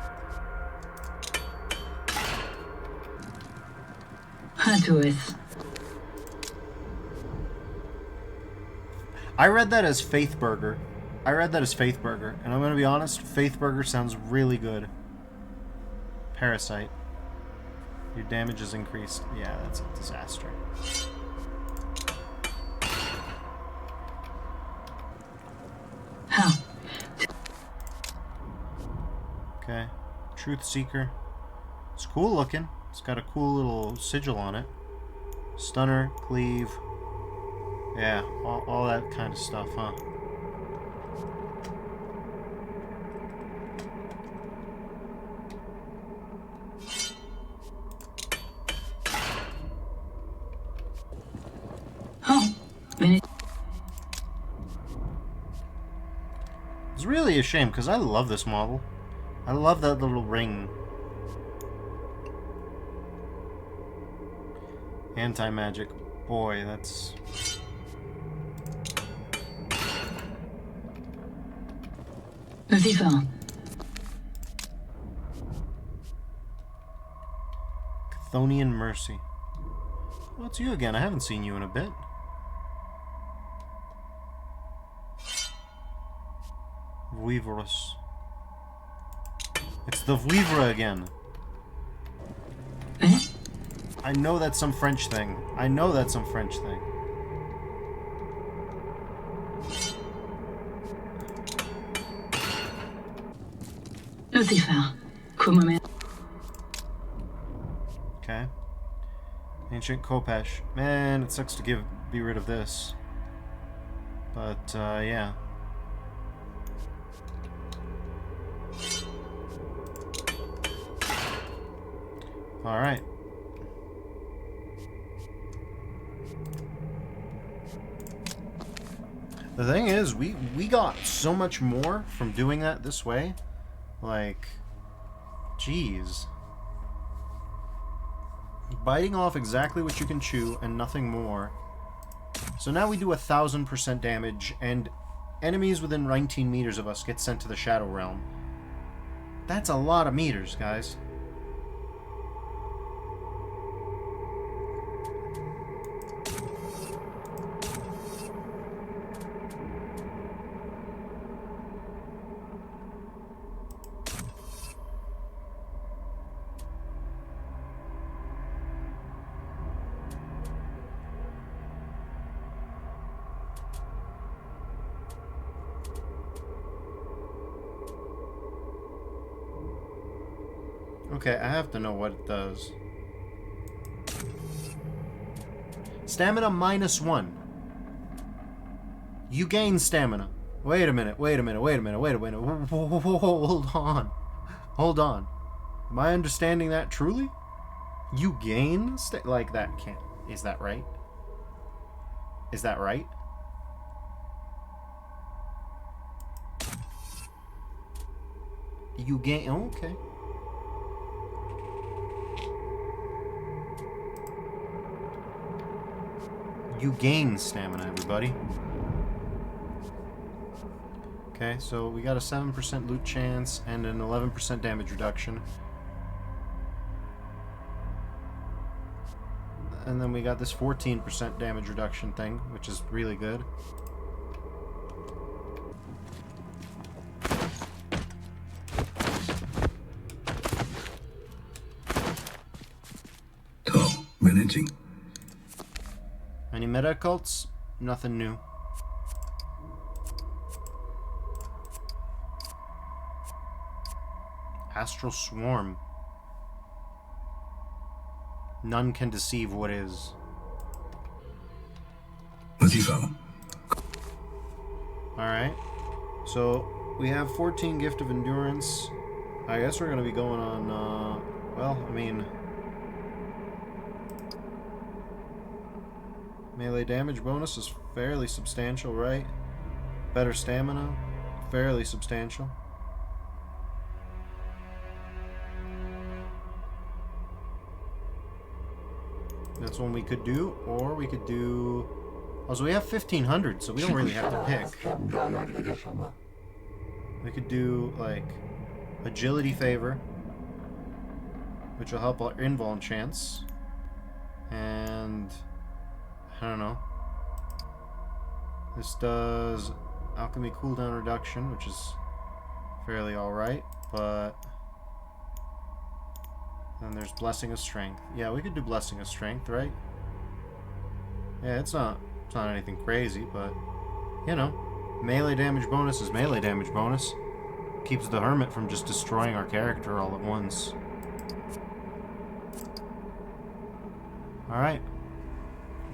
S3: Hatueth.
S1: I read that as Faith Burger. And I'm gonna be honest, Faith Burger sounds really good. Parasite. Your damage is increased. Yeah, that's a disaster.
S3: How?
S1: Okay. Truth Seeker. It's cool looking. It's got a cool little sigil on it. Stunner, Cleave. Yeah, all that kind of stuff, huh?
S3: Oh, Benetti.
S1: It's really a shame, because I love this model. I love that little ring. Anti-magic. Boy, that's...
S3: Vivant.
S1: Chthonian Mercy. Well, it's you again. I haven't seen you in a bit. Vuivros. It's the Vuivre again.
S3: Eh?
S1: I know that's some French thing.
S3: Lucifer. Kumame.
S1: Okay. Ancient Kopesh. Man, it sucks to be rid of this. But, yeah. Alright. The thing is, we got so much more from doing that this way. Like, jeez. Biting off exactly what you can chew and nothing more. So now we do 1000% damage, and enemies within 19 meters of us get sent to the Shadow Realm. That's a lot of meters, guys. Okay, I have to know what it does. Stamina -1. You gain stamina. Wait a minute, wait a minute, wait a minute, wait a minute. Hold on. Hold on. Am I understanding that truly? You gain like that can't. Is that right? Is that right? You gain. Oh, okay. You gain stamina, everybody. Okay, so we got a 7% loot chance and an 11% damage reduction. And then we got this 14% damage reduction thing, which is really good.
S2: Oh, managing.
S1: Any meta cults? Nothing new. Astral Swarm. None can deceive what is.
S2: E.I.E.I.O.
S1: Alright. So, we have 14 Gift of Endurance. I guess we're going to be going on, well, I mean... melee damage bonus is fairly substantial, right? Better stamina, fairly substantial. That's one we could do, or we could do... Oh, so we have 1,500, so we don't really have to pick. We could do, like, Agility Favor, which will help our invuln chance. And... I don't know. This does Alchemy cooldown reduction, which is fairly alright, but... Then there's Blessing of Strength. Yeah, we could do Blessing of Strength, right? Yeah, it's not anything crazy, but... You know, melee damage bonus is melee damage bonus. Keeps the Hermit from just destroying our character all at once. Alright.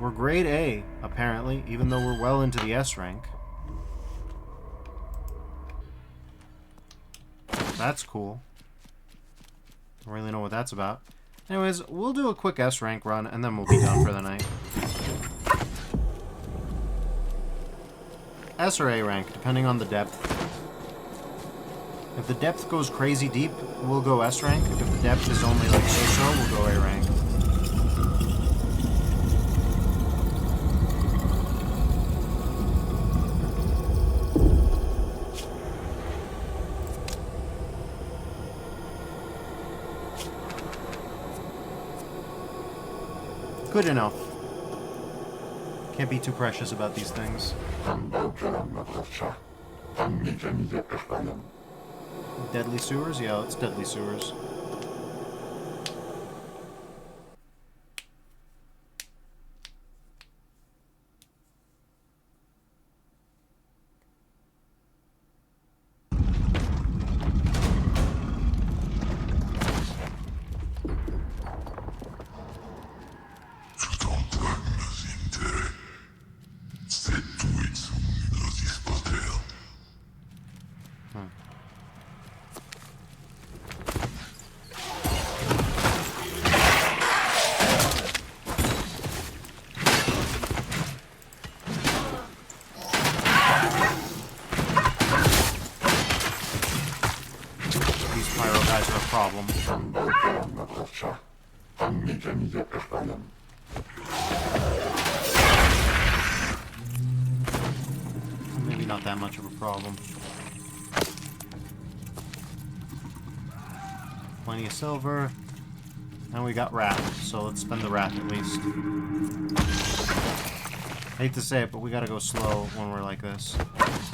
S1: We're grade A, apparently, even though we're well into the S rank. That's cool. Don't really know what that's about. Anyways, we'll do a quick S rank run, and then we'll be done for the night. S or A rank, depending on the depth. If the depth goes crazy deep, we'll go S rank. If the depth is only like so-so, we'll go A rank. Good enough. Can't be too precious about these things. Deadly sewers? Yeah, it's deadly sewers. Problem. Maybe not that much of a problem. Plenty of silver. And we got wrath, so let's spend the wrath at least. I hate to say it, but we gotta go slow when we're like this.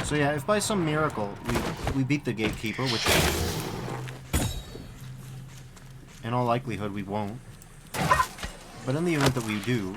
S1: So yeah, if by some miracle we beat the Gatekeeper, which in all likelihood we won't, but in the event that we do,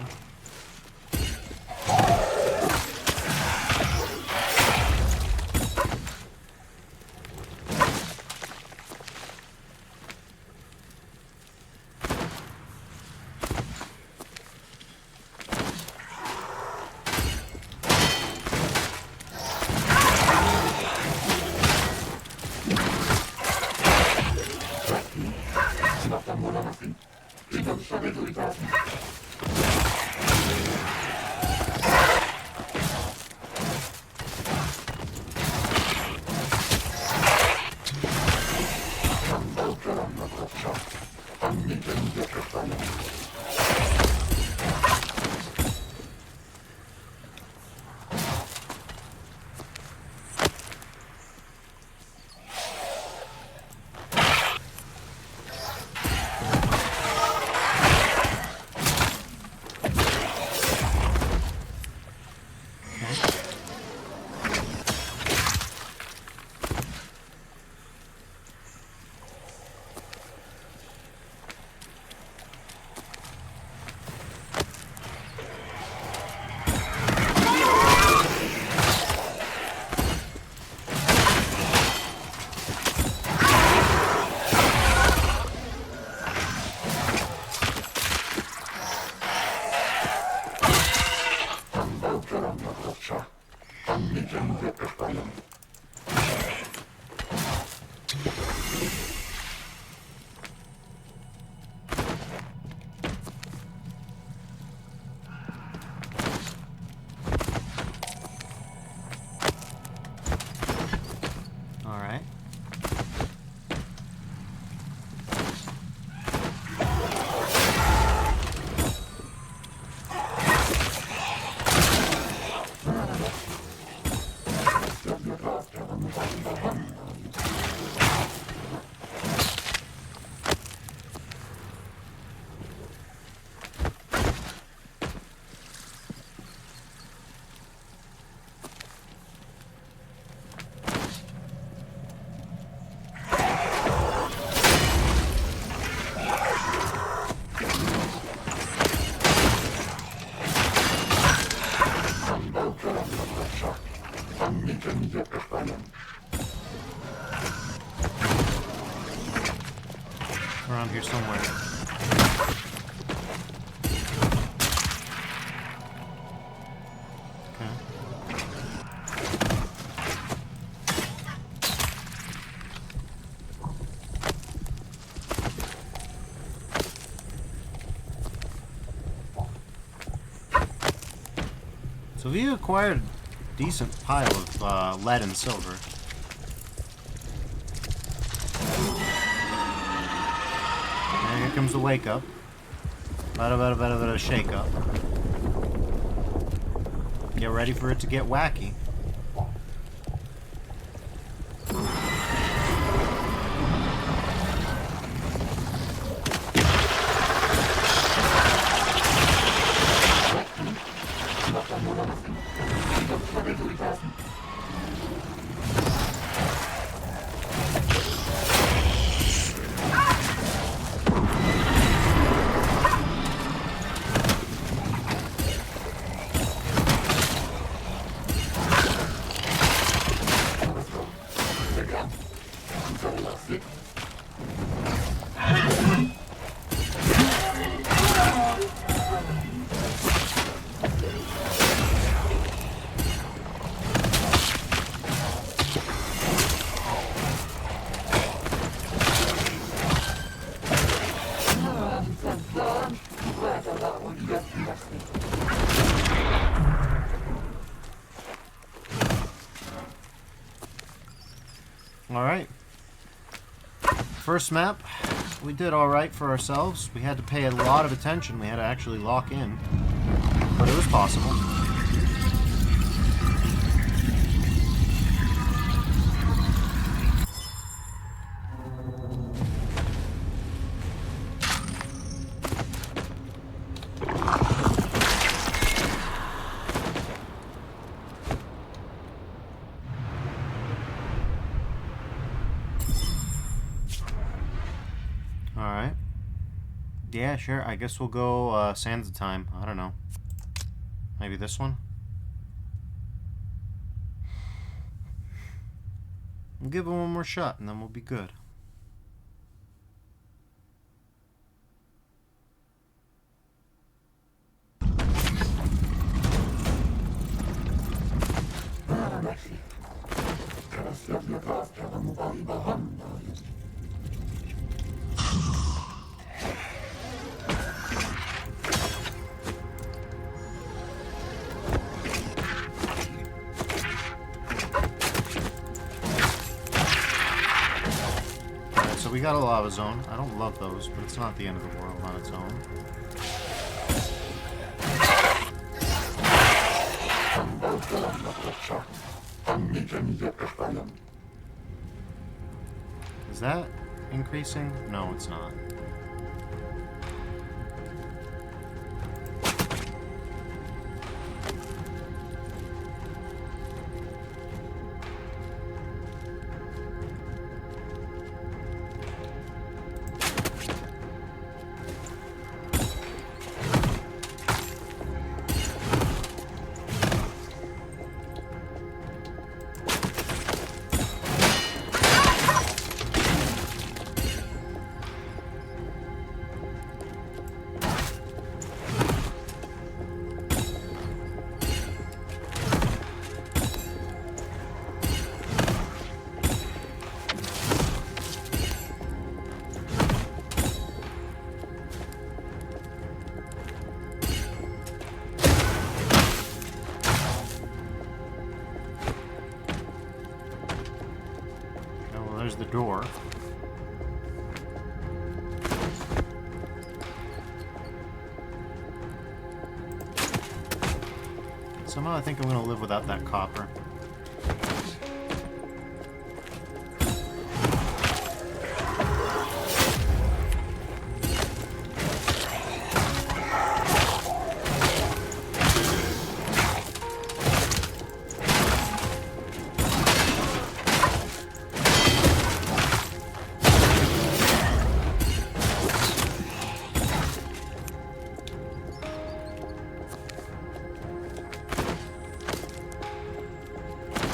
S1: Alright. Around here somewhere. Okay. So we acquired a decent pile of lead and silver. And here comes the wake up. Bada shake up. Get ready for it to get wacky. Alright. First map, we did alright for ourselves. We had to pay a lot of attention. We had to actually lock in. But it was possible. Alright. Yeah, sure. I guess we'll go Sands of Time. I don't know. Maybe this one? We'll give it one more shot and then we'll be good. so we got a lava zone. I don't love those, but it's not the end of the world on its own. Is that increasing? No, it's not. There's the door. Somehow I think I'm gonna live without that copper.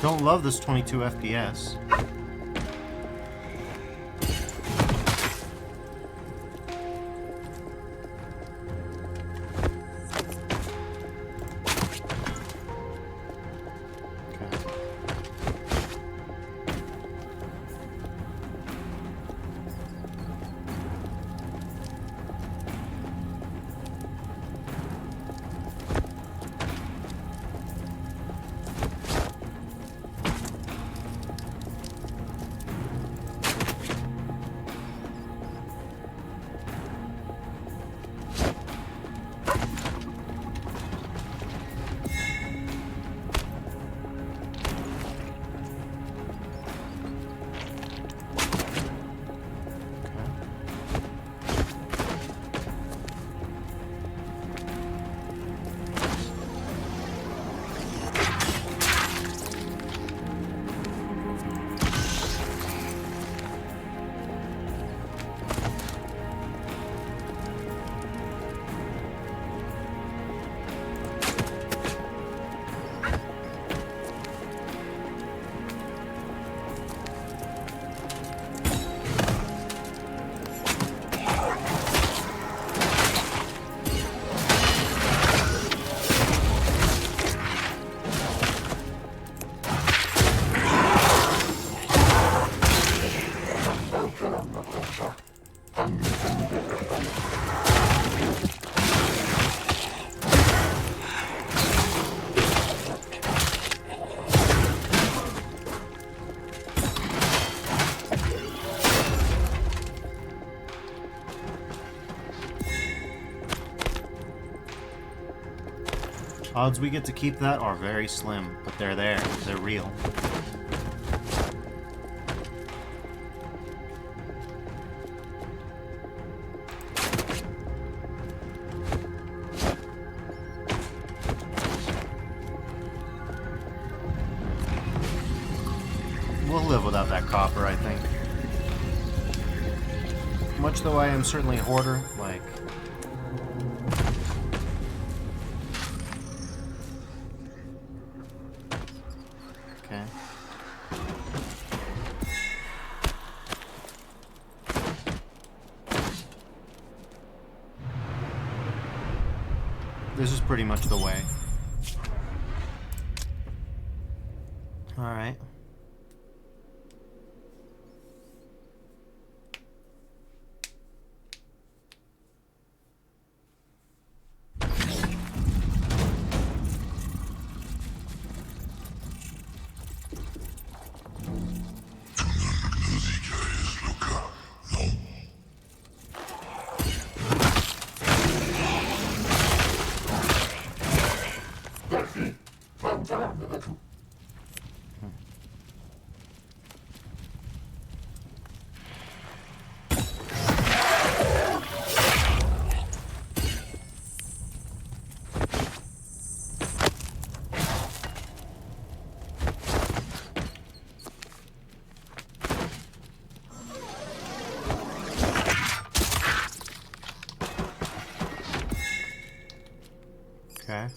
S1: Don't love this 22 FPS. Odds we get to keep that are very slim, but they're there. They're real. We'll live without that copper, I think. Much though I am certainly a hoarder, like... Okay. This is pretty much the way. Alright. Okay.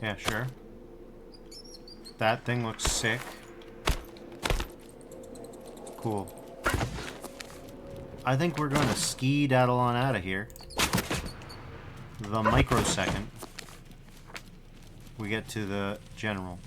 S1: Yeah, sure. That thing looks sick. Cool. I think we're going to ski-daddle on out of here. The microsecond we get to the general.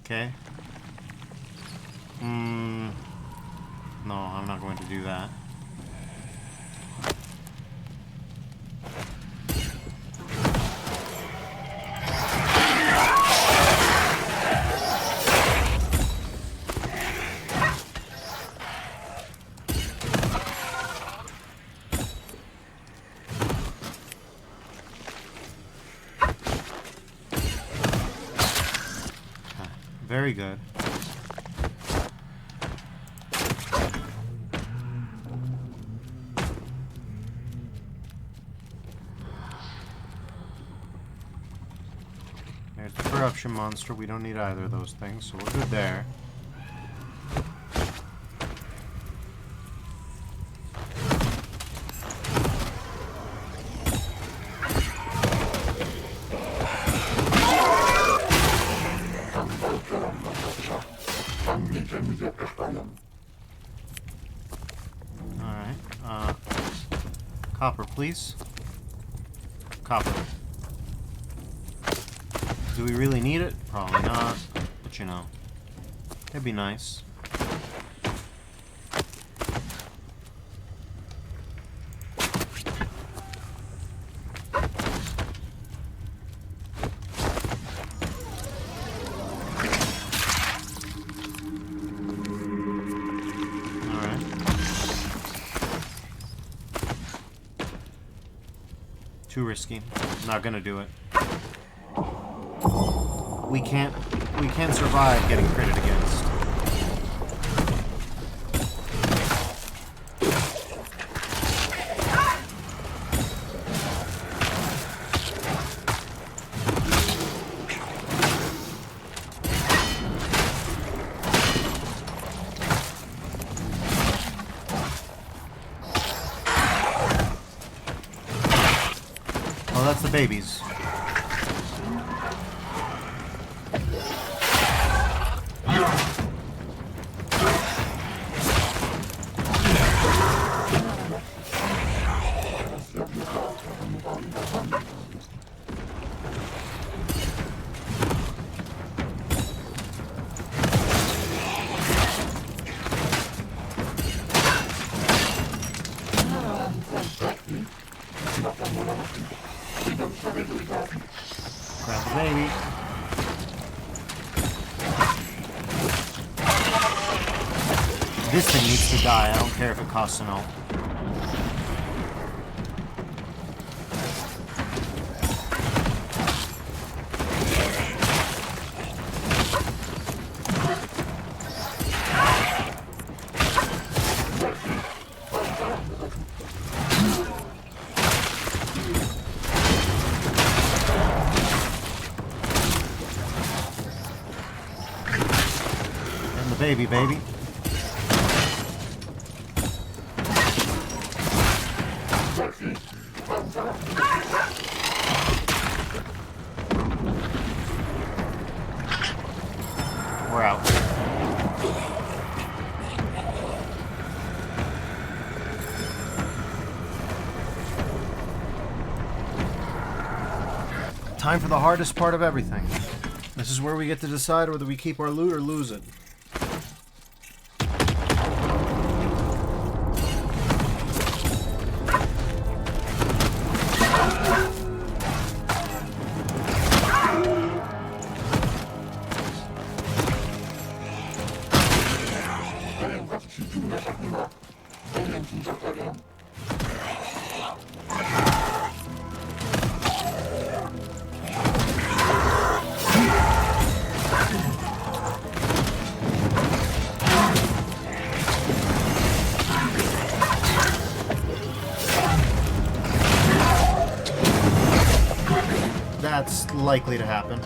S1: Okay. No, I'm not going to do that. Very good. There's the corruption monster. We don't need either of those things, so we're good there. Alright, copper, please. Copper. Do we really need it? Probably not, but you know, it'd be nice. Too risky. Not gonna do it. We can't survive getting critted against. Oh, that's the babies. Grab the baby. This thing needs to die. I don't care if it costs an ult. Baby. We're out. Time for the hardest part of everything. This is where we get to decide whether we keep our loot or lose it. That's likely to happen.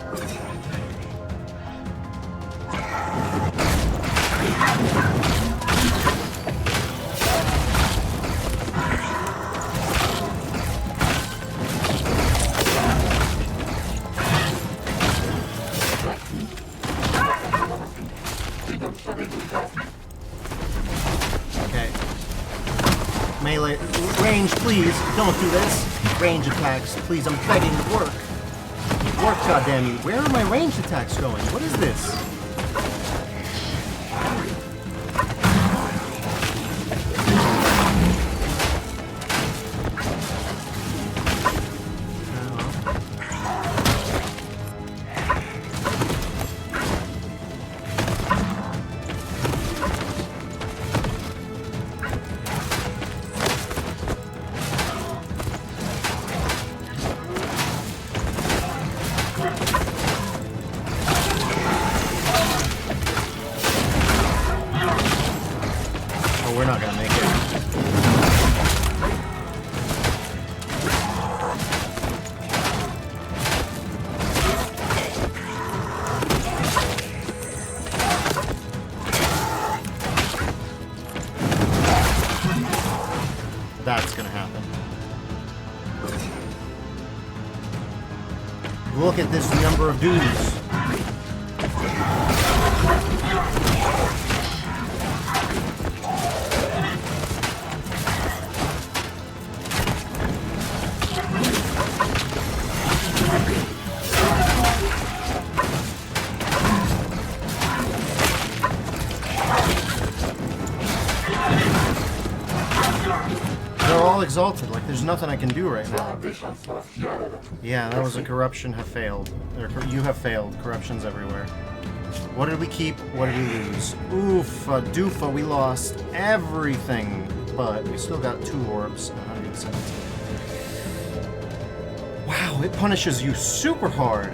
S1: Okay. Melee. Range, please. Don't do this. Range attacks, please. I'm begging. Work. Work, goddammit. Where are my ranged attacks going? What is this? We're not gonna make it. That's gonna happen. Look at this number of dudes. Exalted, like there's nothing I can do right now. Yeah, that was a corruption have failed. Or, you have failed. Corruption's everywhere. What did we keep? What did we lose? Oofa doofa, we lost everything. But we still got 2 orbs, 117. Wow, it punishes you super hard.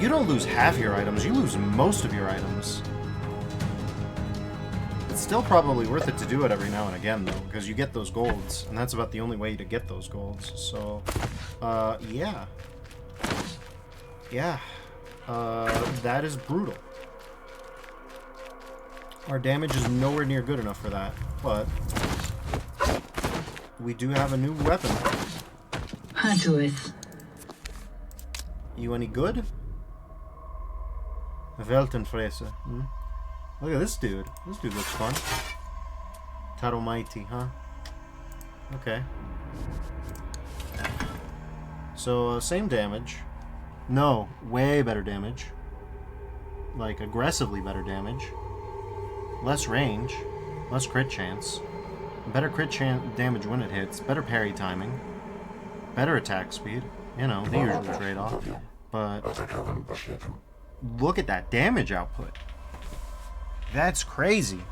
S1: You don't lose half your items, you lose most of your items. Still probably worth it to do it every now and again, though, because you get those golds, and that's about the only way to get those golds. So, yeah. Yeah. That is brutal. Our damage is nowhere near good enough for that, but we do have a new weapon. You any good? Weltenfräse. Hmm? Look at this dude. This dude looks fun. Taro Mighty, huh? Okay. So, same damage. No, way better damage. Like, aggressively better damage. Less range. Less crit chance. Better crit damage when it hits. Better parry timing. Better attack speed. You know, the usual trade-off. But, look at that damage output. That's crazy.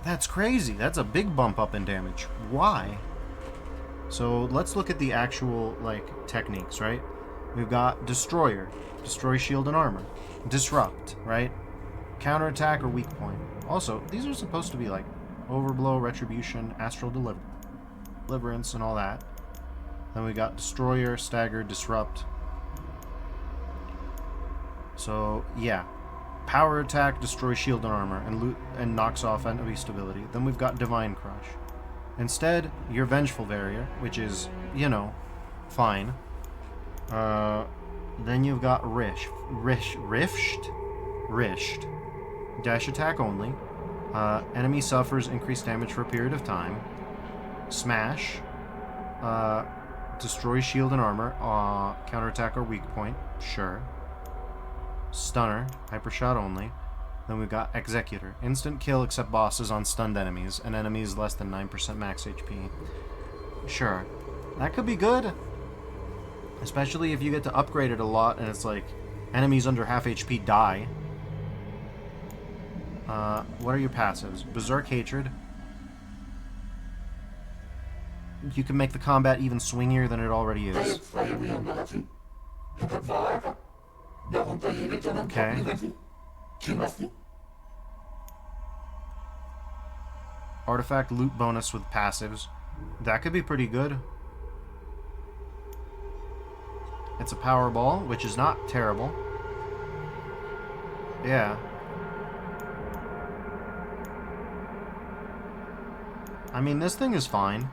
S1: That's crazy. That's a big bump up in damage. Why? So let's look at the actual, like, techniques, right? We've got Destroyer. Destroy shield and armor. Disrupt, right? Counterattack or weak point. Also, these are supposed to be, like, Overblow, Retribution, Astral Deliverance, and all that. Then we got Destroyer, Stagger, Disrupt. So, yeah. Power attack, destroy shield and armor, and knocks off enemy stability. Then we've got Divine Crush. Instead, your Vengeful Barrier, which is, you know, fine. Then you've got Rished. Dash attack only. Enemy suffers increased damage for a period of time. Smash. Destroy shield and armor. Counterattack or weak point. Sure. Stunner, hyper shot only. Then we've got Executor. Instant kill except bosses on stunned enemies, and enemies less than 9% max HP. Sure. That could be good. Especially if you get to upgrade it a lot and it's like, enemies under half HP die. What are your passives? Berserk Hatred. You can make the combat even swingier than it already is. Okay. Artifact loot bonus with passives. That could be pretty good. It's a Powerball, which is not terrible. Yeah. I mean, this thing is fine.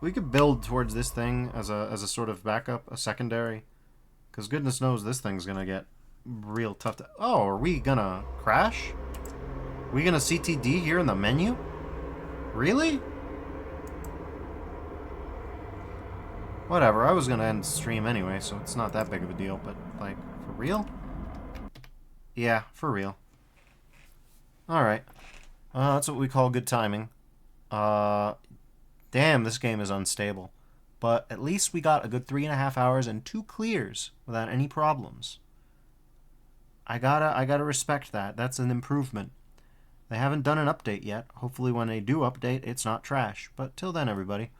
S1: We could build towards this thing as a sort of backup, a secondary. Because goodness knows this thing's gonna get real tough to... Oh, are we gonna crash? Are we gonna CTD here in the menu? Really? Whatever, I was gonna end the stream anyway, so it's not that big of a deal, but, like, for real? Yeah, for real. Alright. That's what we call good timing. Damn, this game is unstable. But at least we got a good 3.5 hours and 2 clears without any problems. I gotta respect that. That's an improvement. They haven't done an update yet. Hopefully when they do update, it's not trash. But till then, everybody,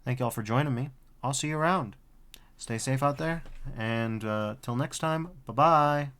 S1: thank y'all for joining me. I'll see you around. Stay safe out there, and till next time, bye-bye.